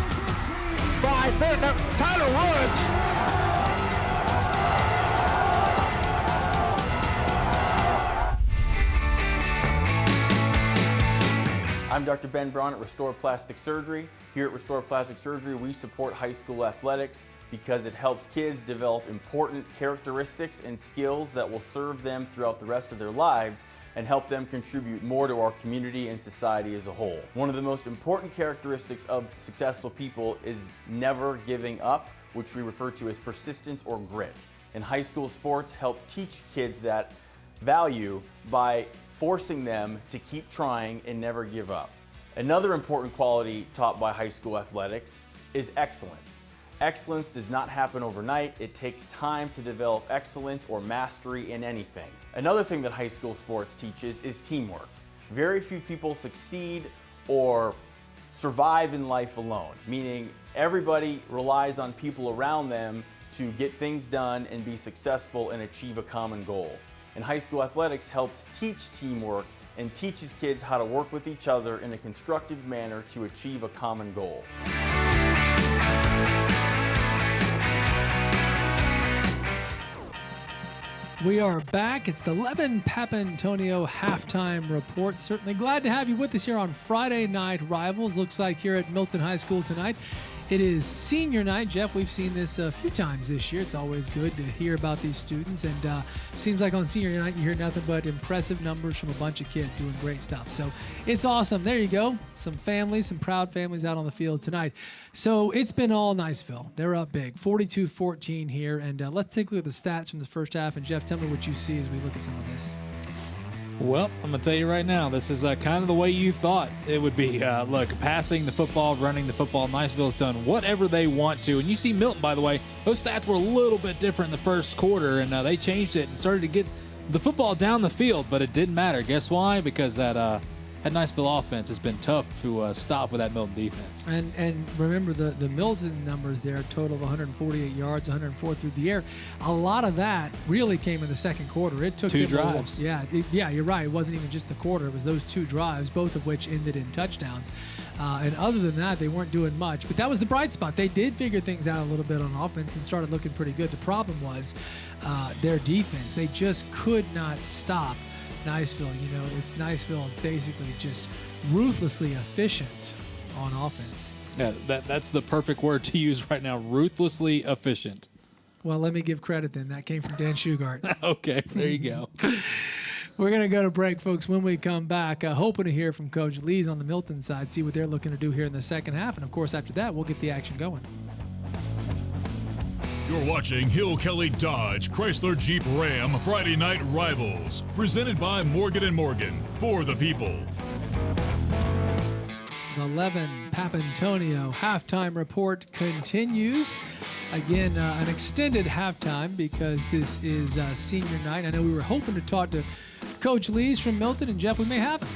5. There, Tyler Woods. I'm Dr. Ben Braun at Restore Plastic Surgery. Here at Restore Plastic Surgery, we support high school athletics because it helps kids develop important characteristics and skills that will serve them throughout the rest of their lives and help them contribute more to our community and society as a whole. One of the most important characteristics of successful people is never giving up, which we refer to as persistence or grit. And high school sports help teach kids that value by forcing them to keep trying and never give up. Another important quality taught by high school athletics is excellence. Excellence does not happen overnight. It takes time to develop excellence or mastery in anything. Another thing that high school sports teaches is teamwork. Very few people succeed or survive in life alone, meaning everybody relies on people around them to get things done and be successful and achieve a common goal. And high school athletics helps teach teamwork and teaches kids how to work with each other in a constructive manner to achieve a common goal. We are back. It's the Levin Papantonio halftime report. Certainly glad to have you with us here on Friday Night Rivals. Looks like here at Milton High School tonight, it is senior night. Jeff, we've seen this a few times this year. It's always good to hear about these students. And seems like on senior night, you hear nothing but impressive numbers from a bunch of kids doing great stuff. So it's awesome. There you go. Some families, some proud families out on the field tonight. So it's been all Niceville. They're up big, 42-14 here. And let's take a look at the stats from the first half. And Jeff, tell me what you see as we look at some of this. Well, I'm going to tell you right now, this is kind of the way you thought it would be. Look, passing the football, running the football, Niceville's done whatever they want to. And you see Milton, by the way, those stats were a little bit different in the first quarter, and they changed it and started to get the football down the field, but it didn't matter. Guess why? Because that Niceville offense has been tough to stop with that Milton defense. And remember the Milton numbers there, a total of 148 yards, 104 through the air. A lot of that really came in the second quarter. It took two drives. Yeah, you're right. It wasn't even just the quarter. It was those two drives, both of which ended in touchdowns. And other than that, they weren't doing much. But that was the bright spot. They did figure things out a little bit on offense and started looking pretty good. The problem was their defense. They just could not stop Niceville. You know, Niceville is basically just ruthlessly efficient on offense. Yeah, that's the perfect word to use right now, ruthlessly efficient. Well, let me give credit then. That came from Dan Shugart. Okay, there you go. We're going to go to break, folks. When we come back, hoping to hear from Coach Lees on the Milton side, see what they're looking to do here in the second half. And, of course, after that, we'll get the action going. You're watching Hill Kelly Dodge Chrysler Jeep Ram Friday Night Rivals, presented by Morgan & Morgan, for the people. The Levin Papantonio halftime report continues. Again, an extended halftime because this is senior night. I know we were hoping to talk to Coach Lees from Milton, and Jeff, we may have him.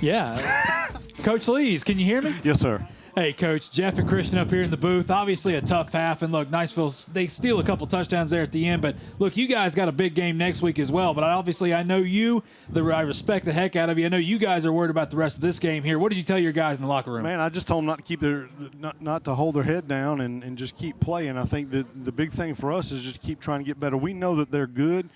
Yeah. Coach Lees, can you hear me? Yes, sir. Hey, Coach, Jeff and Christian up here in the booth. Obviously a tough half, and look, Niceville, they steal a couple touchdowns there at the end, but look, you guys got a big game next week as well, but I know you, I respect the heck out of you. I know you guys are worried about the rest of this game here. What did you tell your guys in the locker room? Man, I just told them not to keep not to hold their head down and just keep playing. I think that the big thing for us is just keep trying to get better. We know that they're good.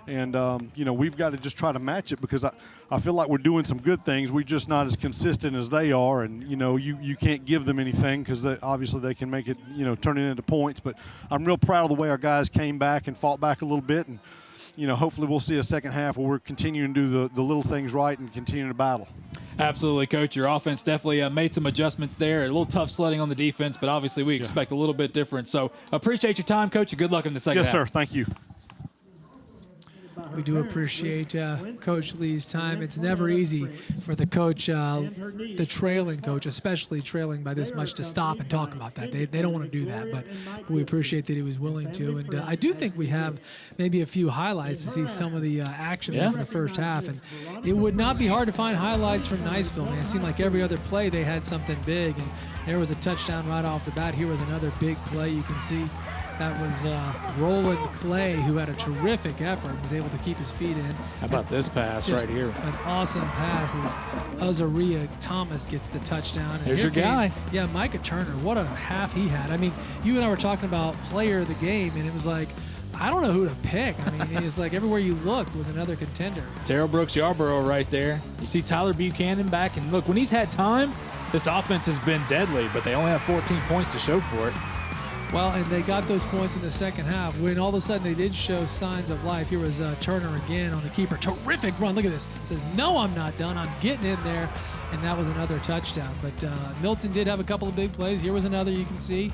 And, we've got to just try to match it because I feel like we're doing some good things. We're just not as consistent as they are. And, you can't give them anything because obviously they can make it, turn it into points. But I'm real proud of the way our guys came back and fought back a little bit. And, hopefully we'll see a second half where we're continuing to do the little things right and continue to battle. Absolutely, Coach. Your offense definitely made some adjustments there. A little tough sledding on the defense, but obviously we expect a little bit different. So appreciate your time, Coach, and good luck in the second half. Yes, sir. Thank you. We do appreciate Coach Lee's time. It's never easy for the coach, the trailing coach, especially trailing by this much, to stop and talk about that. They don't want to do that, but we appreciate that he was willing to. And I do think we have maybe a few highlights to see some of the action there for the first half. And it would not be hard to find highlights from Niceville, man. It seemed like every other play they had something big. And there was a touchdown right off the bat. Here was another big play. You can see That was Roland Clay, who had a terrific effort, was able to keep his feet in. How about this pass Just right here? An awesome pass as Azaria Thomas gets the touchdown. There's your guy. Yeah, Micah Turner. What a half he had. I mean, you and I were talking about player of the game, and it was like, I don't know who to pick. I mean, it's like everywhere you look was another contender. Terrell Brooks Yarborough right there. You see Tyler Buchanan back, and look, when he's had time, this offense has been deadly, but they only have 14 points to show for it. Well, and they got those points in the second half when all of a sudden they did show signs of life. Here was Turner again on the keeper. Terrific run. Look at this. Says, no, I'm not done. I'm getting in there. And that was another touchdown. But Milton did have a couple of big plays. Here was another you can see.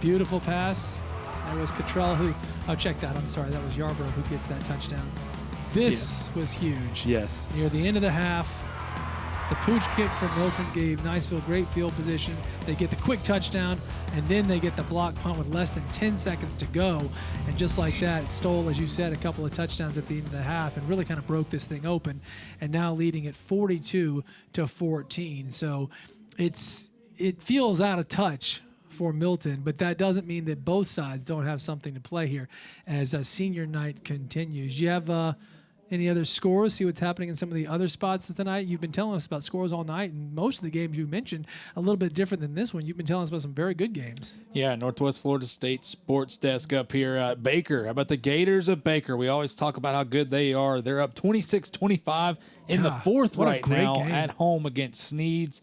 Beautiful pass. There was Cottrell who, check that. I'm sorry. That was Yarborough who gets that touchdown. This was huge. Yes. Near the end of the half, the pooch kick from Milton gave Niceville great field position. They get the quick touchdown, and then they get the block punt with less than 10 seconds to go. And just like that, stole, as you said, a couple of touchdowns at the end of the half and really kind of broke this thing open, and now leading at 42-14. So it feels out of touch for Milton, but that doesn't mean that both sides don't have something to play here as senior night continues. You have any other scores? See what's happening in some of the other spots tonight? You've been telling us about scores all night, and most of the games you mentioned a little bit different than this one. You've been telling us about some very good games. Yeah, Northwest Florida State Sports Desk up here at Baker. How about the Gators of Baker? We always talk about how good they are. They're up 26-25 in the fourth right now at home against Sneads.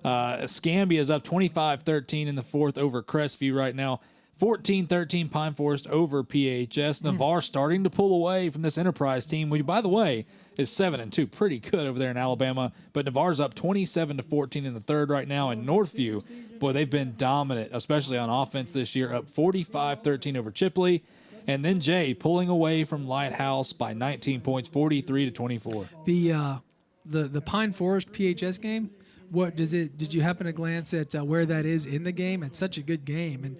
Escambia is up 25-13 in the fourth over Crestview right now. 14-13 Pine Forest over PHS. Navarre starting to pull away from this Enterprise team, which, by the way, is 7-2. Pretty good over there in Alabama. But Navarre's up 27-14 in the third right now. And Northview, boy, they've been dominant, especially on offense this year, up 45-13 over Chipley. And then Jay pulling away from Lighthouse by 19 points, 43-24. The Pine Forest PHS game, what does it? Did you happen to glance at where that is in the game? It's such a good game, and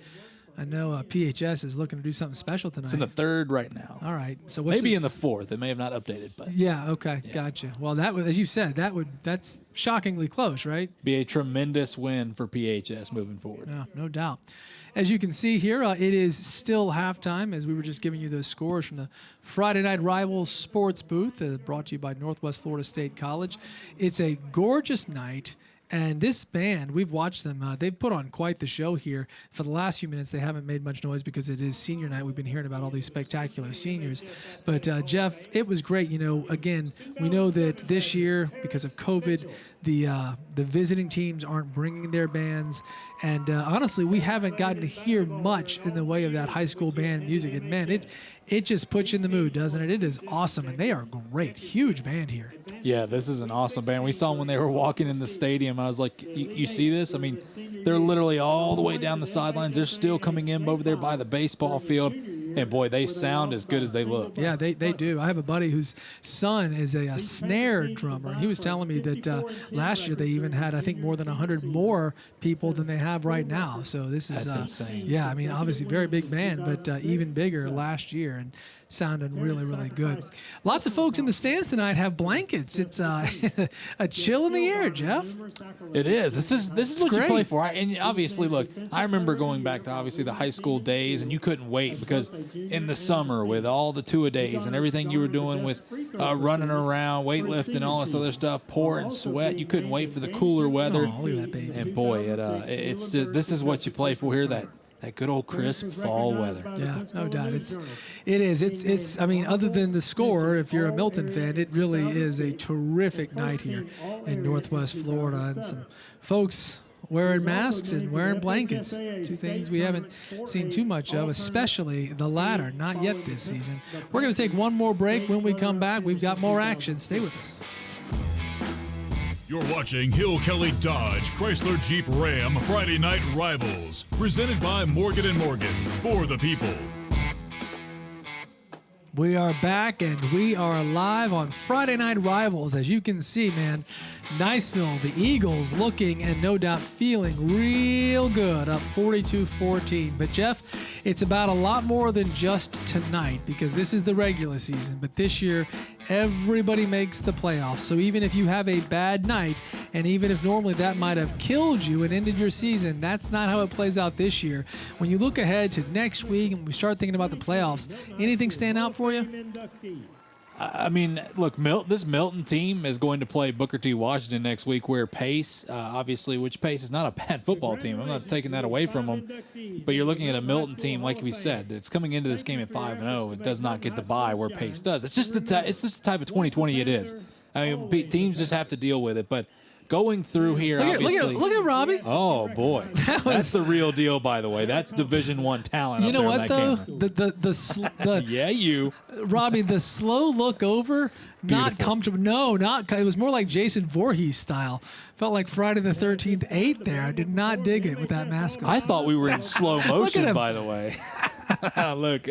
I know PHS is looking to do something special tonight. It's in the third right now. All right, so maybe in the fourth. It may have not updated, but yeah, okay, gotcha. Well, that was, as you said, that's shockingly close, right? Be a tremendous win for PHS moving forward. Yeah, no doubt. As you can see here, it is still halftime as we were just giving you those scores from the Friday Night Rivals Sports booth, brought to you by Northwest Florida State College. It's a gorgeous night. And this band, we've watched them. They've put on quite the show here. For the last few minutes, they haven't made much noise because it is senior night. We've been hearing about all these spectacular seniors. But, Jeff, it was great. You know, again, we know that this year, because of COVID, the visiting teams aren't bringing their bands. And, honestly, we haven't gotten to hear much in the way of that high school band music. And, man, it just puts you in the mood, doesn't it? It is awesome, and they are great. Huge band here. Yeah, this is an awesome band. We saw them when they were walking in the stadium. I was like, you see this? I mean, they're literally all the way down the sidelines. They're still coming in over there by the baseball field. And, boy, they sound as good as they look. Yeah, they do. I have a buddy whose son is a snare drummer, and he was telling me that last year they even had, I think, more than 100 more people than they have right now. So this is that's insane. Yeah, I mean, obviously very big band, but even bigger last year and sounded really, really good. Lots of folks in the stands tonight have blankets. It's a chill in the air, Jeff. It is. This is what you play for. And obviously, look, I remember going back to obviously the high school days, and you couldn't wait because in the summer with all the two-a-days and everything you were doing with running around, weightlifting, all this other stuff, pouring sweat, you couldn't wait for the cooler weather. Oh, look at that baby. And boy, it's just, this is what you play for here. That good old crisp fall weather. Yeah, no doubt. It is. It's. I mean, other than the score, if you're a Milton fan, it really is a terrific night here in Northwest Florida, and some folks wearing masks and wearing blankets. Two things we haven't seen too much of, especially the latter. Not yet this season. We're going to take one more break. When we come back, we've got more action. Stay with us. You're watching Hill Kelly Dodge Chrysler Jeep Ram Friday Night Rivals, presented by Morgan & Morgan, for the people. We are back, and we are live on Friday Night Rivals. As you can see, man, Niceville, the Eagles looking and no doubt feeling real good, up 42-14. But Jeff, it's about a lot more than just tonight because this is the regular season. But this year, everybody makes the playoffs. So even if you have a bad night, and even if normally that might have killed you and ended your season, that's not how it plays out this year. When you look ahead to next week and we start thinking about the playoffs, anything stand out for you? I mean, look, this Milton team is going to play Booker T. Washington next week, where Pace, obviously, which Pace is not a bad football team. I'm not taking that away from them. But you're looking at a Milton team, like we said, that's coming into this game at 5-0. It does not get the bye where Pace does. It's just the type of 2020 it is. I mean, teams just have to deal with it. But going through here, obviously. Look at Robbie. Oh boy, that's the real deal. By the way, that's Division I talent. You know what though? You Robbie, the slow look over, not comfortable. No, not. It was more like Jason Voorhees style. Felt like Friday the 13th 8 there. I did not dig it with that mask on. I thought we were in slow motion. By the way, look.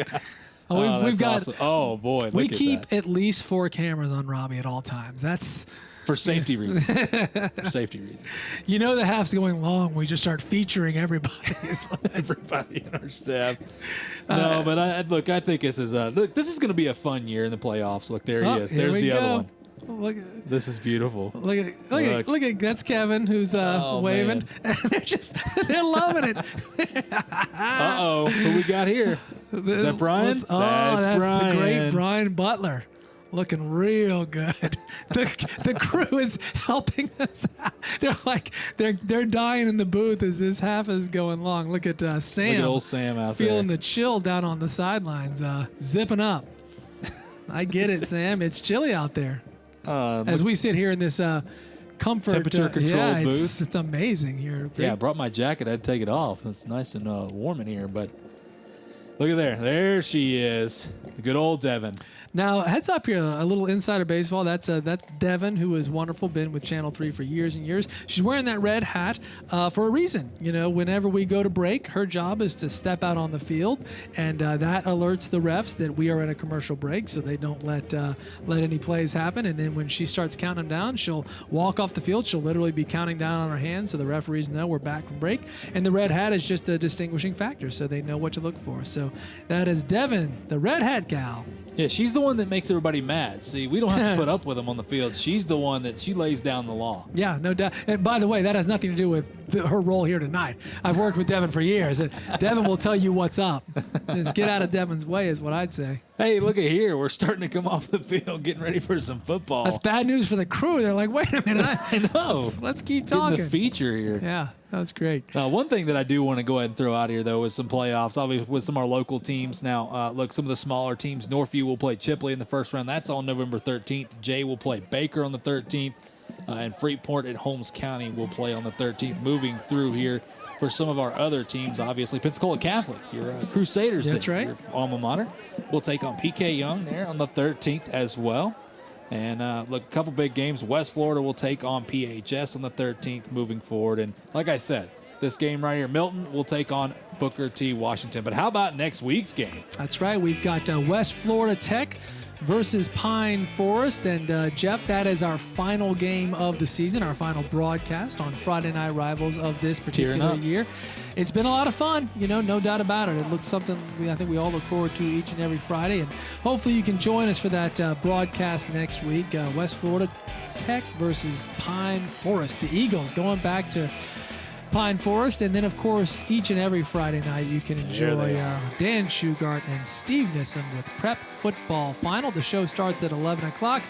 We've got. Awesome. Oh boy, we keep at least 4 cameras on Robbie at all times. That's. For safety reasons. For safety reasons. You know the half's going long. We just start featuring everybody. Everybody in our staff. No, but I think this is this is going to be a fun year in the playoffs. Look, there he is. There's the other one. Look, this is beautiful. Look at that's Kevin who's waving. They're loving it. Who we got here? Is that Brian? That's Brian. The great Brian Butler. Looking real good. The crew is helping us out. They're like they're dying in the booth as this half is going long. Look at Sam. Look at old Sam out feeling there. the chill down on the sidelines, zipping up. I get it, Sam. It's chilly out there. As we sit here in this comfort temperature-controlled booth. It's amazing here. Yeah, I brought my jacket. I had to take it off. It's nice and warm in here, but look at there. There she is. The good old Devin. Now, heads up here, a little insider baseball. That's Devin, who is wonderful, been with Channel 3 for years and years. She's wearing that red hat for a reason. You know, whenever we go to break, her job is to step out on the field, and that alerts the refs that we are in a commercial break, so they don't let any plays happen. And then when she starts counting down, she'll walk off the field. She'll literally be counting down on her hands, so the referees know we're back from break. And the red hat is just a distinguishing factor, so they know what to look for. So that is Devin, the red hat gal. Yeah, she's the one that makes everybody mad. See, we don't have to put up with them on the field. She's the one that she lays down the law. Yeah, no doubt. And by the way, that has nothing to do with her role here tonight. I've worked with Devin for years. And Devin will tell you what's up. Just get out of Devin's way is what I'd say. Hey, look at here. We're starting to come off the field, getting ready for some football. That's bad news for the crew. They're like, wait a minute. I know. Let's keep talking. Getting the feature here. Yeah, that was great. One thing that I do want to go ahead and throw out here, though, is some playoffs, obviously, with some of our local teams. Now, look, some of the smaller teams, Northview will play Chipley in the first round. That's on November 13th. Jay will play Baker on the 13th. And Freeport and Holmes County will play on the 13th. Moving through here for some of our other teams, obviously, Pensacola Catholic, your Crusaders. That's right. Your alma mater. We'll take on PK Young there on the 13th as well. And look, a couple big games. West Florida will take on PHS on the 13th moving forward. And like I said, this game right here, Milton will take on Booker T. Washington. But how about next week's game? That's right. We've got West Florida Tech versus Pine Forest. And Jeff, that is our final game of the season, our final broadcast on Friday Night Rivals of this particular year. It's been a lot of fun, no doubt about it. It looks something I think we all look forward to each and every Friday. And hopefully you can join us for that broadcast next week. West Florida Tech versus Pine Forest. The Eagles going back to Pine Forest. And then, of course, each and every Friday night you can enjoy Dan Shugart and Steve Nissen with Prep Football Final. The show starts at 11 o'clock.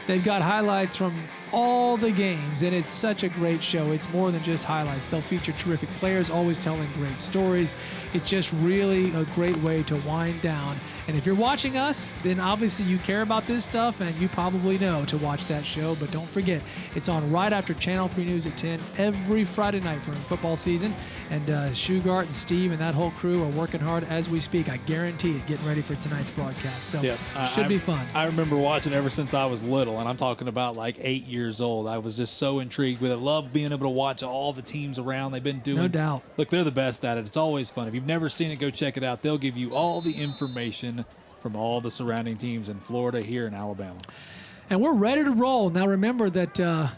They've got highlights from all the games, and it's such a great show. It's more than just highlights. They'll feature terrific players, always telling great stories. It's just really a great way to wind down. And if you're watching us, then obviously you care about this stuff, and you probably know to watch that show. But don't forget, it's on right after Channel 3 News at 10 every Friday night for football season. And Shugart and Steve and that whole crew are working hard as we speak. I guarantee it, getting ready for tonight's broadcast. So should be fun. I remember watching ever since I was little, and I'm talking about like 8 years old. I was just so intrigued with it. Love being able to watch all the teams around. They've been doing. No doubt. Look, they're the best at it. It's always fun. If you've never seen it, go check it out. They'll give you all the information from all the surrounding teams in Florida, here in Alabama. And we're ready to roll. Now remember that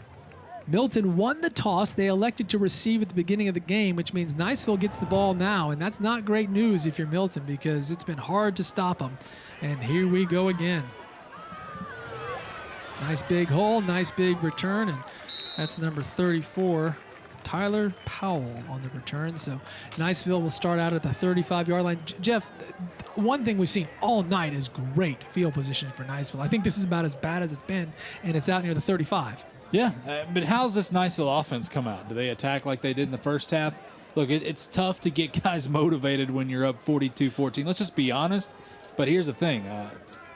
Milton won the toss. They elected to receive at the beginning of the game, which means Niceville gets the ball now, and that's not great news if you're Milton because it's been hard to stop them. And here we go again. Nice big hole, nice big return, and that's number 34, Tyler Powell on the return. So Niceville will start out at the 35-yard line. Jeff, one thing we've seen all night is great field position for Niceville. I think this is about as bad as it's been, and it's out near the 35. Yeah, but how's this Niceville offense come out? Do they attack like they did in the first half? Look, it's tough to get guys motivated when you're up 42-14. Let's just be honest. But here's the thing.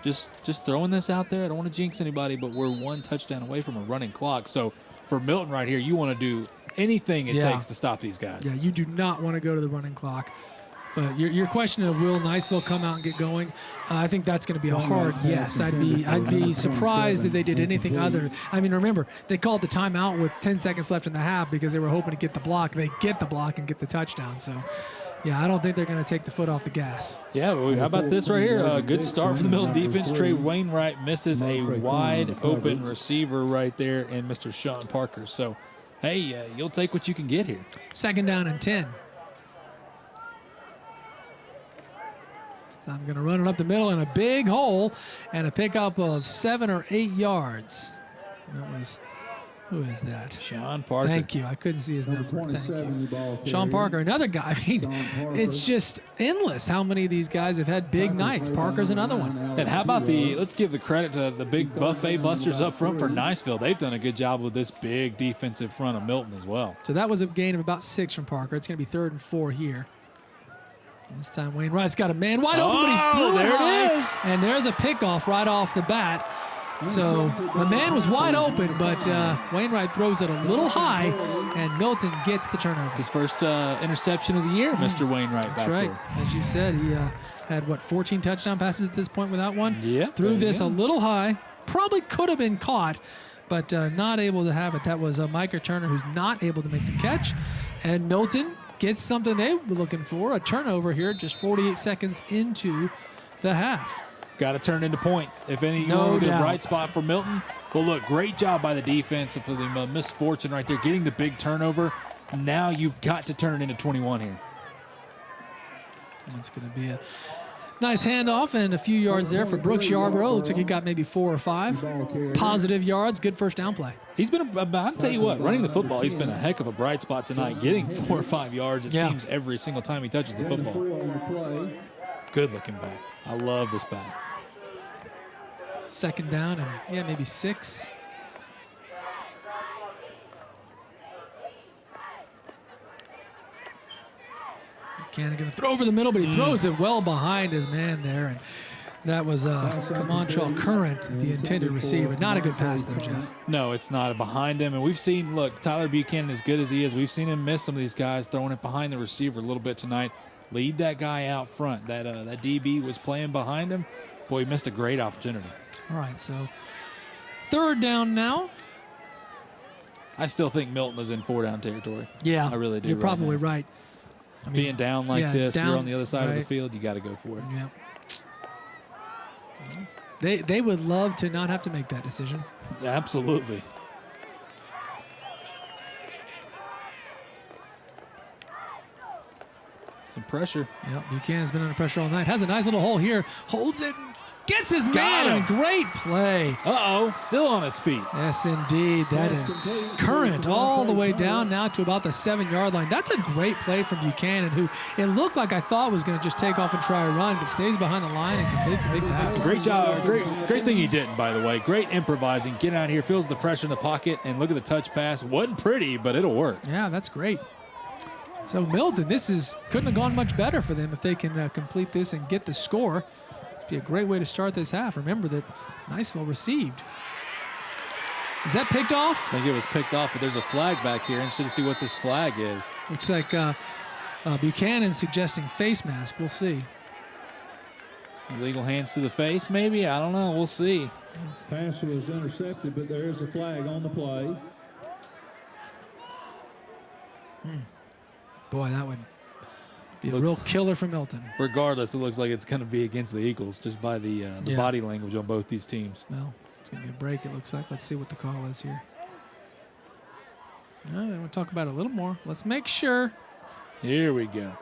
Just throwing this out there, I don't want to jinx anybody, but we're one touchdown away from a running clock. So for Milton right here, you want to do anything it takes to stop these guys. Yeah, you do not want to go to the running clock. But your question of will Niceville come out and get going, I think that's going to be a hard yes. I'd be surprised if they did anything other. I mean, remember, they called the timeout with 10 seconds left in the half because they were hoping to get the block. They get the block and get the touchdown. So, yeah, I don't think they're going to take the foot off the gas. Yeah, but how about this right here? A good start for the Milton defense. Trey Wainwright misses a wide-open receiver right there in Mr. Sean Parker. So, hey, you'll take what you can get here. 2nd down and 10. I'm going to run it up the middle in a big hole and a pickup of 7 or 8 yards. Who is that? Sean Parker. Thank you. I couldn't see his number. Thank you. Sean Parker, another guy. I mean, it's just endless how many of these guys have had big nights. Parker's another one. And how about let's give the credit to the big buffet busters up front for Niceville. They've done a good job with this big defensive front of Milton as well. So that was a gain of about 6 from Parker. It's going to be 3rd and 4 here. This time Wainwright's got a man wide open, but he threw there it is. And there's a pickoff right off the bat. So the man was wide open, but Wainwright throws it a little high, and Milton gets the turnover. It's his first interception of the year, Mr. Wainwright back there. That's right. As you said, he had, 14 touchdown passes at this point without one? Yeah. Threw this a little high. Probably could have been caught, but not able to have it. That was Micah Turner, who's not able to make the catch. And Milton gets something they were looking for, a turnover here, just 48 seconds into the half. Got to turn into points. If any, No the doubt. bright spot for Milton. Well, look, great job by the defense for the misfortune right there, getting the big turnover. Now you've got to turn it into 21 here. It's going to be a nice handoff and a few yards there for Brooks Yarborough. Looks like he got maybe 4 or 5 positive yards. Good first down play. He's been, I'll tell you what, running the football, he's been a heck of a bright spot tonight, getting 4 or 5 yards, it seems, every single time he touches the football. Good looking back. I love this back. 2nd down and, maybe 6. Buchanan going to throw over the middle, but he throws it well behind his man there. And that was Comontrell Current, the intended receiver. Not a good pass, though, Jeff. No, it's not behind him. And we've seen, look, Tyler Buchanan, as good as he is, we've seen him miss some of these guys, throwing it behind the receiver a little bit tonight. Lead that guy out front. That DB was playing behind him. Boy, he missed a great opportunity. All right, so 3rd down now. I still think Milton is in 4-down territory. Yeah, I really do. You're probably right. I mean, being down like this, down, you're on the other side of the right. field, you got to go for it. Yeah. They would love to not have to make that decision. Absolutely. Some pressure. Yep, Buchanan's been under pressure all night. Has a nice little hole here. Holds it. Gets his Got man. him. Great play. Uh-oh. Still on his feet. Yes, indeed. That is Current all the way down now to about the 7-yard line. That's a great play from Buchanan, who it looked like I thought was going to just take off and try a run, but stays behind the line and completes a big pass. Great job. Great thing he didn't, by the way. Great improvising. Get out here, feels the pressure in the pocket, and look at the touch pass. Wasn't pretty, but it'll work. Yeah, that's great. So Milton, couldn't have gone much better for them if they can complete this and get the score. Be a great way to start this half. Remember that Niceville received. Is that picked off? I think it was picked off, but there's a flag back here. Interested to see what this flag is. Looks like Buchanan suggesting face mask. We'll see. Illegal hands to the face, maybe? I don't know. We'll see. Pass was intercepted, but there is a flag on the play. Boy, that would be a real killer for Milton. Regardless, it looks like it's going to be against the Eagles just by the body language on both these teams. Well, it's going to be a break, it looks like. Let's see what the call is here. They want to talk about it a little more. Let's make sure. Here we go.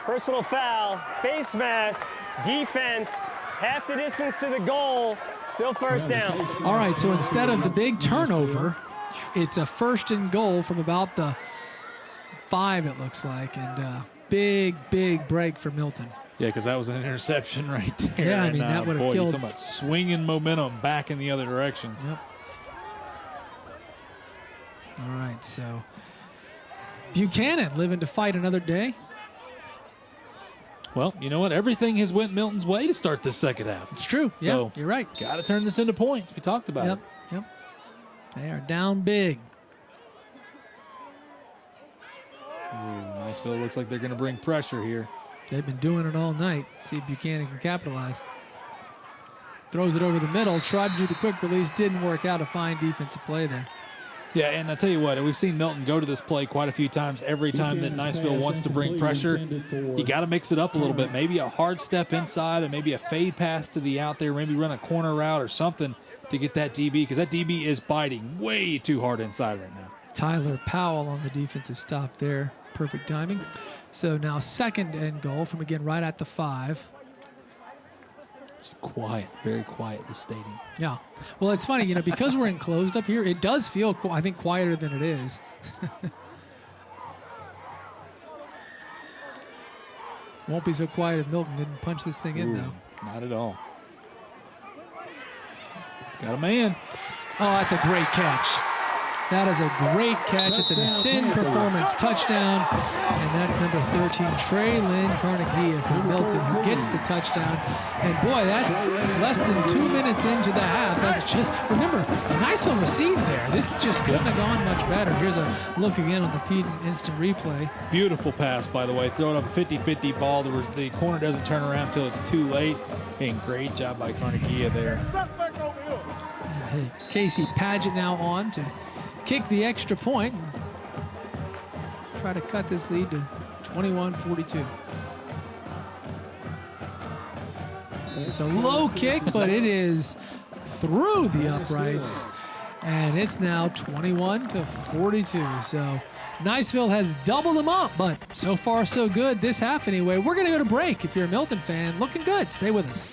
Personal foul, face mask, defense, half the distance to the goal, still first down. All right, so instead of the big turnover, it's a 1st and goal from about the 5, it looks like, and big break for Milton. Yeah, because that was an interception right there. Yeah, I mean, that would have killed. You're talking about swinging momentum back in the other direction. Yep. All right, so Buchanan living to fight another day. Well, you know what? Everything has went Milton's way to start this second half. It's true. So you're right. Got to turn this into points. We talked about it. Yep. They are down big. Ooh, Niceville looks like they're going to bring pressure here. They've been doing it all night. See if Buchanan can capitalize. Throws it over the middle. Tried to do the quick release. Didn't work out. A fine defensive play there. Yeah, and I tell you what, we've seen Milton go to this play quite a few times. Every time that Niceville wants to bring pressure, you got to mix it up a little bit. Maybe a hard step inside and maybe a fade pass to the out there. Maybe run a corner route or something to get that DB, because that DB is biting way too hard inside right now. Tyler Powell on the defensive stop there. Perfect timing. So now 2nd and goal from, again, right at the 5. It's quiet, very quiet, this stadium. Yeah. Well, it's funny, because we're enclosed up here, it does feel, I think, quieter than it is. Won't be so quiet if Milton didn't punch this thing in, though. Not at all. Got a man. Oh, that's a great catch. That is a great catch. It's an Ascend Performance touchdown. And that's number 13, Traylon Carnegie from Milton, who gets the touchdown. And boy, that's less than 2 minutes into the half. That's just, remember, Niceville received there. This just couldn't have gone much better. Here's a look again on the Peden instant replay. Beautiful pass, by the way. Throwing up a 50-50 ball. The corner doesn't turn around until it's too late. And great job by Carnegie there. And hey, Casey Paget now on to kick the extra point and try to cut this lead to 21-42. It's a low kick, but it is through the uprights, and it's now 21-42. So Niceville has doubled them up, but so far so good this half anyway. We're going to go to break. If you're a Milton fan, looking good. Stay with us.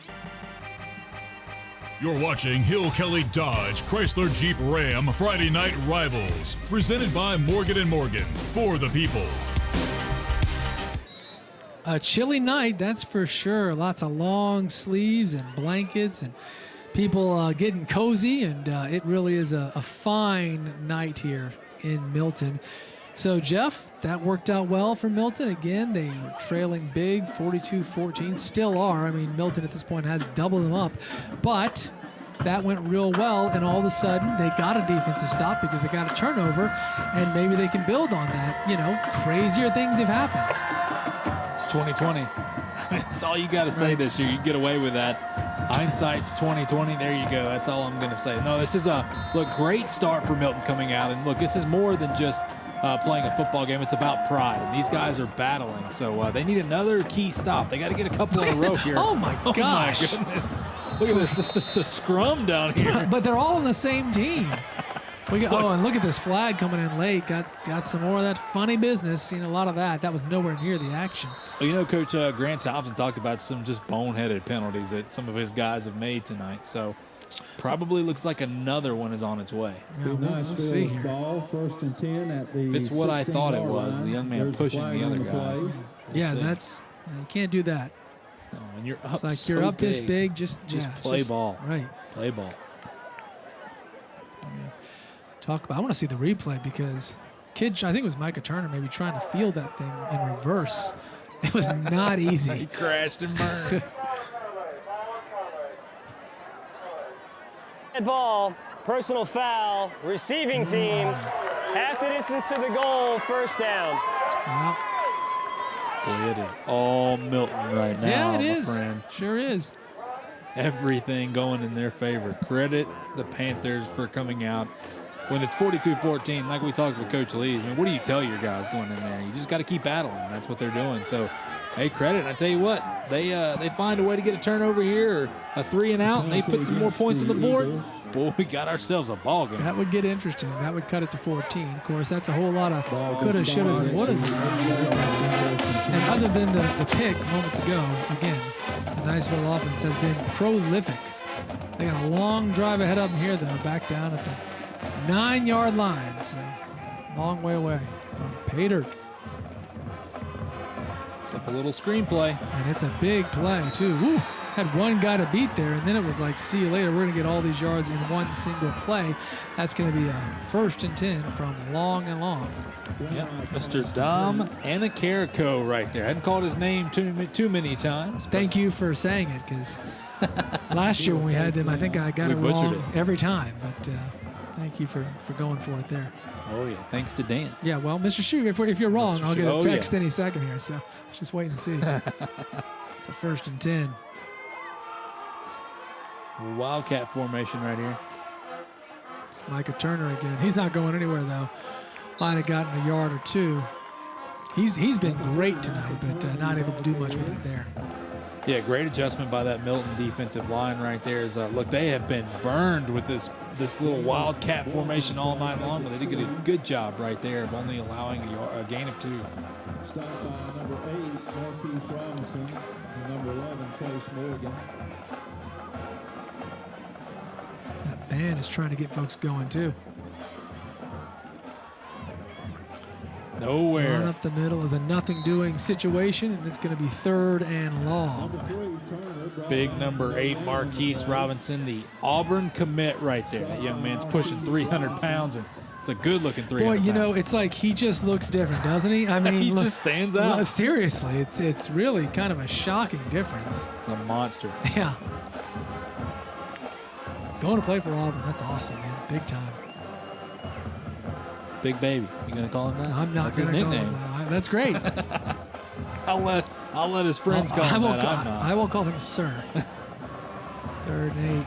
You're watching Hill Kelly Dodge Chrysler Jeep Ram Friday Night Rivals, presented by Morgan & Morgan, for the people. A chilly night, that's for sure. Lots of long sleeves and blankets and people getting cozy, and it really is a fine night here in Milton. So, Jeff, that worked out well for Milton. Again, they were trailing big, 42-14. Still are. I mean, Milton at this point has doubled them up. But that went real well, and all of a sudden, they got a defensive stop because they got a turnover, and maybe they can build on that. Crazier things have happened. It's 2020. That's all you got to say this year. You get away with that. Hindsight's 2020. There you go. That's all I'm going to say. No, this is a great start for Milton coming out. And look, this is more than just playing a football game. It's about pride, and these guys are battling. So they need another key stop. They got to get a couple in a row here. Oh my gosh! Oh my goodness! Look at this. It's just a scrum down here. But they're all on the same team. And look at this flag coming in late. Got some more of that funny business. Seen a lot of that. That was nowhere near the action. Well, Coach Grant Thompson talked about some just boneheaded penalties that some of his guys have made tonight. So probably looks like another one is on its way. Yeah, we'll see here. Ball, 1st and 10 at the if it's what I thought it was, the young man pushing the other guy. Yeah, that's you can't do that. No, when you're up, it's like so you're up big, this big, just play ball. Right. Play ball. I want to see the replay because I think it was Micah Turner maybe trying to field that thing in reverse. It was not easy. He crashed and burned. Ball, personal foul, receiving team, half the distance to the goal, first down. Wow. Boy, it is all Milton right now, yeah, it is. my friend. Sure is. Everything going in their favor. Credit the Panthers for coming out. When it's 42-14, like we talked with Coach Lees, what do you tell your guys going in there? You just got to keep battling. That's what they're doing. So hey, credit. I tell you what, they find a way to get a turnover here or a 3 and out, and they put some more points on the board. Boy, we got ourselves a ball game. That would get interesting. That would cut it to 14. Of course, that's a whole lot of coulda, shouldas, and wouldas. And other than the pick moments ago, again, the Niceville offense has been prolific. They got a long drive ahead of them here, though, back down at the 9-yard line. So, long way away from pay dirt. It's up a little screenplay. And it's a big play, too. Woo. Had one guy to beat there, and then it was like, see you later. We're going to get all these yards in one single play. That's going to be a 1st and 10 from long and long. Yep, Mr. Dom Anacarico right there. Hadn't called his name too many times. Thank you for saying it, because last year when we had them, I think I got it wrong every time. But thank you for going for it there. Oh, yeah. Thanks to Dan. Yeah, well, Mr. Shu, if you're wrong, I'll get a text any second here. So just wait and see. It's a 1st and 10. Wildcat formation right here. It's Micah Turner again. He's not going anywhere, though. Might have gotten a yard or two. He's been great tonight, but not able to do much with it there. Yeah, great adjustment by that Milton defensive line right there. Look, they have been burned with this little Wildcat formation all night long, but they did a good job right there of only allowing a gain of 2. Stopped by number 8, Marquis Robinson, and number 11, Chase Morgan. That band is trying to get folks going, too. Nowhere. Run up the middle is a nothing-doing situation, and it's going to be 3rd and long. Big number 8, Marquis Robinson, the Auburn commit right there. That young man's pushing 300 pounds, and it's a good-looking 300 Boy, you know, pounds. it's like he just looks different, doesn't he? I mean, he just stands out. Seriously, it's really kind of a shocking difference. It's a monster. Yeah. Going to play for Auburn, that's awesome, man. Big time. Big Baby. You gonna call him that? I'm not That's his gonna call nickname. him. That's great. I'll let his friends call him that. I'm not. I will call him Sir. 3rd and 8.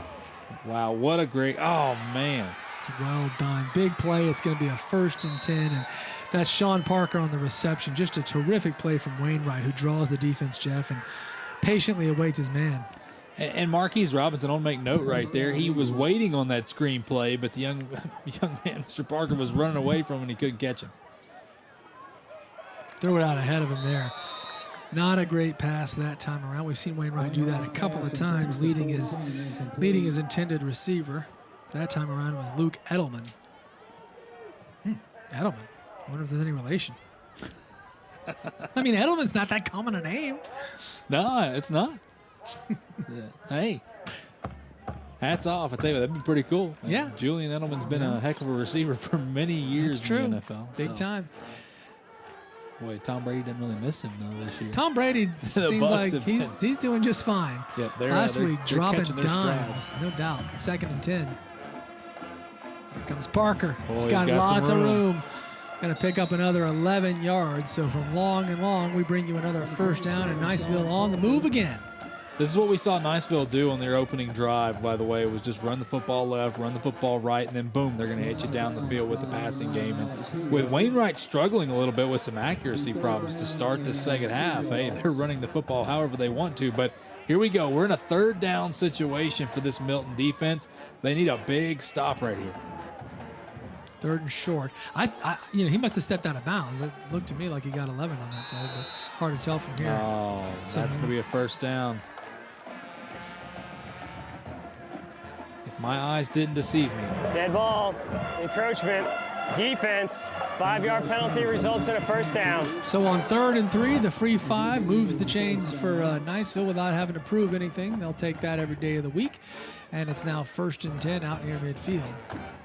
Wow, what a great! Oh man, it's well done. Big play. It's going to be a 1st and 10, and that's Sean Parker on the reception. Just a terrific play from Wainwright, who draws the defense, Jeff, and patiently awaits his man. And Marquis Robinson, I'll make note right there. He was waiting on that screen play, but the young man, Mr. Parker, was running away from him and he couldn't catch him. Threw it out ahead of him there. Not a great pass that time around. We've seen Wainwright do that a couple of times, leading his intended receiver. That time around it was Luke Edelman. Edelman. I wonder if there's any relation. I mean, Edelman's not that common a name. No, it's not. Hey, hats off. I tell you what, that'd be pretty cool. Yeah. Julian Edelman's been a heck of a receiver for many years in the NFL. Big time. Boy, Tom Brady didn't really miss him, though, this year. Tom Brady seems like he's doing just fine. Yep, Last week, dropping catching their dimes, stride. no doubt. 2nd and 10. Here comes Parker. Boy, he's got some lots of room. Going to pick up another 11 yards. So from long and long, we bring you another 1st down, and Niceville on the move again. This is what we saw Niceville do on their opening drive, by the way. It was just run the football left, run the football right, and then boom, they're going to hit you down the field with the passing game. And with Wainwright struggling a little bit with some accuracy problems to start the second half, hey, they're running the football however they want to. But here we go. We're in a 3rd down situation for this Milton defense. They need a big stop right here. 3rd and short. He must have stepped out of bounds. It looked to me like he got 11 on that play, but hard to tell from here. Oh, that's going to be a 1st down. My eyes didn't deceive me. Dead ball, encroachment, defense, 5-yard penalty results in a 1st down. So on 3rd and 3, the free 5 moves the chains for Niceville without having to prove anything. They'll take that every day of the week. And it's now 1st and 10 out near midfield.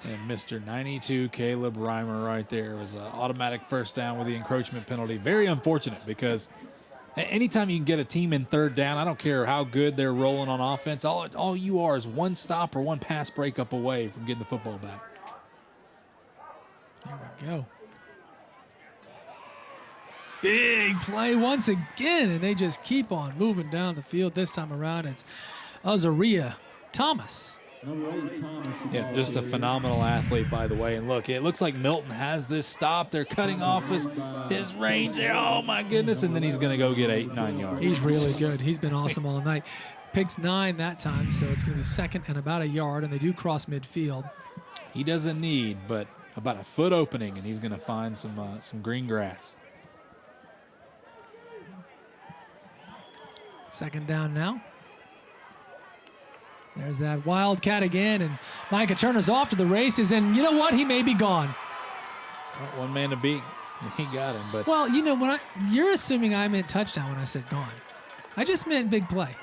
And Mr. 92, Caleb Reimer right there was an automatic 1st down with the encroachment penalty. Very unfortunate because anytime you can get a team in 3rd down, I don't care how good they're rolling on offense, all you are is one stop or one pass breakup away from getting the football back. There we go. Big play once again, and they just keep on moving down the field. This time around, it's Azaria Thomas Yeah, just a phenomenal athlete, by the way. And look, it looks like Milton has this stop. They're cutting off his range there. Oh, my goodness. And then he's going to go get 8-9 yards. He's really good. He's been awesome all night. Picks 9 that time, so it's going to be second and about a yard, and they do cross midfield. He doesn't need but about a foot opening, and he's going to find some green grass. Second down now. There's that Wildcat again, and Micah Turner's off to the races, and you know what? He may be gone. Well, one man to beat. He got him, but well, you know, you're assuming I meant touchdown when I said gone. I just meant big play.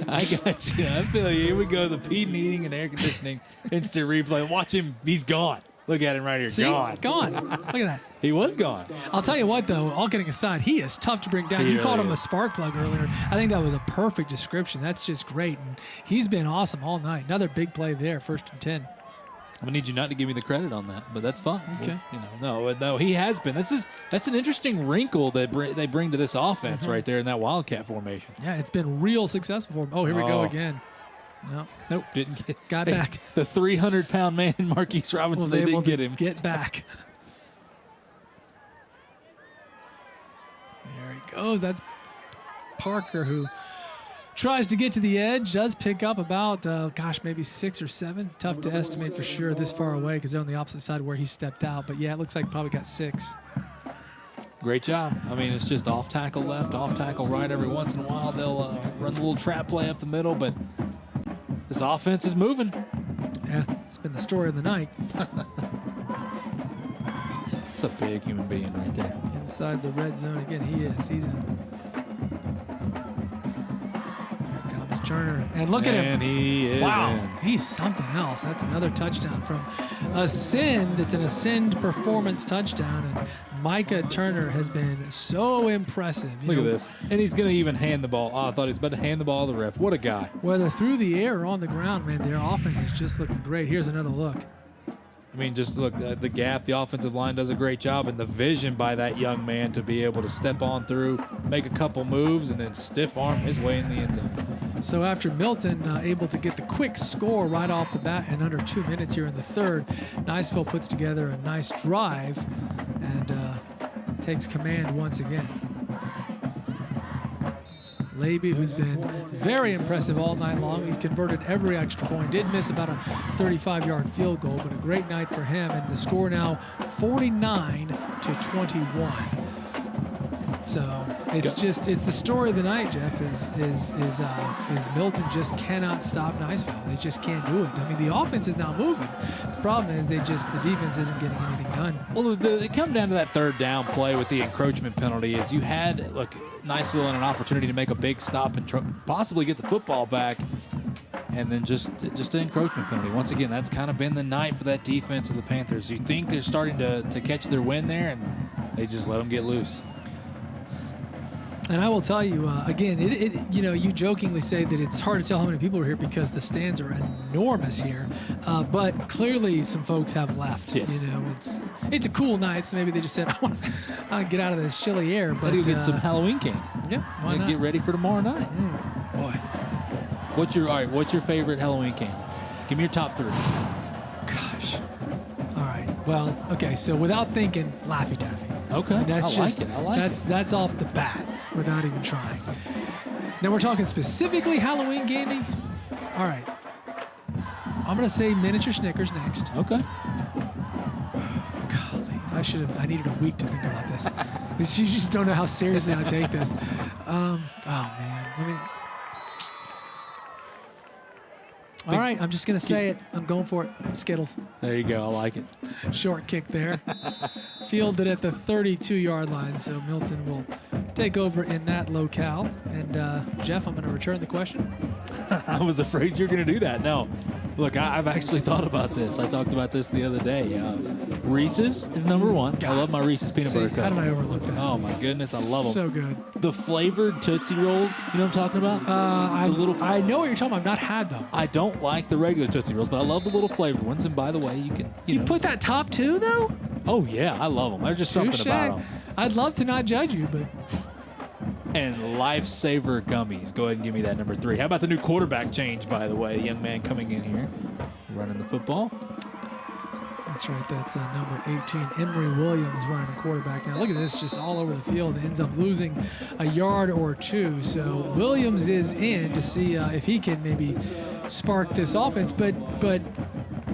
I got you. I feel you. Here we go. The Peden heating and air conditioning instant replay. Watch him. He's gone. Look at him right here. See? Gone. Gone. Look at that. He was gone. I'll tell you what, though, all kidding aside, he is tough to bring down. You called him a spark plug earlier. I think that was a perfect description. That's just great. And he's been awesome all night. Another big play there, 1st and 10. I'm gonna need you not to give me the credit on that, but that's fine. Okay. Well, no, he has been. That's an interesting wrinkle that they bring to this offense right there in that Wildcat formation. Yeah, it's been real successful for him. Oh, here we go again. Nope, didn't get. Got back. The 300-pound man, Marquis Robinson, they didn't get him. Get back. There he goes. That's Parker, who tries to get to the edge, does pick up about, maybe 6 or 7. Tough to estimate for sure this far away because they're on the opposite side where he stepped out. But, yeah, it looks like probably got 6. Great job. I mean, it's just off tackle left, off tackle right. Every once in a while, they'll run a little trap play up the middle, but this offense is moving. Yeah, it's been the story of the night. It's a big human being right there. Inside the red zone again, he is. He's in. Turner, and look at him. And he is in. He's something else. That's another touchdown from Ascend. It's an Ascend performance touchdown, and Micah Turner has been so impressive. Look at this. And he's going to even hand the ball. Oh, I thought he was about to hand the ball to the ref. What a guy. Whether through the air or on the ground, man, their offense is just looking great. Here's another look. I mean, just look at the gap. The offensive line does a great job, and the vision by that young man to be able to step on through, make a couple moves, and then stiff arm his way in the end zone. So after Milton able to get the quick score right off the bat in under 2 minutes here in the third, Niceville puts together a nice drive and takes command once again. It's Laby, who's been very impressive all night long. He's converted every extra point. Did miss about a 35-yard field goal, but a great night for him. And the score now 49-21. So it's the story of the night, Jeff, is Milton just cannot stop Niceville. They just can't do it. I mean, the offense is now moving. The problem is the defense isn't getting anything done. Well, it come down to that third down play with the encroachment penalty is you had, Niceville in an opportunity to make a big stop and possibly get the football back, and then just an encroachment penalty. Once again, that's kind of been the night for that defense of the Panthers. You think they're starting to catch their wind there, and they just let them get loose. And I will tell you, again, you jokingly say that it's hard to tell how many people are here because the stands are enormous here. But clearly some folks have left. Yes. It's a cool night, so maybe they just said, I want to get out of this chilly air. But you'll get some Halloween candy. Yeah, why not? Get ready for tomorrow night. Boy. What's your favorite Halloween candy? Give me your top 3. Gosh. All right. Well, okay, so without thinking, Laffy Taffy. Okay. And that's I like it. That's off the bat without even trying. Now we're talking specifically Halloween candy. All right. I'm gonna say miniature Snickers next. Okay. Golly, I needed a week to think about this. You just don't know how seriously I take this. Oh man, all right, I'm just going to say it. I'm going for it. Skittles. There you go. I like it. Short kick there. Fielded at the 32-yard line, so Milton will take over in that locale. And, Jeff, I'm going to return the question. I was afraid you were going to do that. No. Look, I've actually thought about this. I talked about this the other day. Reese's is number 1. I love my Reese's peanut butter cup. How did I overlook that? Oh, my goodness. I love them. So good. The flavored Tootsie Rolls, you know what I'm talking about? I know what you're talking about. I've not had them. I don't like the regular Tootsie Rolls, but I love the little flavored ones. And by the way, you can, you put that top 2, though? Oh, yeah. I love them. There's just something about them. I'd love to not judge you, but... and Lifesaver Gummies. Go ahead and give me that number 3. How about the new quarterback change, by the way? Young man coming in here, running the football. That's right. That's number 18, Emory Williams, running the quarterback. Now look at this, just all over the field. Ends up losing a yard or 2. So Williams is in to see if he can maybe spark this offense. But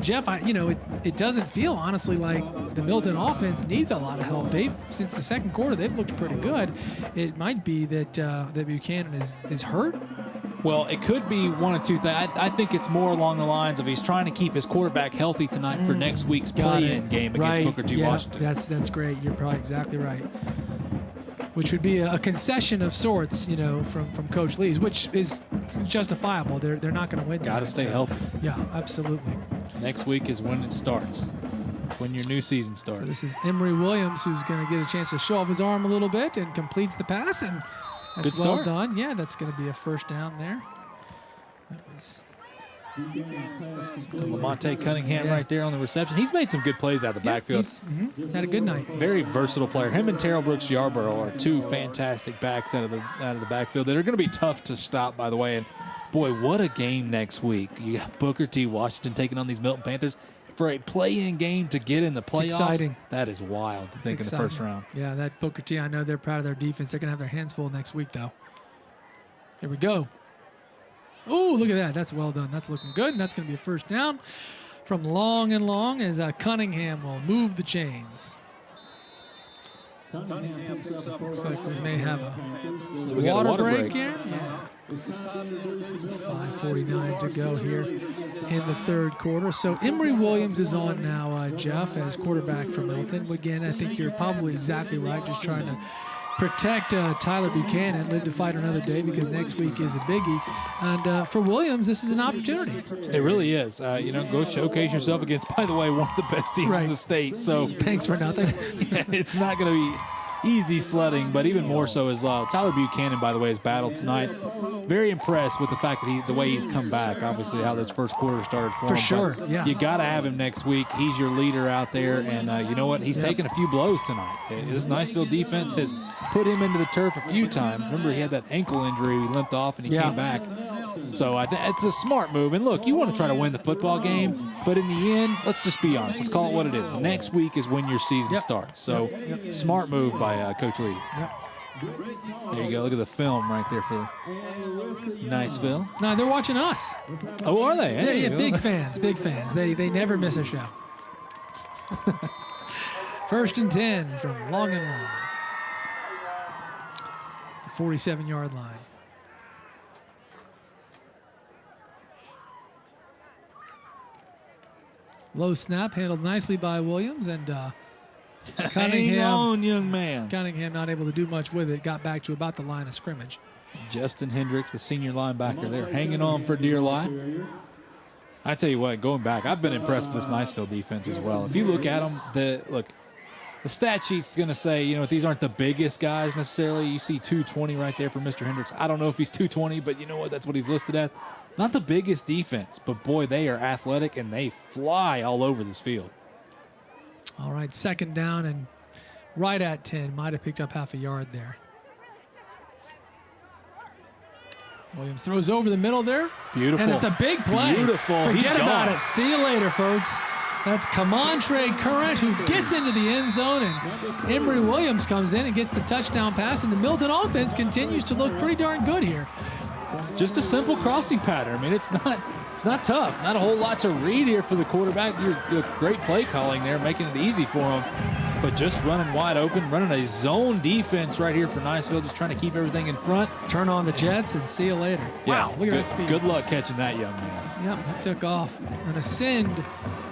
Jeff, it doesn't feel honestly like the Milton offense needs a lot of help. Since the second quarter, they've looked pretty good. It might be that that Buchanan is hurt. Well, it could be one of two things. I think it's more along the lines of he's trying to keep his quarterback healthy tonight for next week's play-in game against Booker T. Washington. That's great. You're probably exactly right. Which would be a concession of sorts, from Coach Lee's, which is justifiable. They're not going to win. Got to stay healthy. Yeah, absolutely. Next week is when it starts. It's when your new season starts. So this is Emory Williams, who's going to get a chance to show off his arm a little bit and completes the pass, and that's well done. Yeah, that's going to be a first down there. That was Lamonte Cunningham right there on the reception. He's made some good plays out of the backfield. Had a good night. Very versatile player. Him and Terrell Brooks Yarborough are two fantastic backs out of the backfield that are going to be tough to stop, by the way. And boy, what a game next week. You got Booker T. Washington taking on these Milton Panthers for a play-in game to get in the playoffs. It's exciting. That is wild to think in the first round. Yeah, that Booker T. I know they're proud of their defense. They're going to have their hands full next week, though. Here we go. Oh, look at that. That's well done. That's looking good, and that's going to be a first down from long and long as Cunningham will move the chains. Looks like we may have a water break here. Yeah. 5:49 to go here in the third quarter. So Emory Williams is on now, Jeff, as quarterback for Milton. Again, I think you're probably exactly right, just trying to protect Tyler Buchanan, live to fight another day, because next week is a biggie. And for Williams, this is an opportunity. It really is. Go showcase yourself against, by the way, one of the best teams in the state. So thanks for nothing. Yeah, it's not going to be easy sledding, but even more so is Tyler Buchanan, by the way, has battled tonight. Very impressed with the fact that the way he's come back. Obviously, how this first quarter started for him. For sure, yeah. You got to have him next week. He's your leader out there, and you know what? He's taken a few blows tonight. This Niceville defense has put him into the turf a few times. Remember, he had that ankle injury. He limped off, and he came back. So I think it's a smart move. And look, you want to try to win the football game, but in the end, let's just be honest. Let's call it what it is. Next week is when your season starts. So smart move by Coach Lees. There you go. Look at the film right there for Niceville. No, they're watching us. Oh, are they? Yeah, big fans, big fans. They never miss a show. 1st and 10 from long and long. The 47-yard line. Low snap, handled nicely by Williams, and Cunningham. Hang on, young man. Cunningham not able to do much with it. Got back to about the line of scrimmage. Justin Hendricks, the senior linebacker there, hanging on for dear life. I tell you what, going back, I've been impressed with this Niceville defense as well. If you look at them, the stat sheet's going to say, these aren't the biggest guys necessarily. You see 220 right there for Mr. Hendricks. I don't know if he's 220, but you know what? That's what he's listed at. Not the biggest defense, but boy, they are athletic and they fly all over this field. All right, 2nd down and right at 10. Might have picked up half a yard there. Williams throws over the middle there. Beautiful. And it's a big play. Beautiful. Forget about it. See you later, folks. That's Kamontre Current who gets into the end zone, and Emory Williams comes in and gets the touchdown pass, and the Milton offense continues to look pretty darn good here. Just a simple crossing pattern. I mean, it's not tough. Not a whole lot to read here for the quarterback. You're great play calling there, making it easy for him. But just running wide open, running a zone defense right here for Niceville, just trying to keep everything in front. Turn on the jets and see you later. Yeah, wow, look at that speed. Good luck catching that young man. Yep, he took off. An ascend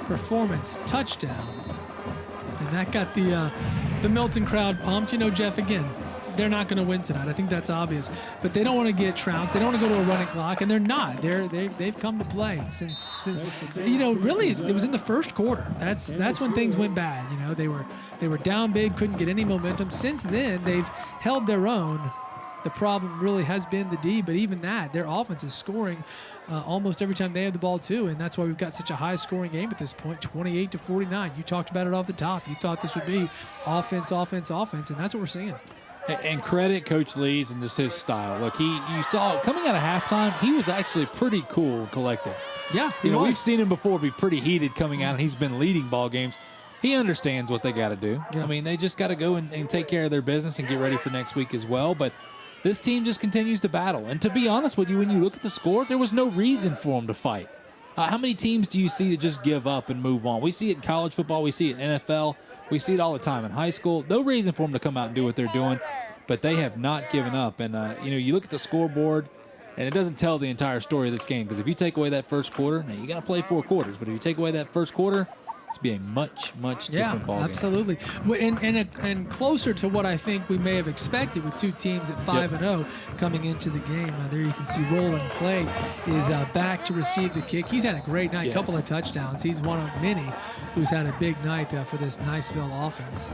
performance touchdown. And that got the Milton crowd pumped. Jeff, again, they're not going to win tonight. I think that's obvious. But they don't want to get trounced. They don't want to go to a running clock, and they're not. They've come to play since really it was in the first quarter. That's when things went bad. They were down big, couldn't get any momentum. Since then, they've held their own. The problem really has been the D, but even that, their offense is scoring almost every time they have the ball too, and that's why we've got such a high-scoring game at this point, 28-49. You talked about it off the top. You thought this would be offense, and that's what we're seeing. And credit Coach Lees and just his style. Look, you saw coming out of halftime, he was actually pretty cool, collected. Yeah, we've seen him before be pretty heated coming out, and he's been leading ball games. He understands what they got to do. Yeah. I mean, they just got to go and take care of their business and get ready for next week as well. But this team just continues to battle. And to be honest with you, when you look at the score, there was no reason for them to fight. How many teams do you see that just give up and move on? We see it in college football. We see it in NFL. We see it all the time in high school. No reason for them to come out and do what they're doing, but they have not given up. And, you look at the scoreboard, and it doesn't tell the entire story of this game, because if you take away that first quarter, now you got to play 4 quarters, but if you take away that first quarter, it's be a much, much different ball game. Absolutely. And closer to what I think we may have expected with 2 teams at 5-0 coming into the game. There you can see Roland Clay is back to receive the kick. He's had a great night, couple of touchdowns. He's one of many who's had a big night for this Niceville offense.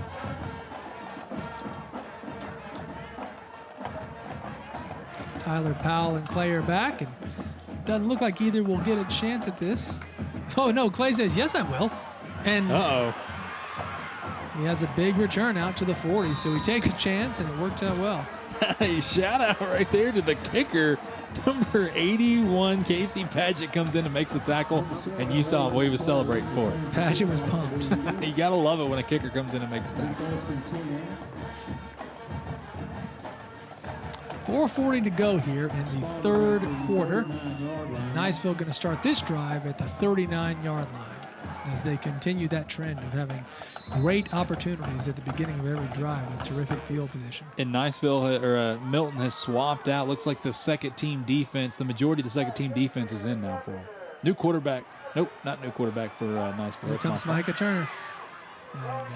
Tyler Powell and Clay are back, and doesn't look like either will get a chance at this. Oh, no, Clay says, yes, I will. And he has a big return out to the 40, so he takes a chance, and it worked out well. Hey, shout out right there to the kicker. Number 81, Casey Padgett, comes in and makes the tackle, and you saw him what he was celebrating for it. Padgett was pumped. You got to love it when a kicker comes in and makes a tackle. 4:40 to go here in the 3rd quarter. Niceville going to start this drive at the 39-yard line as they continue that trend of having great opportunities at the beginning of every drive with terrific field position. And Milton has swapped out. Looks like the second-team defense, the majority of the second-team defense is in now for him. New quarterback. Nope, not new quarterback for Niceville. Here comes Micah Turner. And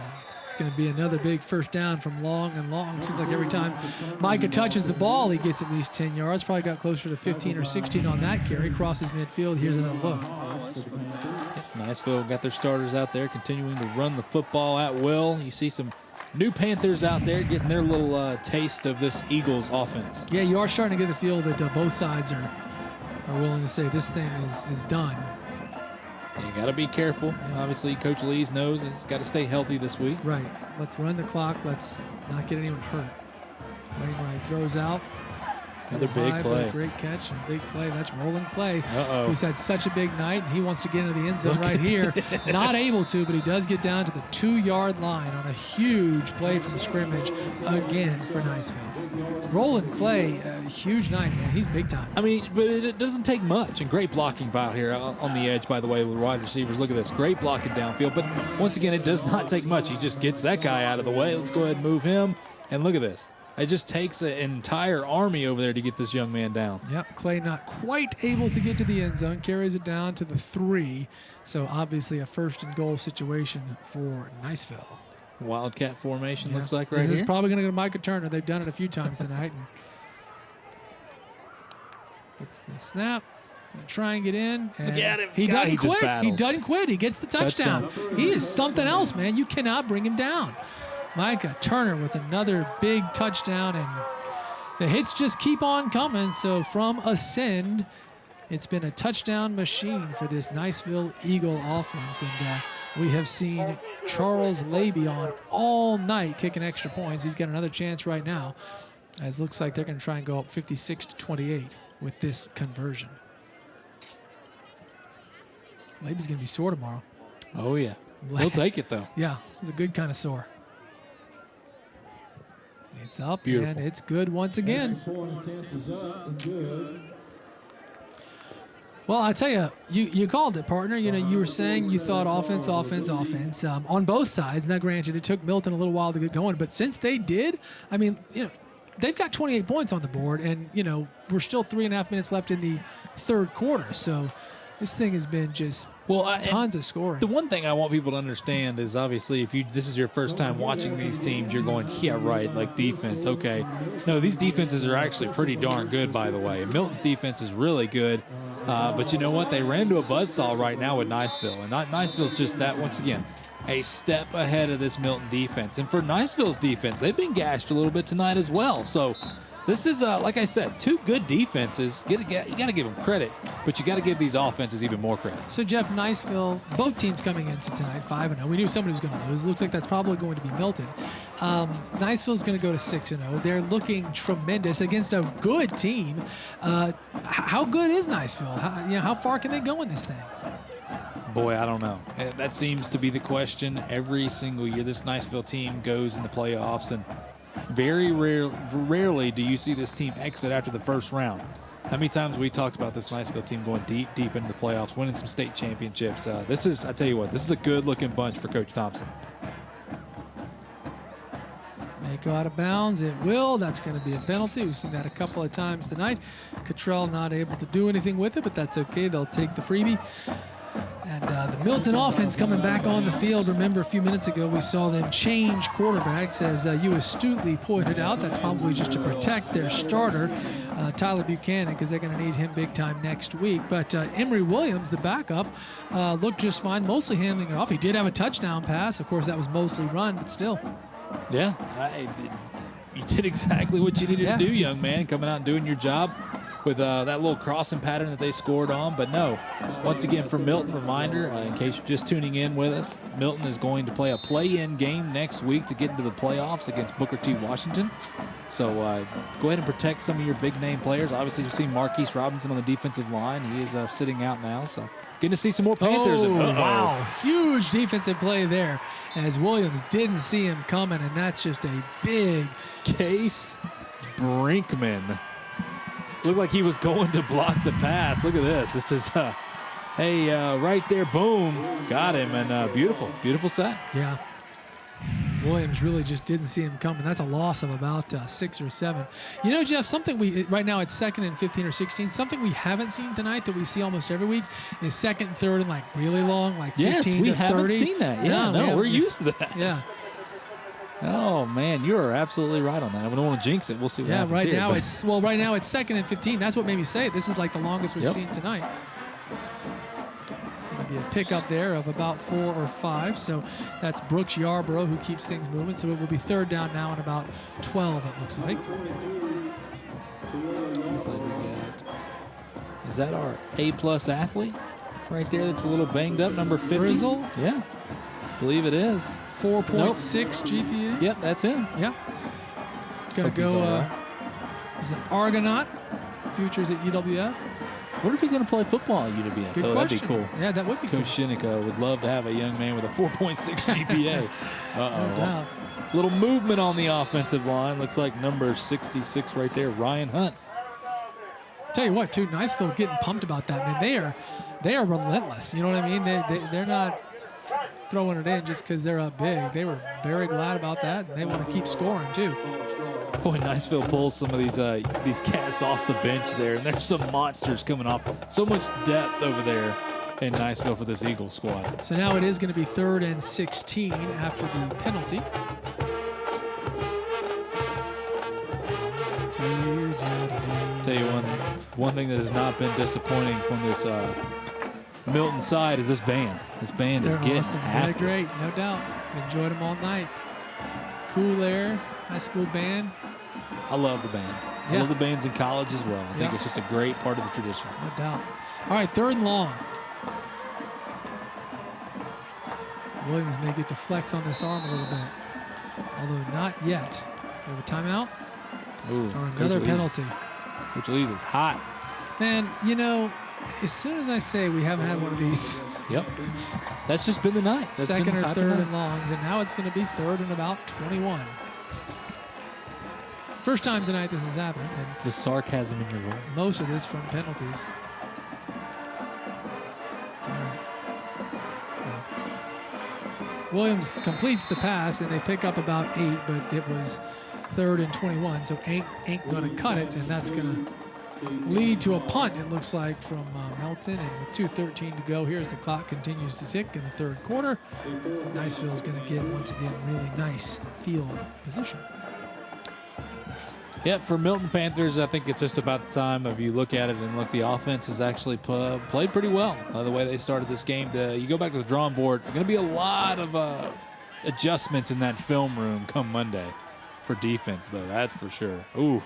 it's going to be another big first down from long and long. Seems like every time Micah touches the ball, he gets at least 10 yards. Probably got closer to 15 or 16 on that carry. Crosses midfield. Here's another look. Niceville got their starters out there continuing to run the football at will. You see some new Panthers out there getting their little taste of this Eagles offense. Yeah, you are starting to get the feel that both sides are willing to say this thing is done. You got to be careful. Obviously, Coach Lees knows he's got to stay healthy this week. Right. Let's run the clock. Let's not get anyone hurt. Wainwright throws out. Another big play. Great catch and big play. That's Roland Clay, who's had such a big night, and he wants to get into the end zone right here. Not able to, but he does get down to the 2-yard line on a huge play from scrimmage again for Niceville. Roland Clay, a huge night, man. He's big time. I mean, but it doesn't take much. And great blocking out here on the edge, by the way, with wide receivers. Look at this. Great blocking downfield. But once again, it does not take much. He just gets that guy out of the way. Let's go ahead and move him. And look at this. It just takes an entire army over there to get this young man down. Yep, Clay not quite able to get to the end zone. Carries it down to the 3. So obviously a 1st and goal situation for Niceville. Wildcat formation looks like right here. This is probably going to go to Micah Turner. They've done it a few times tonight. And gets the snap. Gonna try and get in. And look at him. He doesn't quit. He doesn't quit. He gets the touchdown. He is something else, man. You cannot bring him down. Micah Turner with another big touchdown, and the hits just keep on coming. So from Ascend, it's been a touchdown machine for this Niceville Eagle offense. And we have seen Charles Laby on all night kicking extra points. He's got another chance right now, as it looks like they're going to try and go up 56-28 with this conversion. Laby's going to be sore tomorrow. Oh, yeah. He'll take it, though. Yeah, he's a good kind of sore. It's up, beautiful. And it's good once again. Well, I tell you, you called it, partner. You know, you were saying you thought offense on both sides. Now, granted, it took Milton a little while to get going, but since they did, I mean, you know, they've got 28 points on the board, and, you know, we're still 3.5 minutes left in the 3rd quarter. So this thing has been just tons of scoring. The one thing I want people to understand is, obviously, if this is your first time watching these teams, you're going, yeah, right, like defense, okay. No, these defenses are actually pretty darn good, by the way. Milton's defense is really good, but you know what? They ran to a buzzsaw right now with Niceville, and Niceville's just that, once again, a step ahead of this Milton defense. And for Niceville's defense, they've been gashed a little bit tonight as well, so This is, like I said, two good defenses. You got to give them credit, but you got to give these offenses even more credit. So, Jeff, Niceville, both teams coming into tonight 5-0. We knew somebody was going to lose. Looks like that's probably going to be Milton. Niceville's going to go to 6-0. They're looking tremendous against a good team. How good is Niceville? How far can they go in this thing? Boy, I don't know. That seems to be the question every single year. This Niceville team goes in the playoffs, and very rarely do you see this team exit after the first round. How many times we talked about this Niceville team going deep into the playoffs, winning some state championships. I tell you what, this is a good-looking bunch for Coach Thompson. May go out of bounds. It will. That's going to be a penalty. We've seen that a couple of times tonight. Cottrell not able to do anything with it, but that's okay. They'll take the freebie. And the Milton offense coming back on the field. Remember, a few minutes ago, we saw them change quarterbacks, as you astutely pointed out. That's probably just to protect their starter, Tyler Buchanan, because they're going to need him big time next week. But Emory Williams, the backup, looked just fine, mostly handling it off. He did have a touchdown pass. Of course, that was mostly run, but still. Yeah, you did exactly what you needed to do, young man, coming out and doing your job with that little crossing pattern that they scored on. But no, once again, for Milton, reminder, in case you're just tuning in with us, Milton is going to play a play-in game next week to get into the playoffs against Booker T. Washington. So go ahead and protect some of your big-name players. Obviously, you've seen Marquis Robinson on the defensive line. He is sitting out now, so getting to see some more Panthers. Wow, huge defensive play there, as Williams didn't see him coming, and that's just a big Case Brinkman. Looked like he was going to block the pass. Look at this. This is, right there, boom, got him, and beautiful sack. Yeah. Williams really just didn't see him coming. That's a loss of about 6 or 7. You know, Jeff, something right now it's 2nd and 15 or 16. Something we haven't seen tonight that we see almost every week is 2nd and 3rd and really long, 15 to 30. Yes, we haven't seen that. Yeah, we're used to that. Yeah. Oh man, you are absolutely right on that. I don't want to jinx it. We'll see what happens here. Right now it's 2nd and 15. That's what made me say it. This is like the longest we've seen tonight. Be a pickup there of about 4 or 5. So that's Brooks Yarborough who keeps things moving. So it will be 3rd down now and about 12, it looks like. Looks like we got, is that our A-plus athlete right there that's a little banged up, number 50? Frizzle? Yeah, believe it is. 4.6 GPA? Yep, that's him. Yeah. Gonna go, is it Argonaut? Futures at UWF. I wonder if he's going to play football at UWF. Good question. That'd be cool. Yeah, that would be Coach cool. Shinnick would love to have a young man with a 4.6 GPA. No doubt. Little movement on the offensive line. Looks like number 66 right there, Ryan Hunt. Tell you what, too, Niceville getting pumped about that, man. They are relentless. You know what I mean? They're not throwing it in just because they're up big. They were very glad about that, and they want to keep scoring, too. Boy, Niceville pulls some of these cats off the bench there, and there's some monsters coming off. So much depth over there in Niceville for this Eagle squad. So now it is going to be 3rd and 16 after the penalty. Tell you one thing that has not been disappointing from this Milton side is this band. This band is getting awesome. after. They're great, no doubt. Enjoyed them all night. Cool Air, high school band. I love the bands. I love the bands in college as well. I think it's just a great part of the tradition. No doubt. All right, 3rd and long. Williams may get to flex on this arm a little bit, although not yet. We have a timeout. Ooh, or another penalty. Coach Lee's is hot. Man, as soon as I say we haven't had one of these. Yep. That's just been the night. That's 2nd been or the 3rd and longs, and now it's going to be 3rd and about 21. First time tonight this has happened. And the sarcasm in your voice. Most of this from penalties. All right. Williams completes the pass, and they pick up about 8, but it was 3rd and 21, so ain't going to cut it, and that's going to lead to a punt, it looks like, from Milton. And with 2:13 to go, here's the clock continues to tick in the 3rd quarter. Niceville's going to get, once again, really nice field position. Yeah, for Milton Panthers, I think it's just about the time of you look at it and look, the offense has actually played pretty well the way they started this game. You go back to the drawing board, there's going to be a lot of adjustments in that film room come Monday for defense, though, that's for sure. Ooh,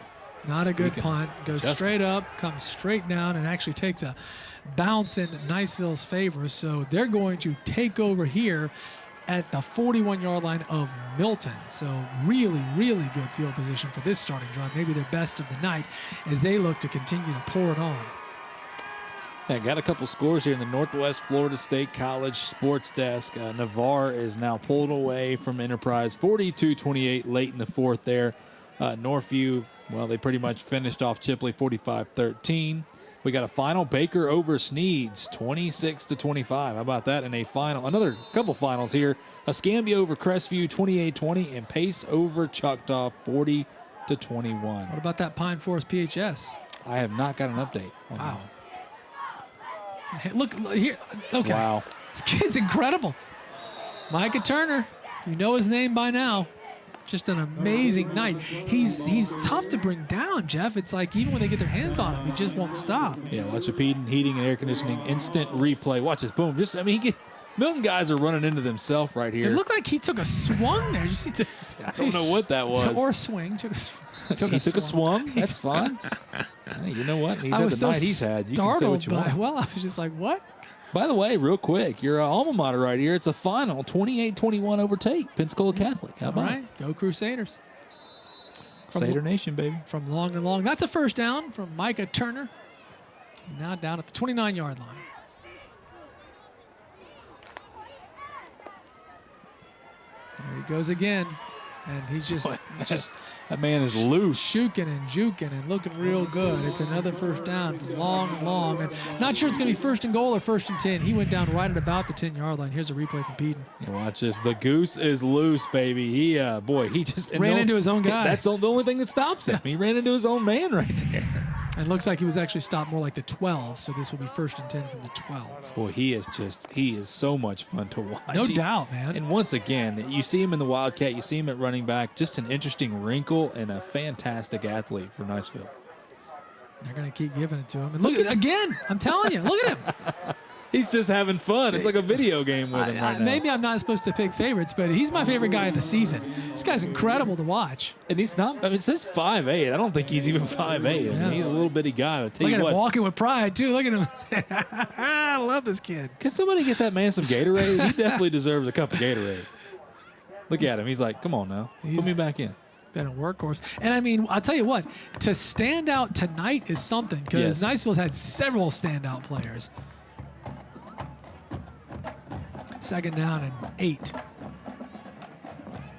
Not a good punt. Goes straight up, comes straight down, and actually takes a bounce in Niceville's favor. So they're going to take over here at the 41-yard line of Milton. So really, really good field position for this starting drive. Maybe their best of the night as they look to continue to pour it on. Yeah, got a couple scores here in the Northwest Florida State College Sports Desk. Navarre is now pulled away from Enterprise 42-28 late in the fourth there. Northview, well, they pretty much finished off Chipley 45-13. We got a final Baker over Sneeds 26-25. How about that in a final? Another couple finals here. Escambia over Crestview 28-20 and Pace over Choctaw 40-21. What about that Pine Forest PHS? I have not got an update on that one. Hey, look here. Okay. Wow. This kid's incredible. Micah Turner. You know his name by now. Just an amazing night. He's tough to bring down, Jeff. It's like even when they get their hands on him, he just won't stop. Yeah, watch the heating and air conditioning instant replay. Watch this, boom. Milton guys are running into themselves right here. It looked like he took a swung there. Did you see this? I don't know what that was. Or a swing. Took a swung. That's fine. Hey, you know what? He's had the night he's had. You can say what you want. Well, I was just like, what? By the way, real quick, your alma mater right here. It's a final 28-21 over Tate, Pensacola Catholic. How about it? Go Crusaders. Crusader Nation, baby. From long and long. That's a first down from Micah Turner. And now down at the 29-yard line. There he goes again. And he's just that man is loose. Shuking and juking and looking real good. It's another first down from long and long. And not sure it's going to be first and goal or first and 10. He went down right at about the 10-yard line. Here's a replay from Peden. Yeah, watch this. The goose is loose, baby. He just ran into his own guy. That's the only thing that stops him. He ran into his own man right there. And looks like he was actually stopped more like the 12, so this will be first and 10 from the 12. Boy, he is so much fun to watch. No doubt, man. And once again, you see him in the Wildcat, you see him at running back, just an interesting wrinkle and a fantastic athlete for Niceville. They're going to keep giving it to him. And look at again, I'm telling you, look at him. He's just having fun. It's like a video game with him right now. Maybe I'm not supposed to pick favorites, but he's my favorite guy of the season. This guy's incredible to watch. And he's not, it says 5'8". I don't think he's even 5'8". I mean, he's a little bitty guy. But look at him walking with pride, too. Look at him. I love this kid. Can somebody get that man some Gatorade? He definitely deserves a cup of Gatorade. Look at him. He's like, come on now. Put me back in. Been a workhorse. And I mean, I'll tell you what, to stand out tonight is something because Niceville's had several standout players. Second down and 8.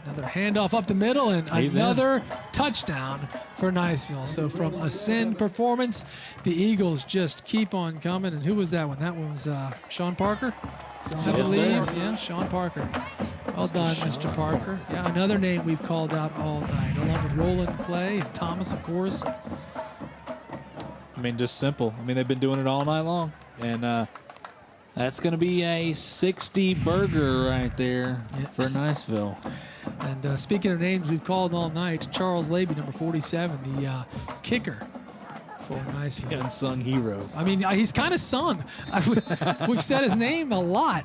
Another handoff up the middle and another touchdown for Niceville. So from Ascend Performance, the Eagles just keep on coming. And who was that one? That one was Sean Parker, I believe. Sir. Yeah, Sean Parker. Well done, Mr. Parker. Yeah, another name we've called out all night, along with Roland Clay and Thomas, of course. I mean, just simple. I mean, they've been doing it all night long. And that's going to be a 60 burger right there for Niceville. And speaking of names we've called all night, Charles Labey, number 47, the kicker for Niceville. Unsung hero. I mean, he's kind of sung. We've said his name a lot.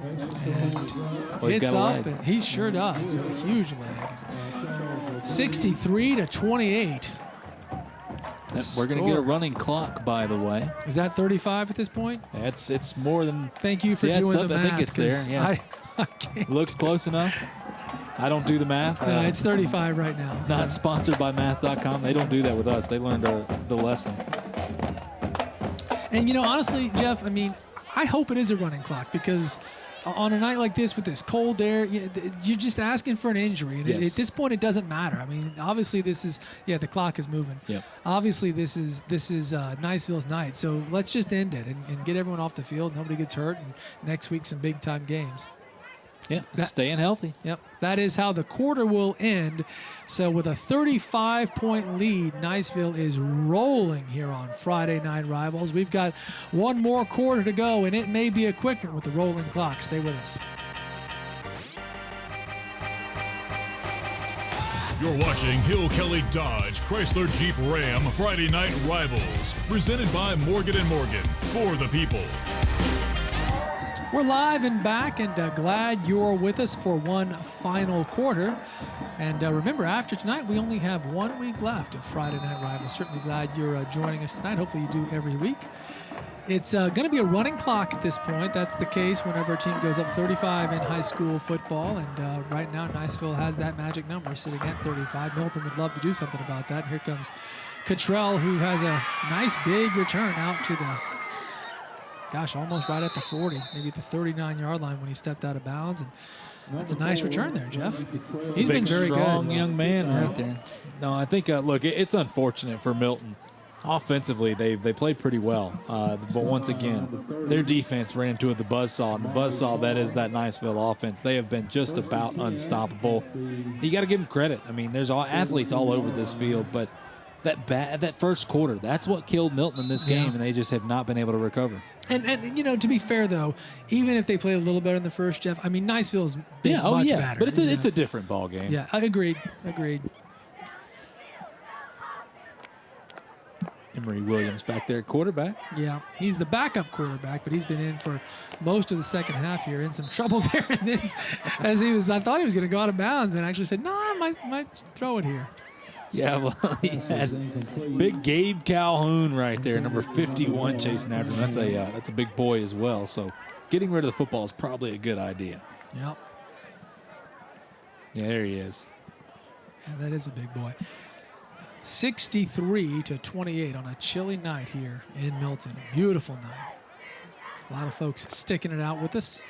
And hits up, and he sure does. It's a huge leg. 63-28. We're going to get a running clock, by the way. Is that 35 at this point? It's more than. Thank you for doing the math. I think it's there. Yeah, I can't. Looks close enough. I don't do the math. No, it's 35 right now. Not sponsored by math.com. They don't do that with us. They learned the lesson. And, honestly, Jeff, I mean, I hope it is a running clock because on a night like this with this cold air, you're just asking for an injury. And at this point, it doesn't matter. I mean, obviously, this is the clock is moving. Yep. Obviously, this is Niceville's night. So let's just end it and get everyone off the field. Nobody gets hurt. And next week, some big time games. Yeah, staying healthy. Yep, that is how the quarter will end. So with a 35-point lead, Niceville is rolling here on Friday Night Rivals. We've got one more quarter to go, and it may be a quick one with the rolling clock. Stay with us. You're watching Hill Kelly Dodge Chrysler Jeep Ram Friday Night Rivals, presented by Morgan & Morgan, for the people. We're live and back, and glad you're with us for one final quarter. And remember, after tonight, we only have 1 week left of Friday Night Rivals. Certainly glad you're joining us tonight. Hopefully you do every week. It's going to be a running clock at this point. That's the case whenever a team goes up 35 in high school football. And right now, Niceville has that magic number sitting at 35. Milton would love to do something about that. And here comes Cottrell, who has a nice big return out to the, gosh, almost right at the 40, maybe the 39-yard line when he stepped out of bounds. And that's a nice return there, Jeff. He's been very strong good. Young man right there. No, I think, look, it's unfortunate for Milton. Offensively, they played pretty well. But once again, their defense ran into the buzzsaw, and the buzzsaw that is that Niceville offense. They have been just about unstoppable. You got to give them credit. I mean, there's athletes all over this field, but that first quarter, that's what killed Milton in this game, and they just have not been able to recover. And you know, to be fair though, even if they played a little better in the first, Jeff, I mean, Niceville's been much better. But it's a different ball game. Yeah, agreed. Emory Williams back there at quarterback. Yeah, he's the backup quarterback, but he's been in for most of the second half here, in some trouble there. And then I thought he was going to go out of bounds, and actually said, no, I might throw it here. Yeah, well, he had big Gabe Calhoun right there, number 51, chasing after him. That's a big boy as well. So getting rid of the football is probably a good idea. Yep. Yeah, there he is. Yeah, that is a big boy. 63-28 on a chilly night here in Milton. A beautiful night. A lot of folks sticking it out with us.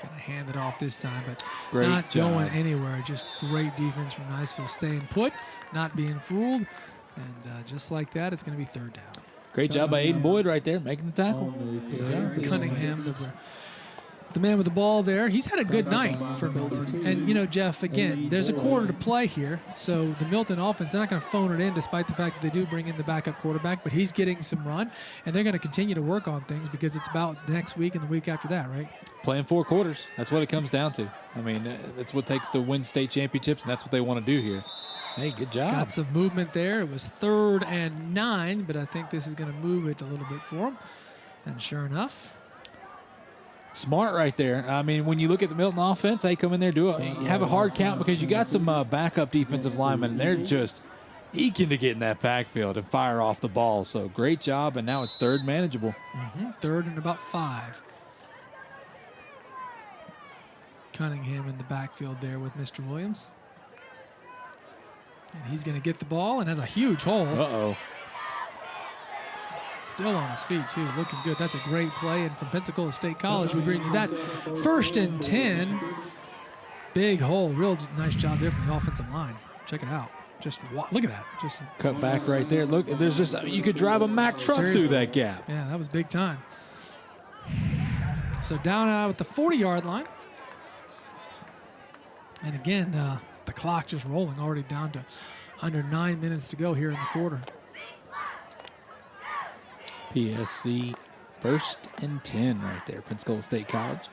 Gonna hand it off this time, but great not job. Going anywhere. Just great defense from Niceville, staying put, not being fooled, and just like that, it's gonna be third down. Great job by Aiden Boyd right there, making the tackle. Cunningham, the man with the ball there. He's had a good night for Milton. And, you know, Jeff, again, there's a quarter to play here. So the Milton offense, they're not going to phone it in despite the fact that they do bring in the backup quarterback, but he's getting some run. And they're going to continue to work on things because it's about next week and the week after that, right? Playing 4 quarters. That's what it comes down to. I mean, that's what it takes to win state championships, and that's what they want to do here. Hey, good job. Got some movement there. It was 3rd and 9, but I think this is going to move it a little bit for him. And sure enough, smart right there. I mean, when you look at the Milton offense, they come in there, you have a hard count because you got some backup defensive linemen, and they're just eking to get in that backfield and fire off the ball. So great job, and now it's 3rd manageable. 3rd and about 5. Cunningham in the backfield there with Mr. Williams. And he's going to get the ball and has a huge hole. Uh-oh. Still on his feet, too. Looking good. That's a great play. And from Pensacola State College, we bring you that 1st and 10. Big hole. Real nice job there from the offensive line. Check it out. Just look at that. Just cut back right there. Look, there's just, you could drive a Mack truck through that gap. Yeah, that was big time. So down out at the 40-yard line. And again, the clock just rolling, already down to under 9 minutes to go here in the quarter. PSC 1st and 10 right there, Pensacola State College.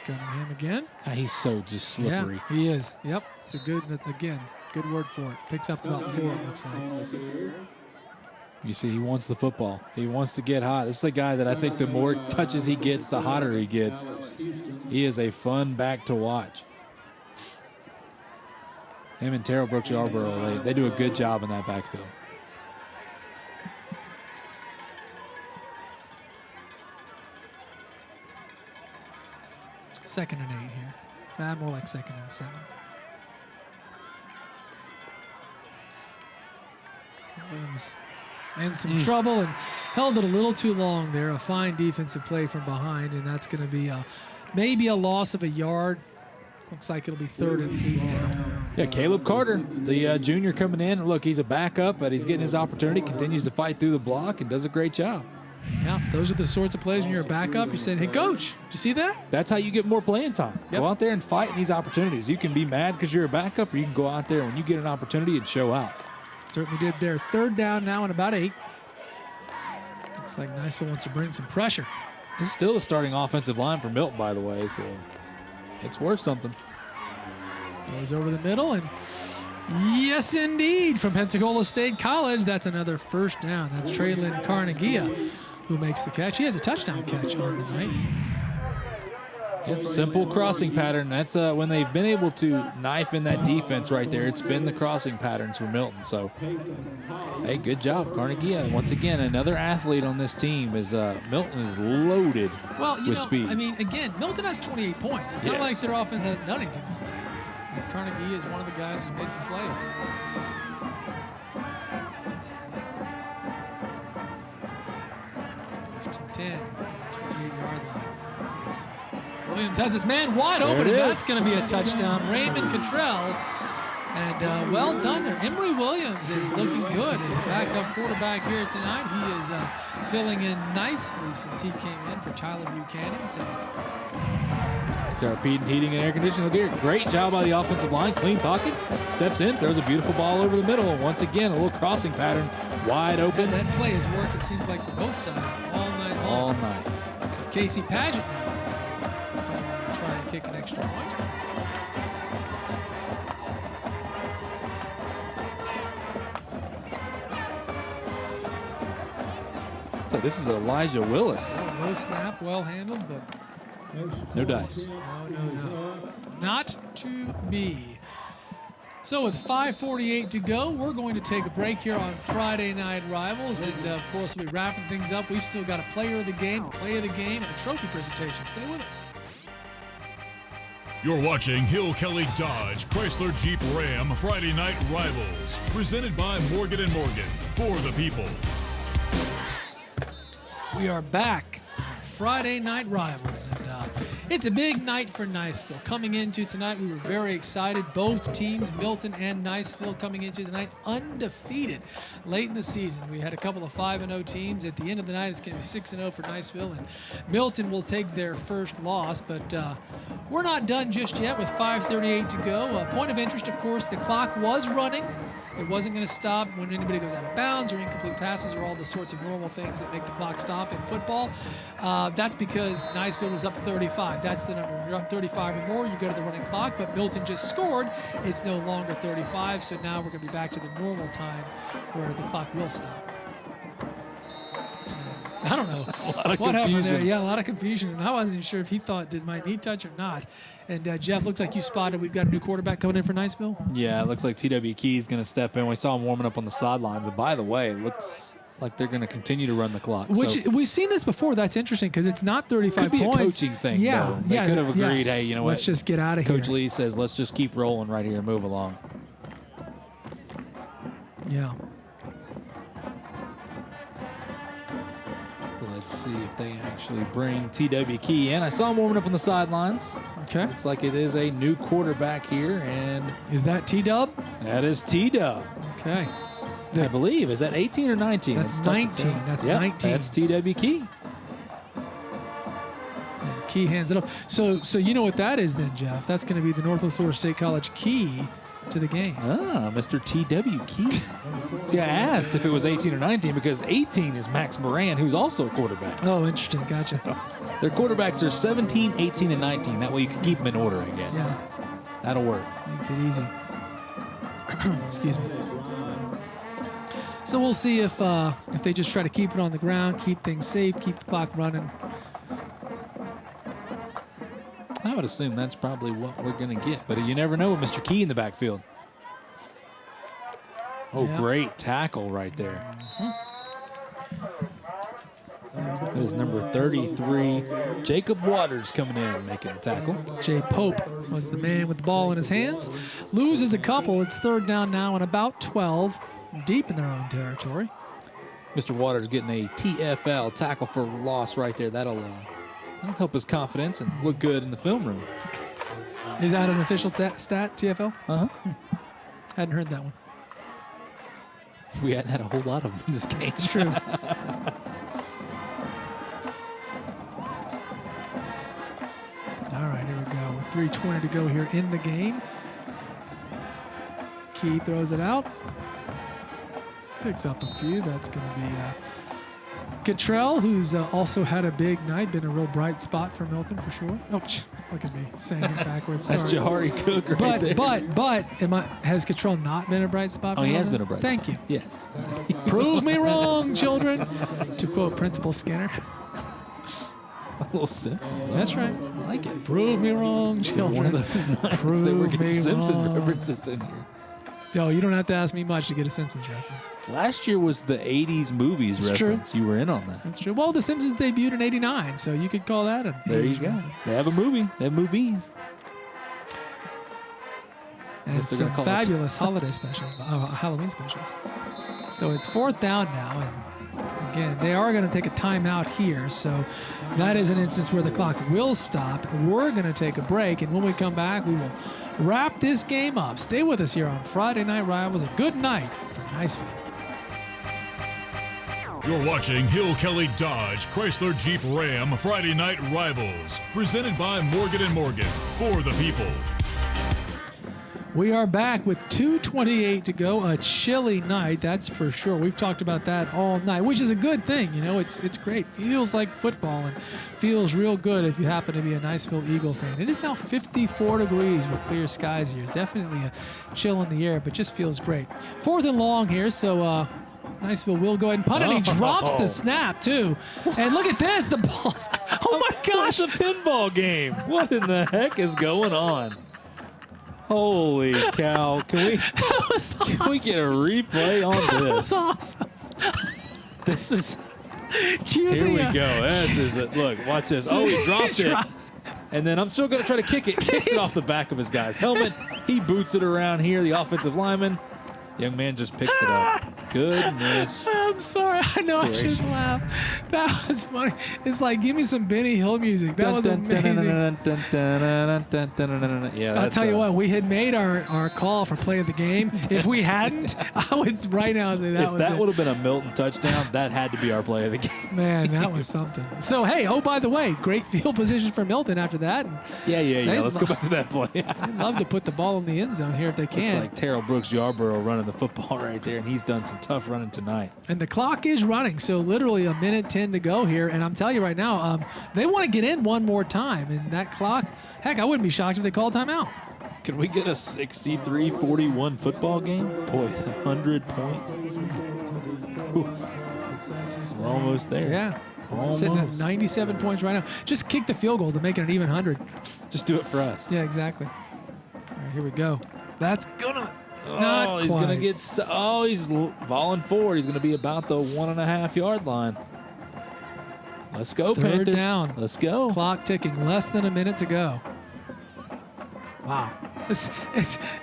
Cunningham again. He's so just slippery. Yeah, he is. Yep, that's again, good word for it. Picks up about 4, it looks like. You see, he wants the football. He wants to get hot. This is a guy that I think the more touches he gets, the hotter he gets. He is a fun back to watch. Him and Terrell Brooks Yarborough, they do a good job in that backfield. Second and 8 here. More like 2nd and 7. Williams in some trouble and held it a little too long there. A fine defensive play from behind, and that's going to be maybe a loss of a yard. Looks like it'll be 3rd and 8 now. Yeah, Caleb Carter, the junior coming in. Look, he's a backup, but he's getting his opportunity, continues to fight through the block, and does a great job. Yeah, those are the sorts of plays when you're a backup. You're saying, hey, coach, did you see that? That's how you get more playing time. Yep. Go out there and fight in these opportunities. You can be mad because you're a backup, or you can go out there when you get an opportunity and show out. Certainly did there. 3rd down now and about 8. Looks like Niceville wants to bring some pressure. This is still a starting offensive line for Milton, by the way, so it's worth something. Goes over the middle, and yes, indeed, from Pensacola State College, that's another first down. That's Traylon Carnegie who makes the catch. He has a touchdown catch on the night. Yep, simple crossing pattern. That's when they've been able to knife in that defense right there. It's been the crossing patterns for Milton. So, hey, good job, Carnegie. And once again, another athlete on this team is Milton is loaded with speed. I mean, again, Milton has 28 points. It's not like their offense hasn't done anything all night. And Carnegie is one of the guys who's made some plays. First and 10, 28-yard line. Williams has his man wide open, and that's going to be a touchdown. Raymond Cottrell. And well done there. Emory Williams is looking good as the backup quarterback here tonight. He is filling in nicely since he came in for Tyler Buchanan. So heating and air conditioning. Look here. Great job by the offensive line. Clean pocket. Steps in, throws a beautiful ball over the middle. And once again, a little crossing pattern. Wide open. That play has worked, it seems like, for both sides all night long. All night. So Casey Paget now can come on and try and kick an extra point. So this is Elijah Willis. No snap, well handled, but no dice. No. Not to be. So with 5:48 to go, we're going to take a break here on Friday Night Rivals. And, of course, we'll be wrapping things up. We've still got a player of the game, a play of the game, and a trophy presentation. Stay with us. You're watching Hill Kelly Dodge Chrysler Jeep Ram Friday Night Rivals, presented by Morgan & Morgan, for the people. We are back on Friday Night Rivals, and it's a big night for Niceville. Coming into tonight, we were very excited. Both teams, Milton and Niceville, coming into tonight undefeated late in the season. We had a couple of 5-0 teams. At the end of the night, it's going to be 6-0 for Niceville, and Milton will take their first loss, but we're not done just yet with 5:38 to go. Point of interest, of course, the clock was running. It wasn't going to stop when anybody goes out of bounds or incomplete passes or all the sorts of normal things that make the clock stop in football. That's because Niceville was up 35. That's the number. When you're up 35 or more, you go to the running clock, but Milton just scored. It's no longer 35, so now we're going to be back to the normal time where the clock will stop. I don't know what happened there. Yeah, a lot of confusion, and I wasn't even sure if he thought did Mike need touch or not. And Jeff, looks like you spotted we've got a new quarterback coming in for Niceville. Yeah, it looks like TW Key's going to step in. We saw him warming up on the sidelines. And by the way, it looks like they're going to continue to run the clock. Which we've seen this before. That's interesting because it's not 35 points. Could be a coaching thing, though. They could have agreed, hey, you know what? Let's just get out of here. Coach Lee says, let's just keep rolling right here and move along. Yeah. Let's see if they actually bring TW Key in. I saw him warming up on the sidelines. Okay. Looks like it is a new quarterback here. And is that T-Dub? That is T-Dub. Okay. I believe. Is that 18 or 19? That's 19. That's 19. That's TW Key. And Key hands it up. So you know what that is then, Jeff? That's going to be the Northwest Florida State College key to the game. Ah, Mr. TW Key. See, I asked if it was 18 or 19 because 18 is Max Moran, who's also a quarterback. Oh, interesting. Gotcha. So their quarterbacks are 17, 18, and 19. That way you can keep them in order, I guess. Yeah. That'll work. Makes it easy. Excuse me. So we'll see if they just try to keep it on the ground, keep things safe, keep the clock running. I would assume that's probably what we're going to get. But you never know with Mr. Key in the backfield. Oh, yeah. Great tackle right there. That is number 33. Jacob Waters coming in, making the tackle. Jay Pope was the man with the ball in his hands. Loses a couple. It's third down now and about 12, deep in their own territory. Mr. Waters getting a TFL, tackle for loss right there. That'll help his confidence and look good in the film room. Is that an official stat, TFL? Uh-huh. Hadn't heard that one. We hadn't had a whole lot of them in this game. It's true. All right, here we go. With 3:20 to go here in the game. Key throws it out. Picks up a few. That's going to be Cottrell, who's also had a big night, been a real bright spot for Milton for sure. Oh, Look at me saying it backwards. That's Sorry. Jahari Cook right there. But has Cottrell not been a bright spot? Oh, he has him? been a bright Thank spot. you. Yes. Prove me wrong, children. To quote Principal Skinner. A little Simpson. That's right. I like it. Prove me wrong, children. One of those nights Prove that we're me getting Simpson wrong. references in here. Oh, you don't have to ask me much to get a Simpsons reference. Last year was the 80s movies It's reference. true. You were in on that. That's true. Well, The Simpsons debuted in '89, so you could call that a. There you 80s go. reference. They have a movie. They have movies. And Guess they're some gonna call it- fabulous holiday specials, Halloween specials. So it's 4th down now, and again, they are going to take a timeout here. So that is an instance where the clock will stop. We're going to take a break, and when we come back, we will wrap this game up. Stay with us here on Friday Night Rivals. A good night for Niceville. You're watching Hill Kelly Dodge Chrysler Jeep Ram Friday Night Rivals, presented by Morgan & Morgan, for the people. We are back with 2:28 to go. A chilly night, that's for sure. We've talked about that all night, which is a good thing. You know, it's great. Feels like football and feels real good if you happen to be a Niceville Eagle fan. It is now 54 degrees with clear skies here. Definitely a chill in the air, but just feels great. 4th and long here, so Niceville will go ahead and punt, and he drops the snap, too. And look at this. The ball's... Oh, my gosh. It's a pinball game. What in the heck is going on? Holy cow. Can we get a replay on this? That was awesome. This is... Cue Here the, we go. This is it. Look, watch this. Oh, he dropped it. And then I'm still going to try to kick it. Kicks it off the back of his guy's helmet. He boots it around here, the offensive lineman. Young man just picks it up. Goodness. I'm sorry. I know I shouldn't laugh. That was funny. It's like, give me some Benny Hill music. That was amazing. Yeah, I'll tell you what, we had made our call for play of the game. If we hadn't, I would right now say that was If that it. would have been a Milton touchdown, that had to be our play of the game. Man, that was something. So, hey, oh, by the way, great field position for Milton after that. And Yeah. Let's go back to that play. they'd love to put the ball in the end zone here if they can. It's like Terrell Brooks Yarborough running the football right there, and he's done some tough running tonight. And the clock is running, so literally a minute 10 to go here. And I'm telling you right now, they want to get in one more time. And that clock, heck, I wouldn't be shocked if they called timeout. Could we get a 63-41 football game? Boy, 100 points. Ooh. We're almost there. Yeah. Almost. Sitting at 97 points right now. Just kick the field goal to make it an even 100. Just do it for us. Yeah, exactly. All right, here we go. That's gonna. Oh, he's going to get he's falling forward. He's going to be about the 1.5 yard line. Let's go, Third Panthers. down. Let's go. Clock ticking. Less than a minute to go. Wow. This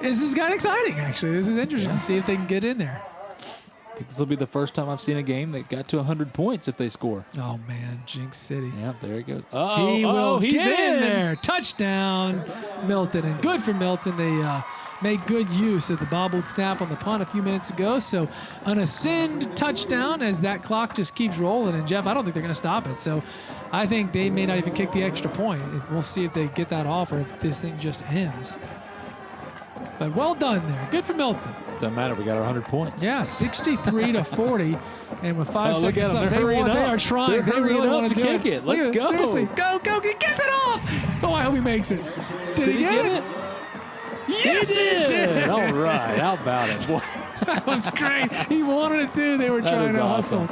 has got exciting, actually. This is interesting to see if they can get in there. I think this will be the first time I've seen a game that got to 100 points if they score. Oh, man. Jinx City. Yeah, there he goes. He will he's get in in there. Touchdown, Milton. And good for Milton. They made good use of the bobbled snap on the punt a few minutes ago. So an ascend touchdown as that clock just keeps rolling. And, Jeff, I don't think they're going to stop it. So I think they may not even kick the extra point. We'll see if they get that off or if this thing just ends. But well done there. Good for Milton. Doesn't matter. We got our 100 points. Yeah, 63-40. And with 5 look seconds at them. left, They're hurrying they up. are trying. They're They hurrying really up want to do kick it. Look Let's at go. Seriously. Go. He gets it off. Oh, I hope he makes it. Did he get it? Yes, he did. All right. How about it? Boy. That was great. He wanted it too. They were trying to hustle.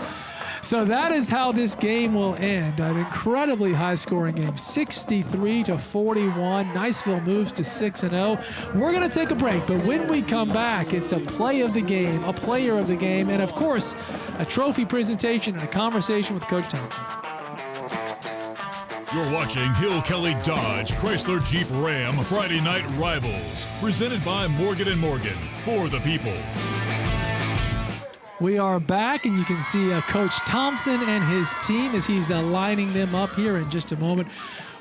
So that is how this game will end. An incredibly high-scoring game, 63-41. Niceville moves to 6-0. We're going to take a break, but when we come back, it's a play of the game, a player of the game, and of course, a trophy presentation and a conversation with Coach Thompson. You're watching Hill Kelly Dodge Chrysler Jeep Ram Friday Night Rivals, presented by Morgan & Morgan, for the people. We are back, and you can see Coach Thompson and his team as he's lining them up here in just a moment.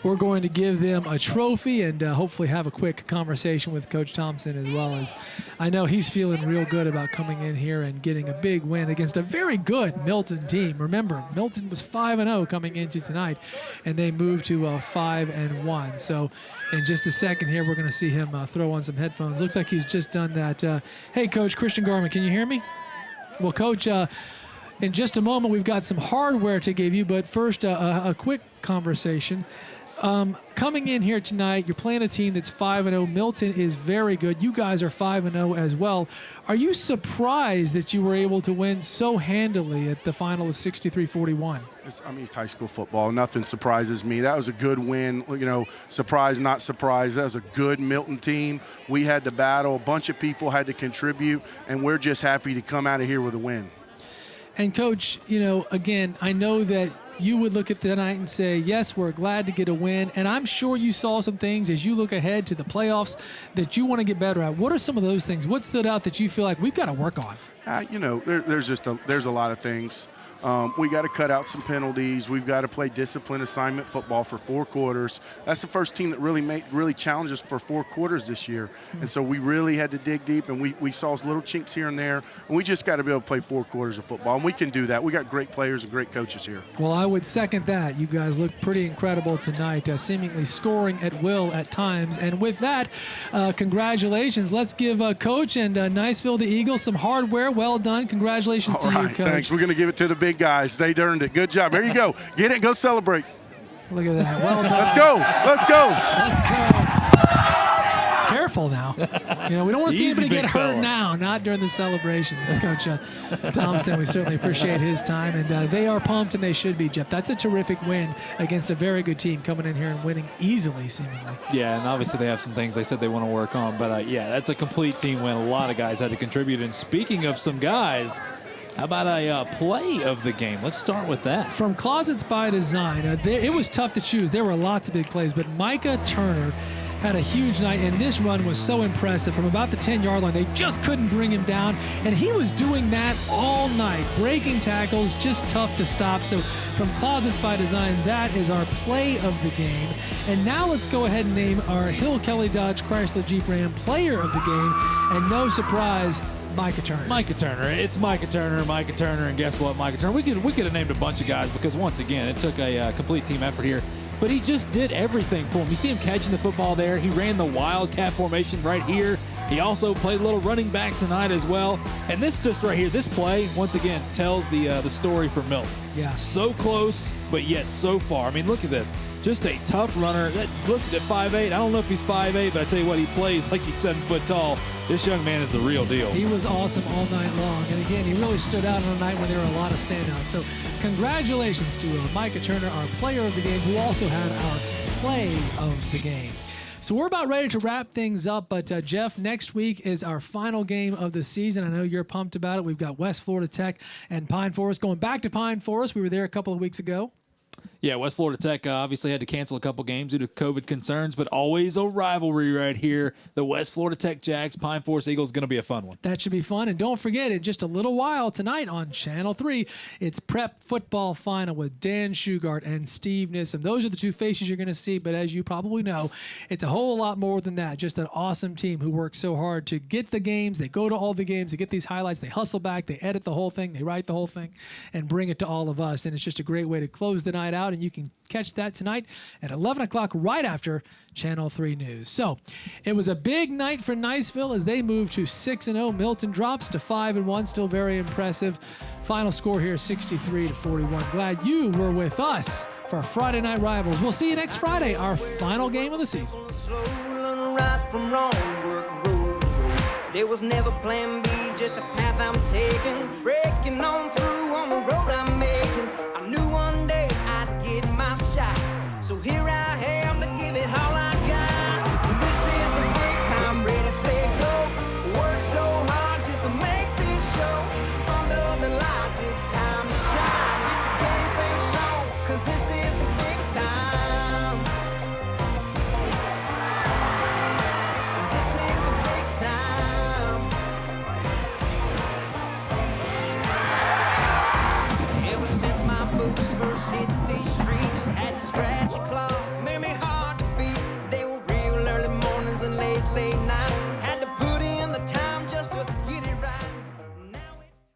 We're going to give them a trophy and hopefully have a quick conversation with Coach Thompson, as well as I know he's feeling real good about coming in here and getting a big win against a very good Milton team. Remember, Milton was 5-0 coming into tonight, and they moved to 5-1. So in just a second here, we're going to see him throw on some headphones. Looks like he's just done that. Hey, Coach Christian Garman, can you hear me? Well, Coach, in just a moment, we've got some hardware to give you, but first, a quick conversation. coming in here tonight, you're playing a team that's 5-0. Milton is very good. You guys are 5-0 as well. Are you surprised that you were able to win so handily at the final of 63-41? It's high school football. Nothing surprises me. That was a good win. You know, surprise, not surprise. That was a good Milton team. We had to battle. A bunch of people had to contribute, and we're just happy to come out of here with a win. And, Coach, you know, again, I know that you would look at the night and say, yes, we're glad to get a win. And I'm sure you saw some things as you look ahead to the playoffs that you want to get better at. What are some of those things? What stood out that you feel like we've got to work on? You know, there's a lot of things. We got to cut out some penalties. We've got to play disciplined assignment football for 4 quarters. That's the first team that really challenged us for 4 quarters this year. And so we really had to dig deep, and we saw little chinks here and there. And we just got to be able to play 4 quarters of football, and we can do that. We got great players and great coaches here. Well, I would second that. You guys look pretty incredible tonight, seemingly scoring at will at times. And with that, congratulations. Let's give Coach and Niceville, the Eagles, some hardware. Well done. Congratulations to you, Coach. Thanks. We're going to give it to the big guys. They earned it. Good job. There you go. Get it. Go celebrate. Look at that. Well done. Let's go. Let's go. Let's go. Careful now. You know, we don't want to see anybody get hurt now, not during the celebration. It's Coach Thompson. We certainly appreciate his time, and they are pumped, and they should be, Jeff. That's a terrific win against a very good team coming in here and winning easily, seemingly. Yeah, and obviously they have some things they said they want to work on, but yeah, that's a complete team win. A lot of guys had to contribute, and speaking of some guys, how about a play of the game? Let's start with that. From Closets by Design, it was tough to choose. There were lots of big plays, but Micah Turner had a huge night, and this run was so impressive. From about the 10-yard line, they just couldn't bring him down, and he was doing that all night, breaking tackles, just tough to stop. So from Closets by Design, that is our play of the game. And now let's go ahead and name our Hill Kelly Dodge Chrysler Jeep Ram player of the game, and no surprise, Micah Turner. Micah Turner. It's Micah Turner, and guess what, Micah Turner? We could have named a bunch of guys because, once again, it took a complete team effort here. But he just did everything for him. You see him catching the football there. He ran the wildcat formation right here. He also played a little running back tonight as well. And this just right here, this play, once again, tells the story for Milton. Yeah. So close, but yet so far. I mean, look at this. Just a tough runner. Listed at 5'8". I don't know if he's 5'8", but I tell you what, he plays like he's 7 foot tall. This young man is the real deal. He was awesome all night long. And again, he really stood out on a night when there were a lot of standouts. So congratulations to Micah Turner, our player of the game, who also had our play of the game. So we're about ready to wrap things up, but Jeff, next week is our final game of the season. I know you're pumped about it. We've got West Florida Tech and Pine Forest. Going back to Pine Forest, we were there a couple of weeks ago. Yeah, West Florida Tech obviously had to cancel a couple games due to COVID concerns, but always a rivalry right here. The West Florida Tech Jags, Pine Forest Eagles, going to be a fun one. That should be fun. And don't forget, in just a little while tonight on Channel 3, it's Prep Football Final with Dan Shugart and Steve Nissom. Those are the two faces you're going to see, but as you probably know, it's a whole lot more than that. Just an awesome team who works so hard to get the games. They go to all the games. They get these highlights. They hustle back. They edit the whole thing. They write the whole thing and bring it to all of us. And it's just a great way to close the night out, and you can catch that tonight at 11 o'clock right after Channel 3 News. So it was a big night for Niceville as they moved to 6-0. Milton drops to 5-1, still very impressive. Final score here, 63-41. Glad you were with us for Friday Night Rivals. We'll see you next Friday, our final game of the season. There was never plan B, just a path I'm taking. Breaking on through on the road I'm making. I knew one day I'd get my shot. So here I am to give it all I got. This is the big time, ready, set, go. Work so hard just to make this show. Under the lights, it's time to shine. Get your game face on, cause this is the big time. This is the big time. Ever since my boots first hit these streets, had to scratch a